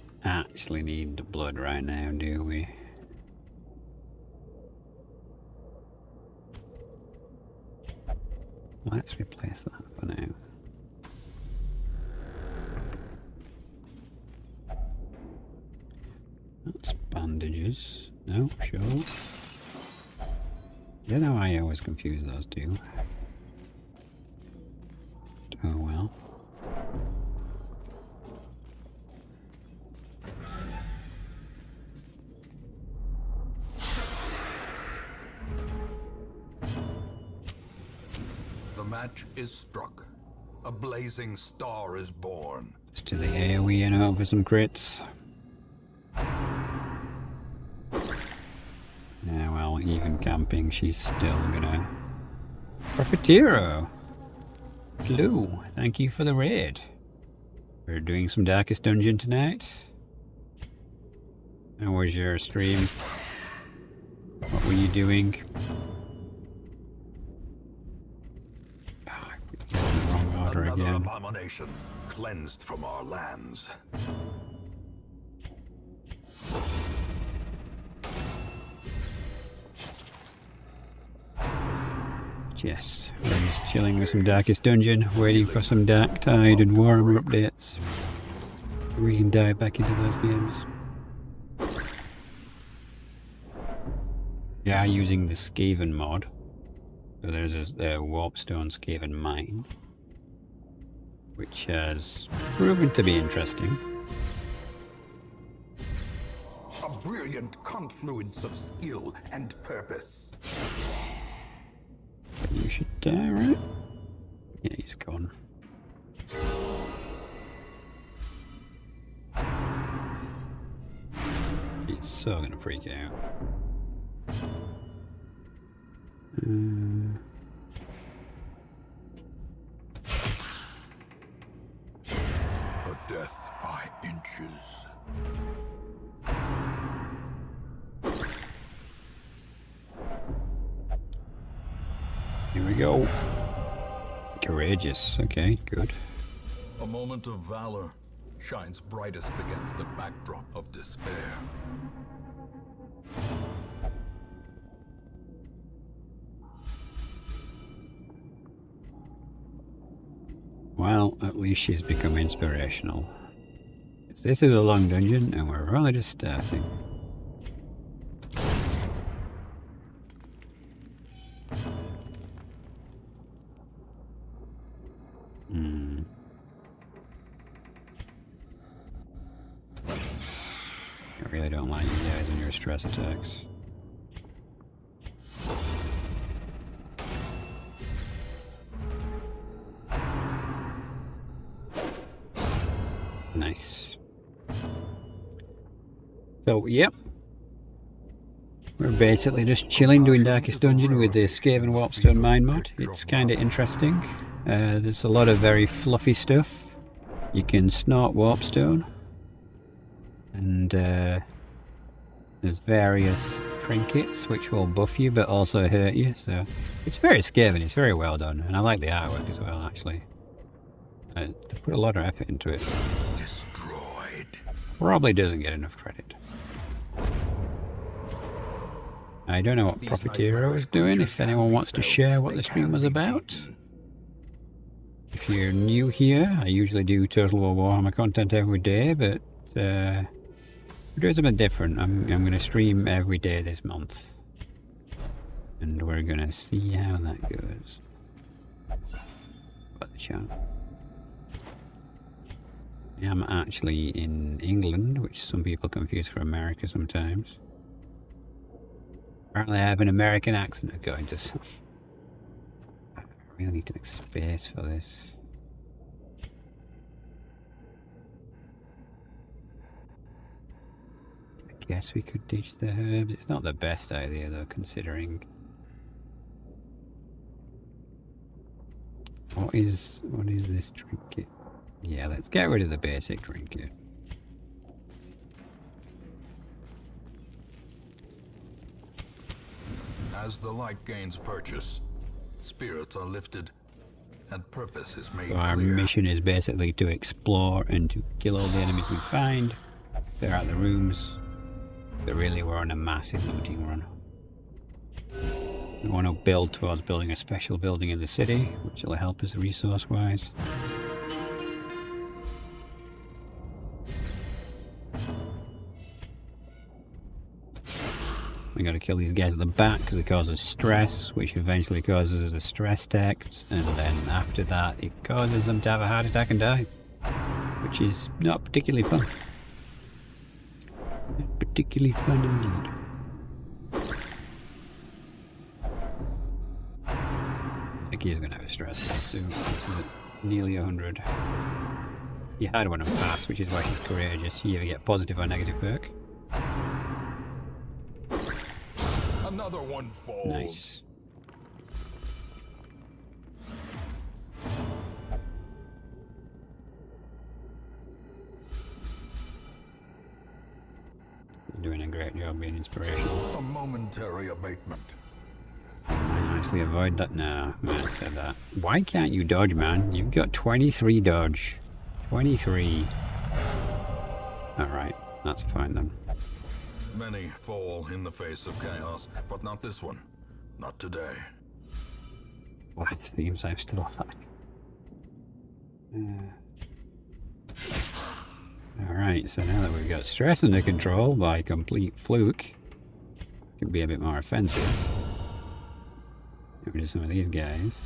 Obviously need the blood right now, do we? Let's replace that for now. That's bandages. No, sure. You know, I always confuse those two. Oh well. The match is struck. A blazing star is born. Just to the AoE and hope for some crits. Yeah, well, even camping, she's still gonna... Profitero! Hello, thank you for the raid. We're doing some Darkest Dungeon tonight. How was your stream? What were you doing? Ah, I put you in the wrong order Another again. abomination cleansed from our lands. Yes, we're just chilling with some Darkest Dungeon, waiting for some Dark Tide and Warhammer updates. We can dive back into those games. Yeah, using the Skaven mod. So there's a Warpstone Skaven mine, which has proven to be interesting. A brilliant confluence of skill and purpose. You should die, right? Yeah, he's gone. He's so gonna freak out. A death by inches. Here we go. Courageous. Okay, good. A moment of valor shines brightest against the backdrop of despair. Well, at least she's become inspirational. This is a long dungeon, and we're only just starting. I really don't like you guys and your stress attacks. Nice. So, yep. We're basically just chilling doing Darkest Dungeon with the Skaven Warpstone Mine mod. It's kind of interesting. There's a lot of very fluffy stuff. You can snort Warpstone. And there's various trinkets which will buff you but also hurt you. So it's very Skaven, it's very well done. And I like the artwork as well, actually. They put a lot of effort into it. Destroyed. Probably doesn't get enough credit. I don't know what Profitero is doing, if anyone wants to share what the stream was about. If you're new here, I usually do Total War Warhammer content every day, but we're doing something different. I'm going to stream every day this month. And we're going to see how that goes. About the channel. I'm actually in England, which some people confuse for America sometimes. Apparently I have an American accent going to some. I really need to make space for this. I guess we could ditch the herbs. It's not the best idea though, considering. What is this trinket? Yeah, let's get rid of the basic trinket. As the light gains purchase, spirits are lifted, and purpose is made So our clear. mission is basically to explore and to kill all the enemies we find. clear out the rooms. But really we're on a massive looting run. We want to build towards building a special building in the city, which will help us resource-wise. We got to kill these guys at the back because it causes stress, which eventually causes us a stress text, and then after that it causes them to have a heart attack and die, which is not particularly fun. Not particularly fun indeed. I think he's going to have a stress test soon. This is at nearly 100. You had one of them fast, which is why she's courageous. You either get positive or negative perk. Another one falls. Nice. Doing a great job being inspirational. A momentary abatement. I nicely avoid that. No, man said that. Why can't you dodge, man? You've got 23 dodge. 23. Alright, that's fine then. Many fall in the face of chaos, but not this one. Not today. Well, it seems I'm still alive. Alright, so now that we've got stress under control by complete fluke, it can be a bit more offensive. Get rid of some of these guys.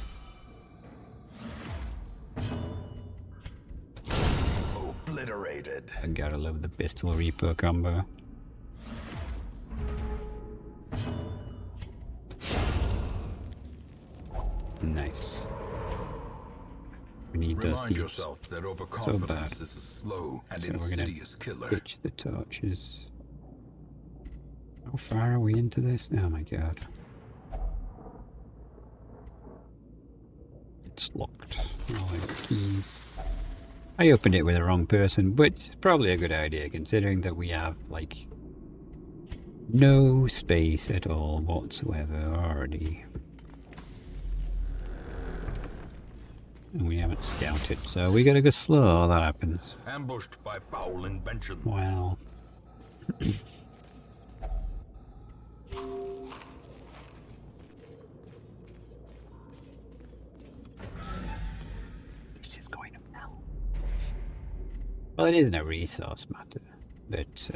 Obliterated. I gotta love the pistol reaper combo. Nice. We need those Remind keys. yourself that overconfidence bad. is a slow and So we're gonna insidious killer. pitch the torches. How far are we into this? Oh my god. It's locked. Oh, I got keys. I opened it with the wrong person, but it's probably a good idea considering that we have, like, no space at all whatsoever already. And we haven't scouted, so we gotta go slow, that happens. Ambushed by foul invention. Wow. This is going to hell. Well, it isn't a resource matter, but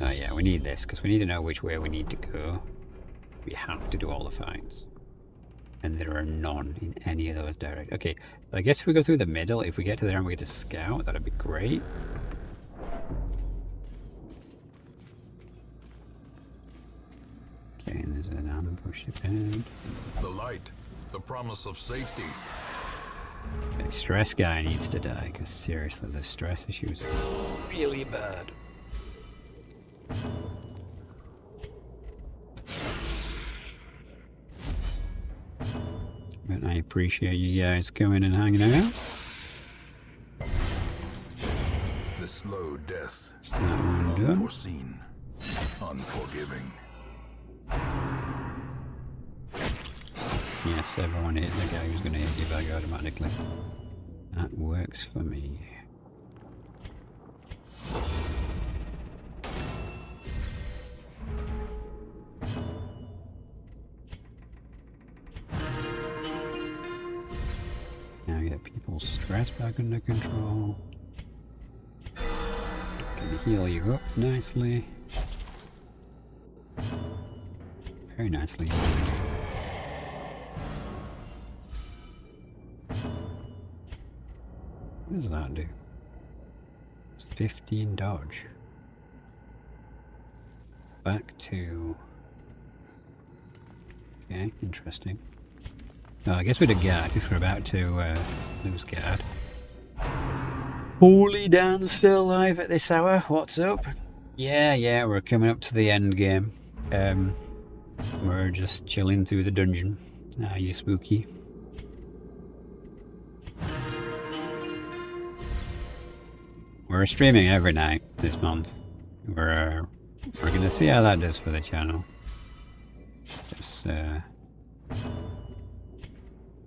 oh yeah, we need this because we need to know which way we need to go. We have to do all the fights. And there are none in any of those directions. Okay, so I guess if we go through the middle, if we get to there and we get to scout, that'd be great. Okay, and there's an ambush ahead. The light. The promise of safety. Okay, stress guy needs to die, because seriously, the stress issues are really bad. But I appreciate you guys coming and hanging out. The slow death. Is that one done? Unforeseen. Unforgiving. Yes, everyone hit the guy who's going to hit you back automatically. That works for me. Now get people's stress back under control. Can heal you up nicely. Very nicely. What does that do? It's 15 dodge. Back to... Okay, interesting. Oh, I guess we'd have guard if we're about to lose guard. Holy Dan's still alive at this hour. What's up? Yeah, we're coming up to the end game. We're just chilling through the dungeon. Ah, you spooky. We're streaming every night this month. We're gonna see how that does for the channel. Just,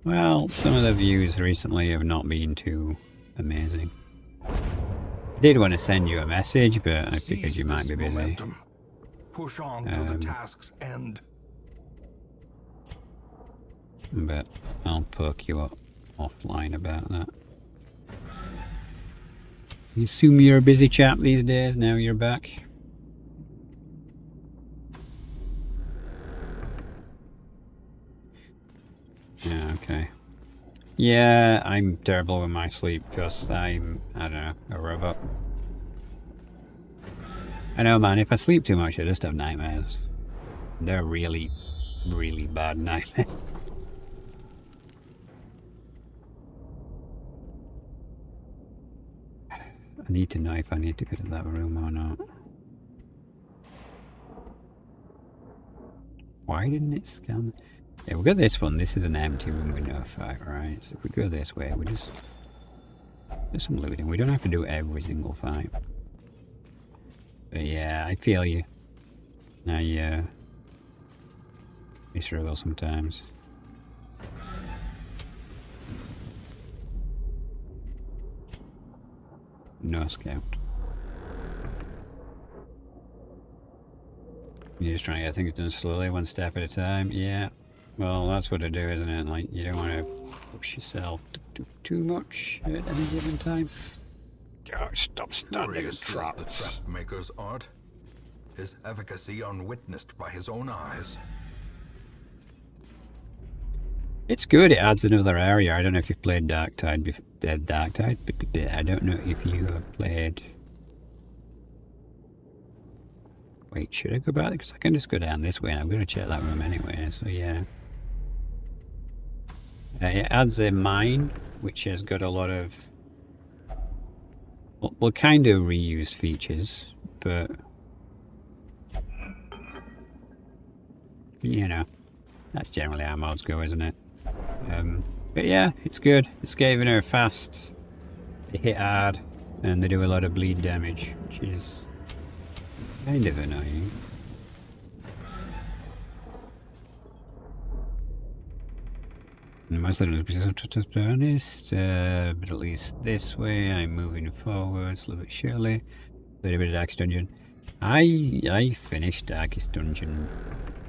well, some of the views recently have not been too amazing. Did want to send you a message, but I figured Seize you might this be busy. momentum. Push on to the task's end. But I'll poke you up offline about that. You assume you're a busy chap these days, now you're back. Yeah, okay. Yeah, I'm terrible with my sleep because I'm, I don't know, a robot. I know, man, if I sleep too much, I just have nightmares. They're really, really bad nightmares. I need to know if I need to go to that room or not. Why didn't it scan? Yeah, we'll go this one. This is an empty room with no fight, right? So if we go this way, we just do some looting. We don't have to do every single fight. But yeah, I feel you. I struggle sometimes. No scout. You're just trying to get things done slowly, one step at a time. Yeah. Well, that's what I do, isn't it? Like, you don't want to push yourself too much at any given time. God, stop standing in Curious is the traps. trap maker's art. His efficacy unwitnessed by his own eyes. It's good. It adds another area. I don't know if you've played Darktide before. Darktide? I don't know if you have played. Wait, should I go back? Because I can just go down this way and I'm going to check that room anyway. So yeah. It adds a mine, which has got a lot of, well, kind of reused features, but you know, that's generally how mods go, isn't it? But yeah, it's good. The Skaven are fast, they hit hard, and they do a lot of bleed damage, which is kind of annoying. And most of them, to be honest, but at least this way, I'm moving forward slowly but surely. A little bit of Darkest Dungeon. I finished Darkest Dungeon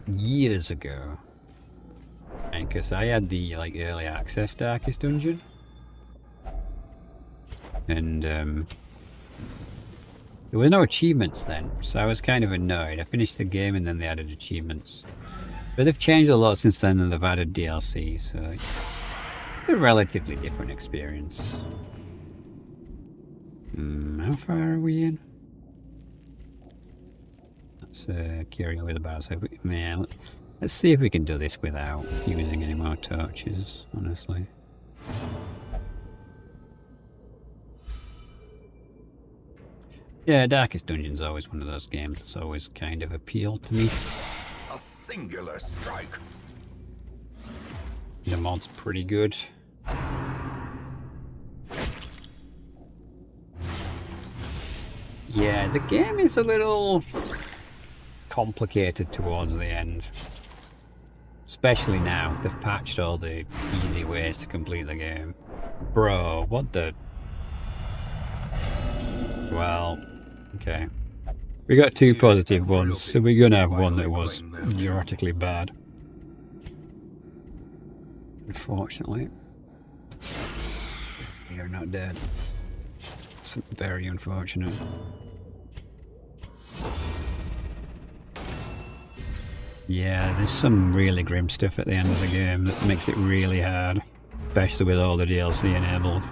years ago. Because I had the early access Darkest Dungeon. And there were no achievements then, so I was kind of annoyed. I finished the game and then they added achievements. But they've changed a lot since then, and they've added DLC, so it's a relatively different experience. How far are we in? That's curious with about, so man, let's see if we can do this without using any more torches, honestly. Yeah, Darkest Dungeon's always one of those games that's always kind of appealed to me. A singular strike. The mod's pretty good. Yeah, the game is a little complicated towards the end. Especially now, they've patched all the easy ways to complete the game. Bro, what the... Well, okay. We got two positive ones, so we're gonna have one that was neurotically bad. Unfortunately. You're not dead. It's very unfortunate. Yeah, there's some really grim stuff at the end of the game that makes it really hard. Especially with all the DLC enabled.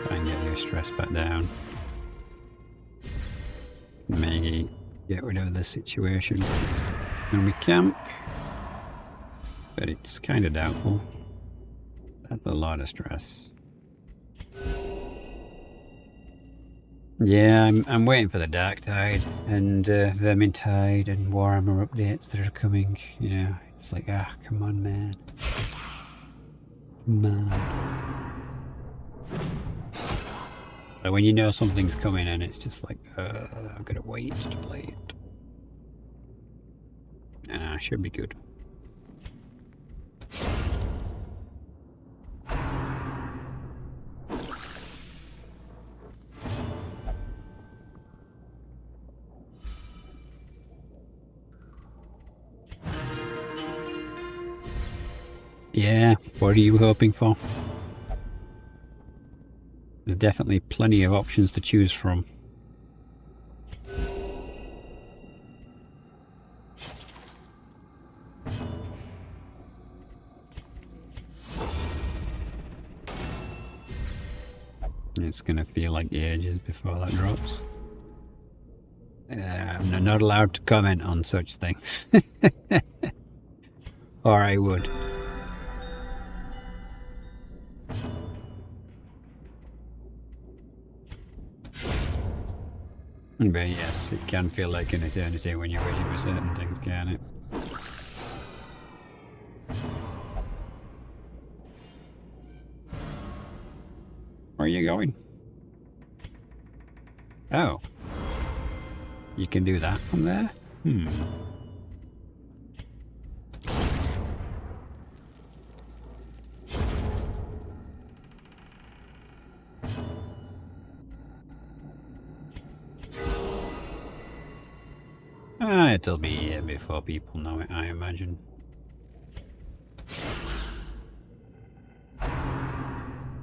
Try and get your stress back down. Maybe get rid of this situation when we camp. But it's kind of doubtful. That's a lot of stress. Yeah, I'm waiting for the Darktide and Vermintide and Warhammer updates that are coming. You know, it's like, come on, man. Come on. Like when you know something's coming and it's just like, I've got to wait to play it. Should be good. Yeah, what are you hoping for? There's definitely plenty of options to choose from. It's gonna feel like ages before that drops. I'm not allowed to comment on such things. Or I would. But yes, it can feel like an eternity when you're waiting for certain things, can it? Where are you going? Oh. You can do that from there? It'll be here before people know it, I imagine.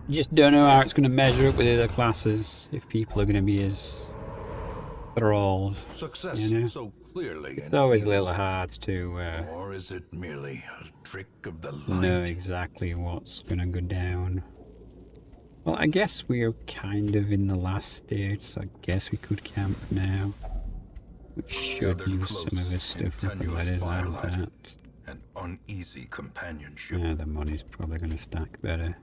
Just don't know how it's going to measure up with other classes, if people are going to be as thralled. Success You know? so clearly. It's always a little hard to Or is it merely a trick of the know light? exactly what's going to go down. Well, I guess we're kind of in the last stage, so I guess we could camp now. We should Gathered use close some of this stuff in if we tenuous let us out of firelight. that. An uneasy companionship. Yeah, the money's probably going to stack better.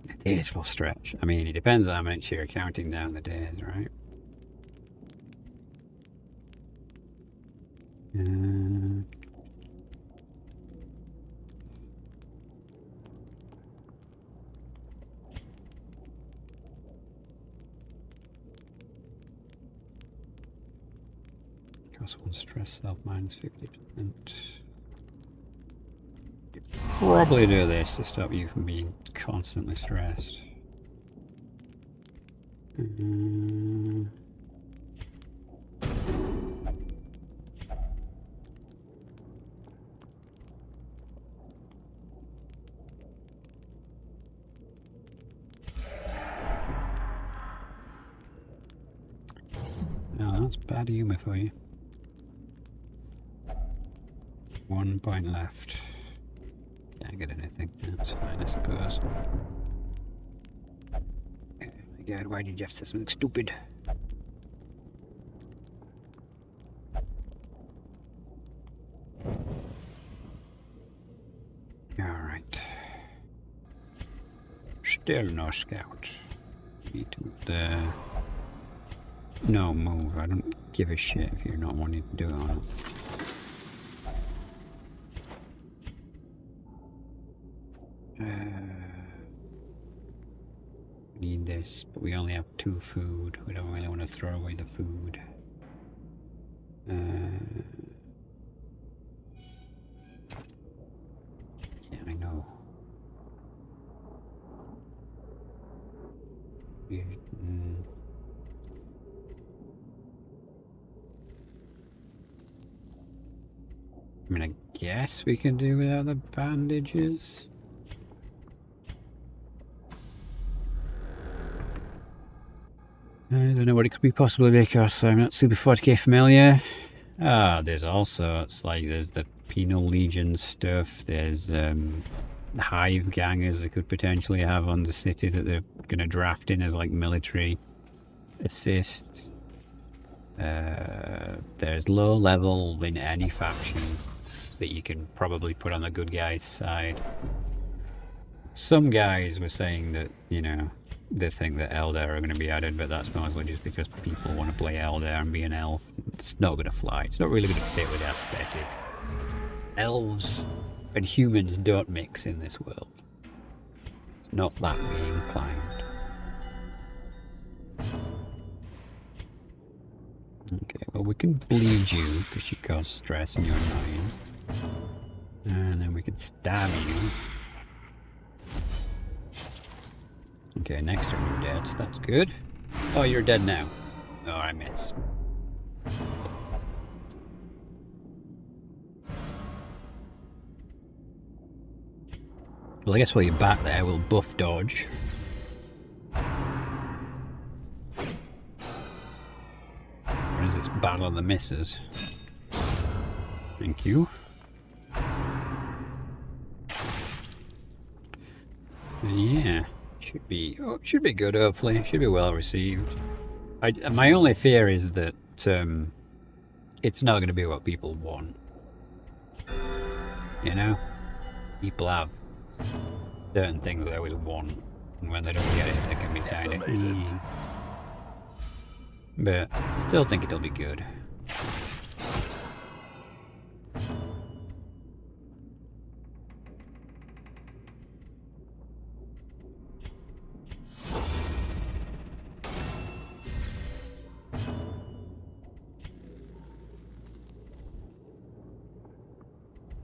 The days will stretch. I mean, it depends on how much you're counting down the days, right? Cost 1 stress self minus 50%. Probably do this to stop you from being constantly stressed. Oh, that's bad humor for you. 1 point left. Can't get anything. That's fine, I suppose. Oh my god, why did Jeff say something stupid? Alright. Still no scout. Need to no move. I don't give a shit if you're not wanting to do it or not. Need this, but we only have 2 food. We don't really want to throw away the food. Yeah, I know. I mean, I guess we can do without the bandages. I don't know what it could be possibly because I'm not super 40k familiar. There's also, it's like there's the penal legion stuff, there's hive gangers they could potentially have on the city that they're going to draft in as like military assist. There's low level in any faction that you can probably put on the good guys' side. Some guys were saying that, you know, they think that Eldar are going to be added, but that's mostly just because people want to play Eldar and be an elf. It's not going to fly. It's not really going to fit with the aesthetic. Elves and humans don't mix in this world. It's not that way inclined. Well, we can bleed you because you cause stress and you're annoying. And then we can stab you. Okay, next turn you're dead, so that's good. Oh, you're dead now. Oh, I miss. Well, I guess while you're back there, we'll buff dodge. Where's this battle of the misses? Thank you. Yeah, should be good. Hopefully, should be well received. My only fear is that it's not going to be what people want. You know, people have certain things they always want, and when they don't get it, they can be kind of. But I still think it'll be good.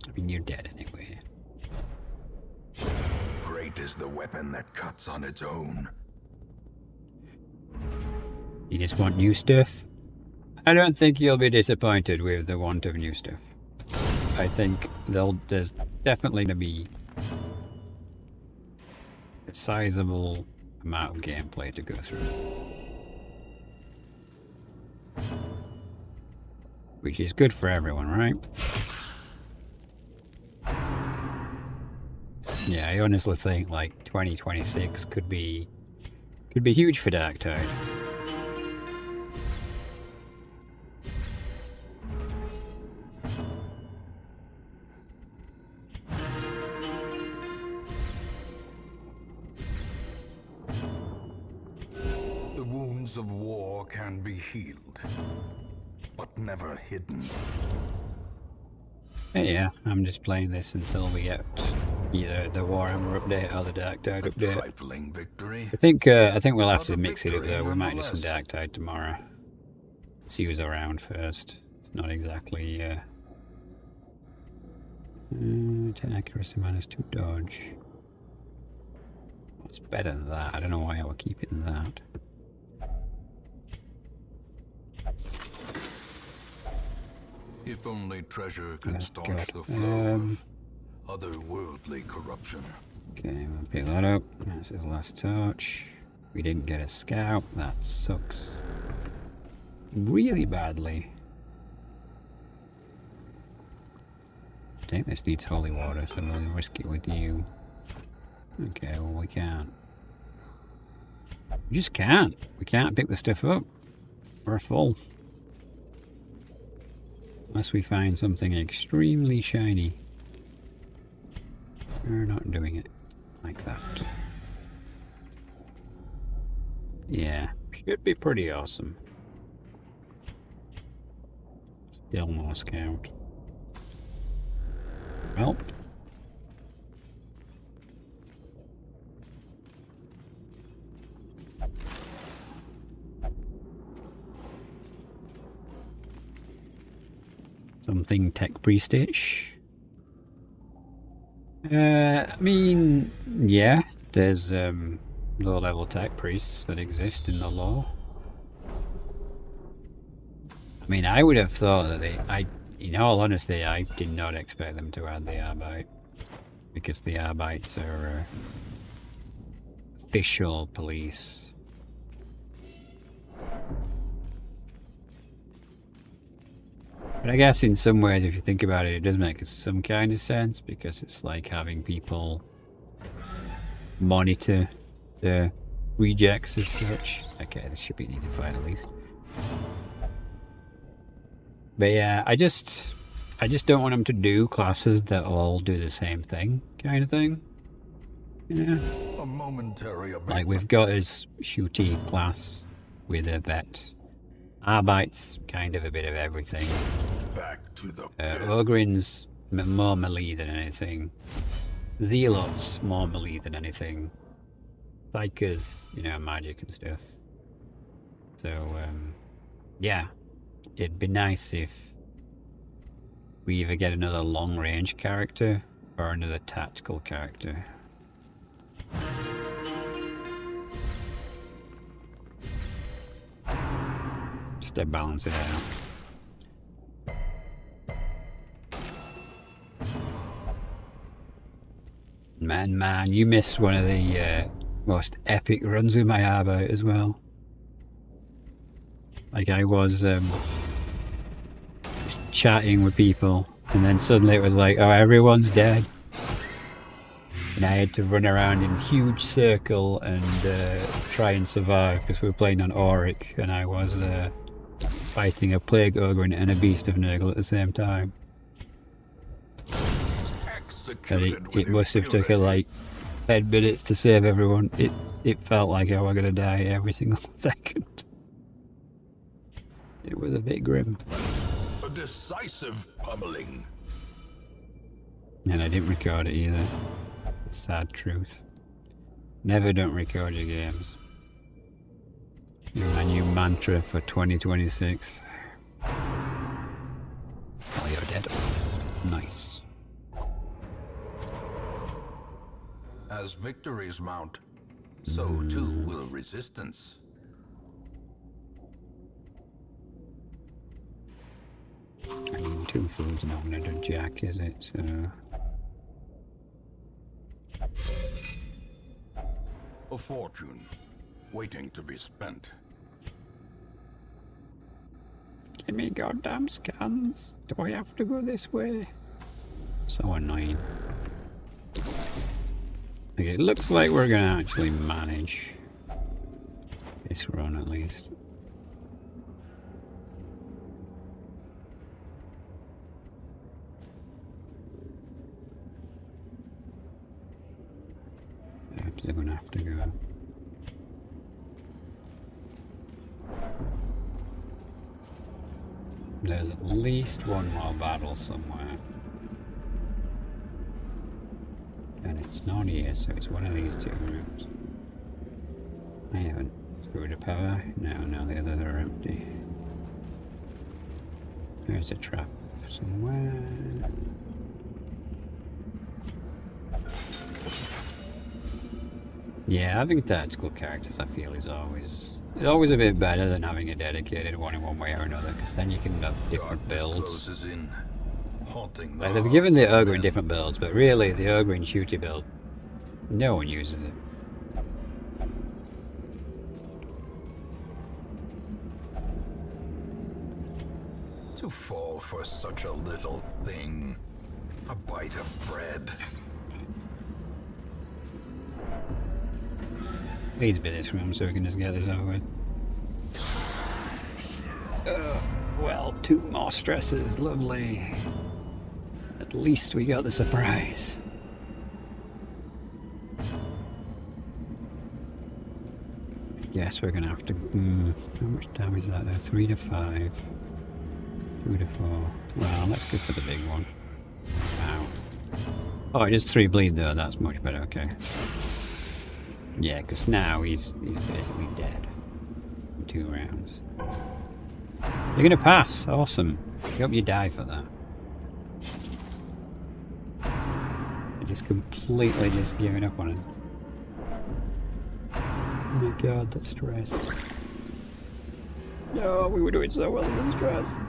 I mean, you're dead anyway. Great is the weapon that cuts on its own. You just want new stuff? I don't think you'll be disappointed with the want of new stuff. I think there's definitely going to be a sizable amount of gameplay to go through. Which is good for everyone, right? Yeah, I honestly think like 2026 could be huge for Darktide. The wounds of war can be healed, but never hidden. Yeah, I'm just playing this until we get either the Warhammer update or the Darktide update. Trifling victory. I think we'll have to mix it up though. We might do some Darktide tomorrow. See who's around first. It's not exactly 10 accuracy minus 2 dodge. It's better than that. I don't know why I would keep it in that. If only treasure could Oh, staunch God. the flow of otherworldly corruption. Okay, we'll pick that up. That's his last touch. We didn't get a scout. That sucks really badly. I think this needs holy water, so we'll risk it with you. Okay, well we can't. We just can't. We can't pick the stuff up. We're full. Unless we find something extremely shiny. We're not doing it like that. Yeah, should be pretty awesome. Still no scout. Well. Something tech priestish. I mean, yeah, there's low-level tech priests that exist in the lore. I mean, I would have thought that in all honesty, I did not expect them to add the Arbite, because the Arbites are official police. But I guess in some ways, if you think about it, it does make some kind of sense, because it's like having people monitor the rejects as such. Okay, this should be an easy fight at least. But yeah, I just don't want them to do classes that all do the same thing, kind of thing. Yeah. A momentary Like we've got his shooty class with a vet. Arbite's kind of a bit of everything. Back to the Ogrin's more melee than anything. Zealot's more melee than anything. Psykers, magic and stuff. So, yeah. It'd be nice if we either get another long-range character or another tactical character. Just to balance it out. Man, you missed one of the most epic runs with my arb out as well. Like I was just chatting with people, and then suddenly it was like, oh, everyone's dead. And I had to run around in huge circle and try and survive because we were playing on Auric, and I was fighting a plague ogre and a beast of Nurgle at the same time. It must have taken like 10 minutes to save everyone. It felt like I was gonna die every single second. It was a bit grim. A decisive pummeling. And I didn't record it either. Sad truth. Never don't record your games. My new mantra for 2026. Oh, you're dead. Nice. As victories mount, so too will resistance. I mean, 2 food's not gonna do jack, is it? So... A fortune, waiting to be spent. Give me goddamn scans. Do I have to go this way? So annoying. Okay, it looks like we're gonna actually manage this run at least. They're gonna have to go. There's at least one more battle somewhere. And it's not here, so it's one of these 2 rooms. I haven't screwed a power. No, the others are empty. There's a trap somewhere. Yeah, having tactical characters I feel is always a bit better than having a dedicated one in one way or another, because then you can have different builds. Like they've given the ogre in different builds, but really the ogre in shooty build, no one uses it. To fall for such a little thing, a bite of bread. Please be this room so we can just get this over with. Well, 2 more stresses, lovely. At least we got the surprise. Guess we're gonna have to... how much damage is that there? 3 to 5. 2 to 4. Well, let's go for the big one. Ow. Oh, it is 3 bleed though, that's much better, okay. Yeah, because now he's basically dead in 2 rounds. You're gonna pass, awesome. I hope you die for that. You're just completely just giving up on it. Oh my god, that stress. No, we were doing so well in the stress.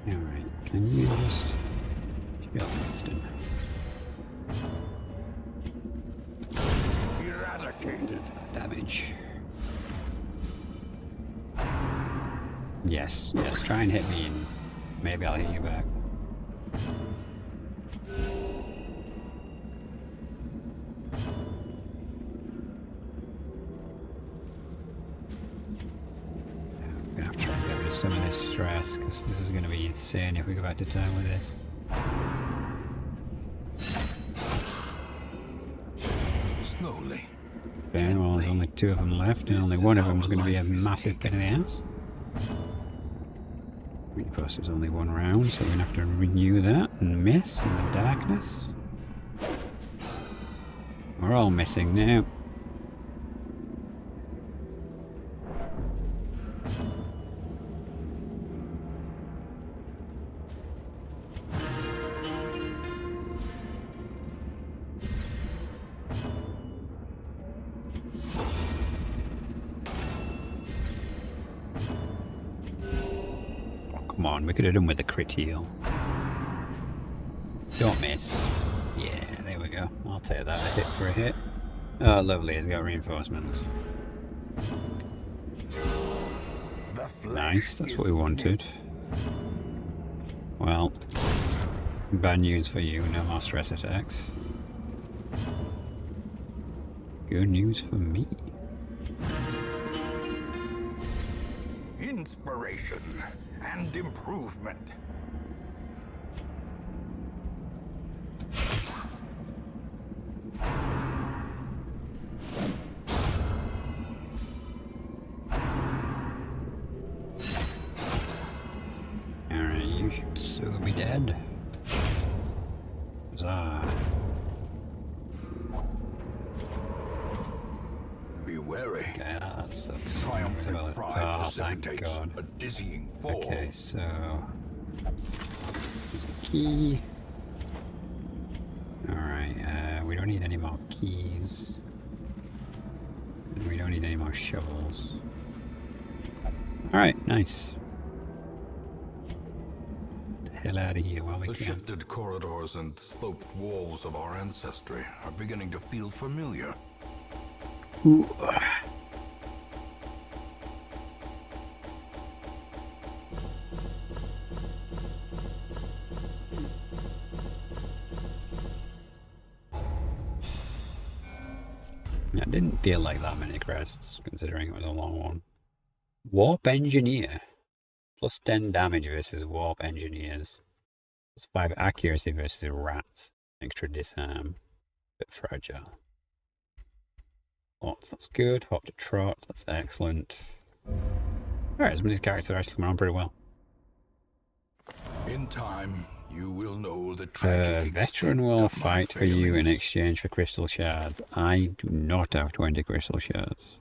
Alright, can you just... kill Winston? Eradicated. Damage. Yes, try and hit me and maybe I'll hit you back. I'm gonna have to try and get rid of some of this stress, because this is gonna be insane if we go back to town with this. Slowly. Okay, well there's only 2 of them left, and only one of them is going to be a massive pain in the ass. Plus there's only 1 round, so we're going to have to renew that and miss in the darkness. We're all missing now. on. We could have done with the crit heal. Don't miss. Yeah, there we go. I'll take that. A hit for a hit. Oh, lovely. It's got reinforcements. Nice. That's what we wanted. Well, bad news for you. No more stress attacks. Good news for me. Inspiration and improvement. Alright, you should soon be dead. Huzzah. Be wary. Okay, that sucks. Triumphant pride Oh, thank precipitates God. a dizzying fall. Okay, so there's a key. Alright, we don't need any more keys. And we don't need any more shovels. Alright, nice. Get the hell out of here while we The can. shifted corridors and sloped walls of our ancestry are beginning to feel familiar. Ooh. It didn't feel like that many crests, considering it was a long one. Warp Engineer. Plus 10 damage versus Warp Engineers. Plus 5 accuracy versus Rats. Extra disarm. Bit fragile. Oh, that's good. Hop to trot. That's excellent. Alright, some of these characters are actually coming on pretty well. In time, you will know the tragic Veteran extent will of my fight for you in failings. exchange for crystal shards. I do not have 20 crystal shards.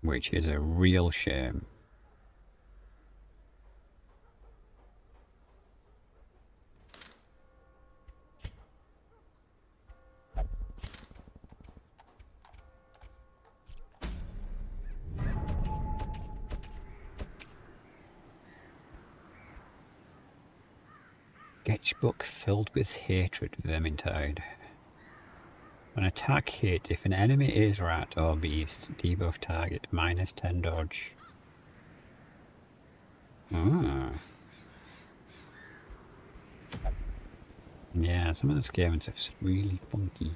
Which is a real shame. Sketchbook filled with hatred, Vermintide. When attack hit, if an enemy is rat or beast, debuff target minus 10 dodge. Ah. Yeah, some of the scaven stuff's really funky.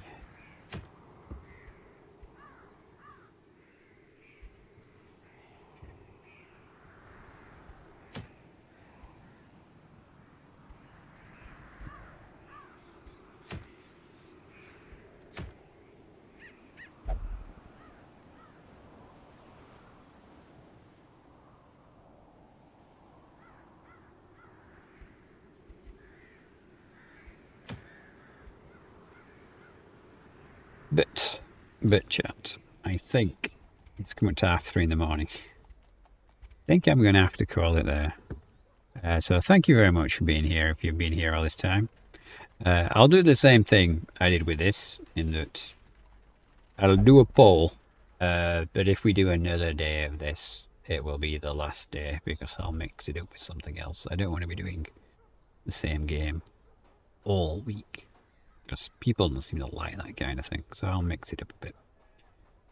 But chat, I think it's coming to 3:30 in the morning. I think I'm going to have to call it there. So thank you very much for being here, if you've been here all this time. I'll do the same thing I did with this, in that I'll do a poll, but if we do another day of this, it will be the last day, because I'll mix it up with something else. I don't want to be doing the same game all week, because people don't seem to like that kind of thing, so I'll mix it up a bit.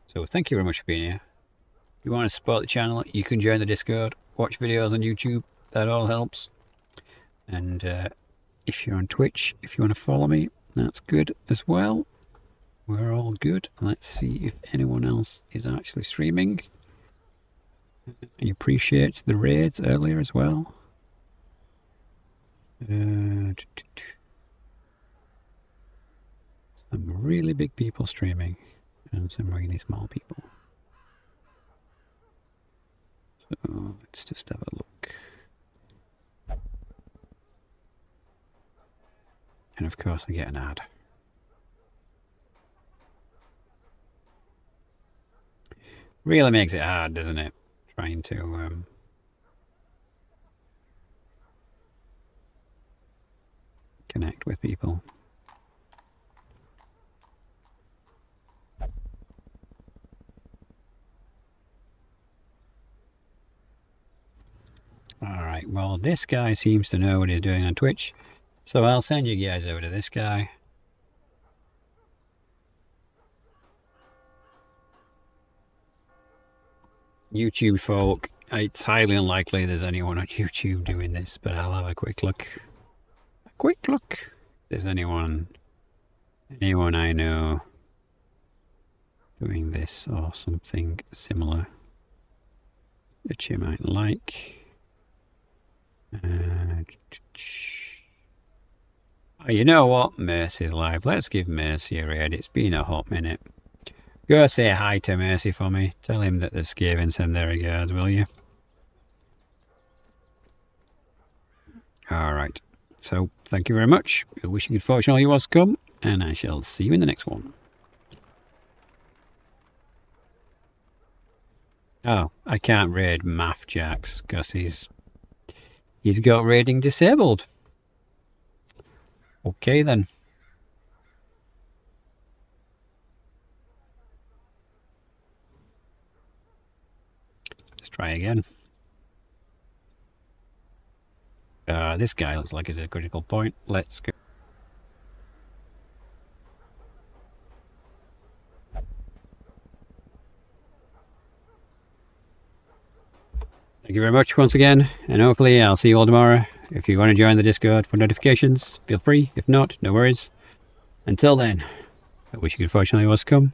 So thank you very much for being here. If you want to support the channel, you can join the Discord, watch videos on YouTube, that all helps. And if you're on Twitch, if you want to follow me, that's good as well. We're all good. Let's see if anyone else is actually streaming. I appreciate the raids earlier as well. Some really big people streaming and some really small people. So let's just have a look. And of course I get an ad. Really makes it hard, doesn't it? Trying to connect with people. Alright, well, this guy seems to know what he's doing on Twitch. So I'll send you guys over to this guy. YouTube folk, it's highly unlikely there's anyone on YouTube doing this, but I'll have a quick look. A quick look. If there's anyone I know doing this or something similar that you might like. Oh, you know what? Mercy's live. Let's give Mercy a raid. It's been a hot minute. Go say hi to Mercy for me. Tell him that the Skaven send their regards, will you? Alright. So, thank you very much. I wish you good fortune all you was come, and I shall see you in the next one. Oh, I can't raid Math Jax, because he's got raiding disabled. Okay then. Let's try again. This guy looks like he's at a critical point. Let's go. Thank you very much once again, and hopefully I'll see you all tomorrow. If you want to join the Discord for notifications, feel free. If not, no worries. Until then, I wish you good fortune all you was to come,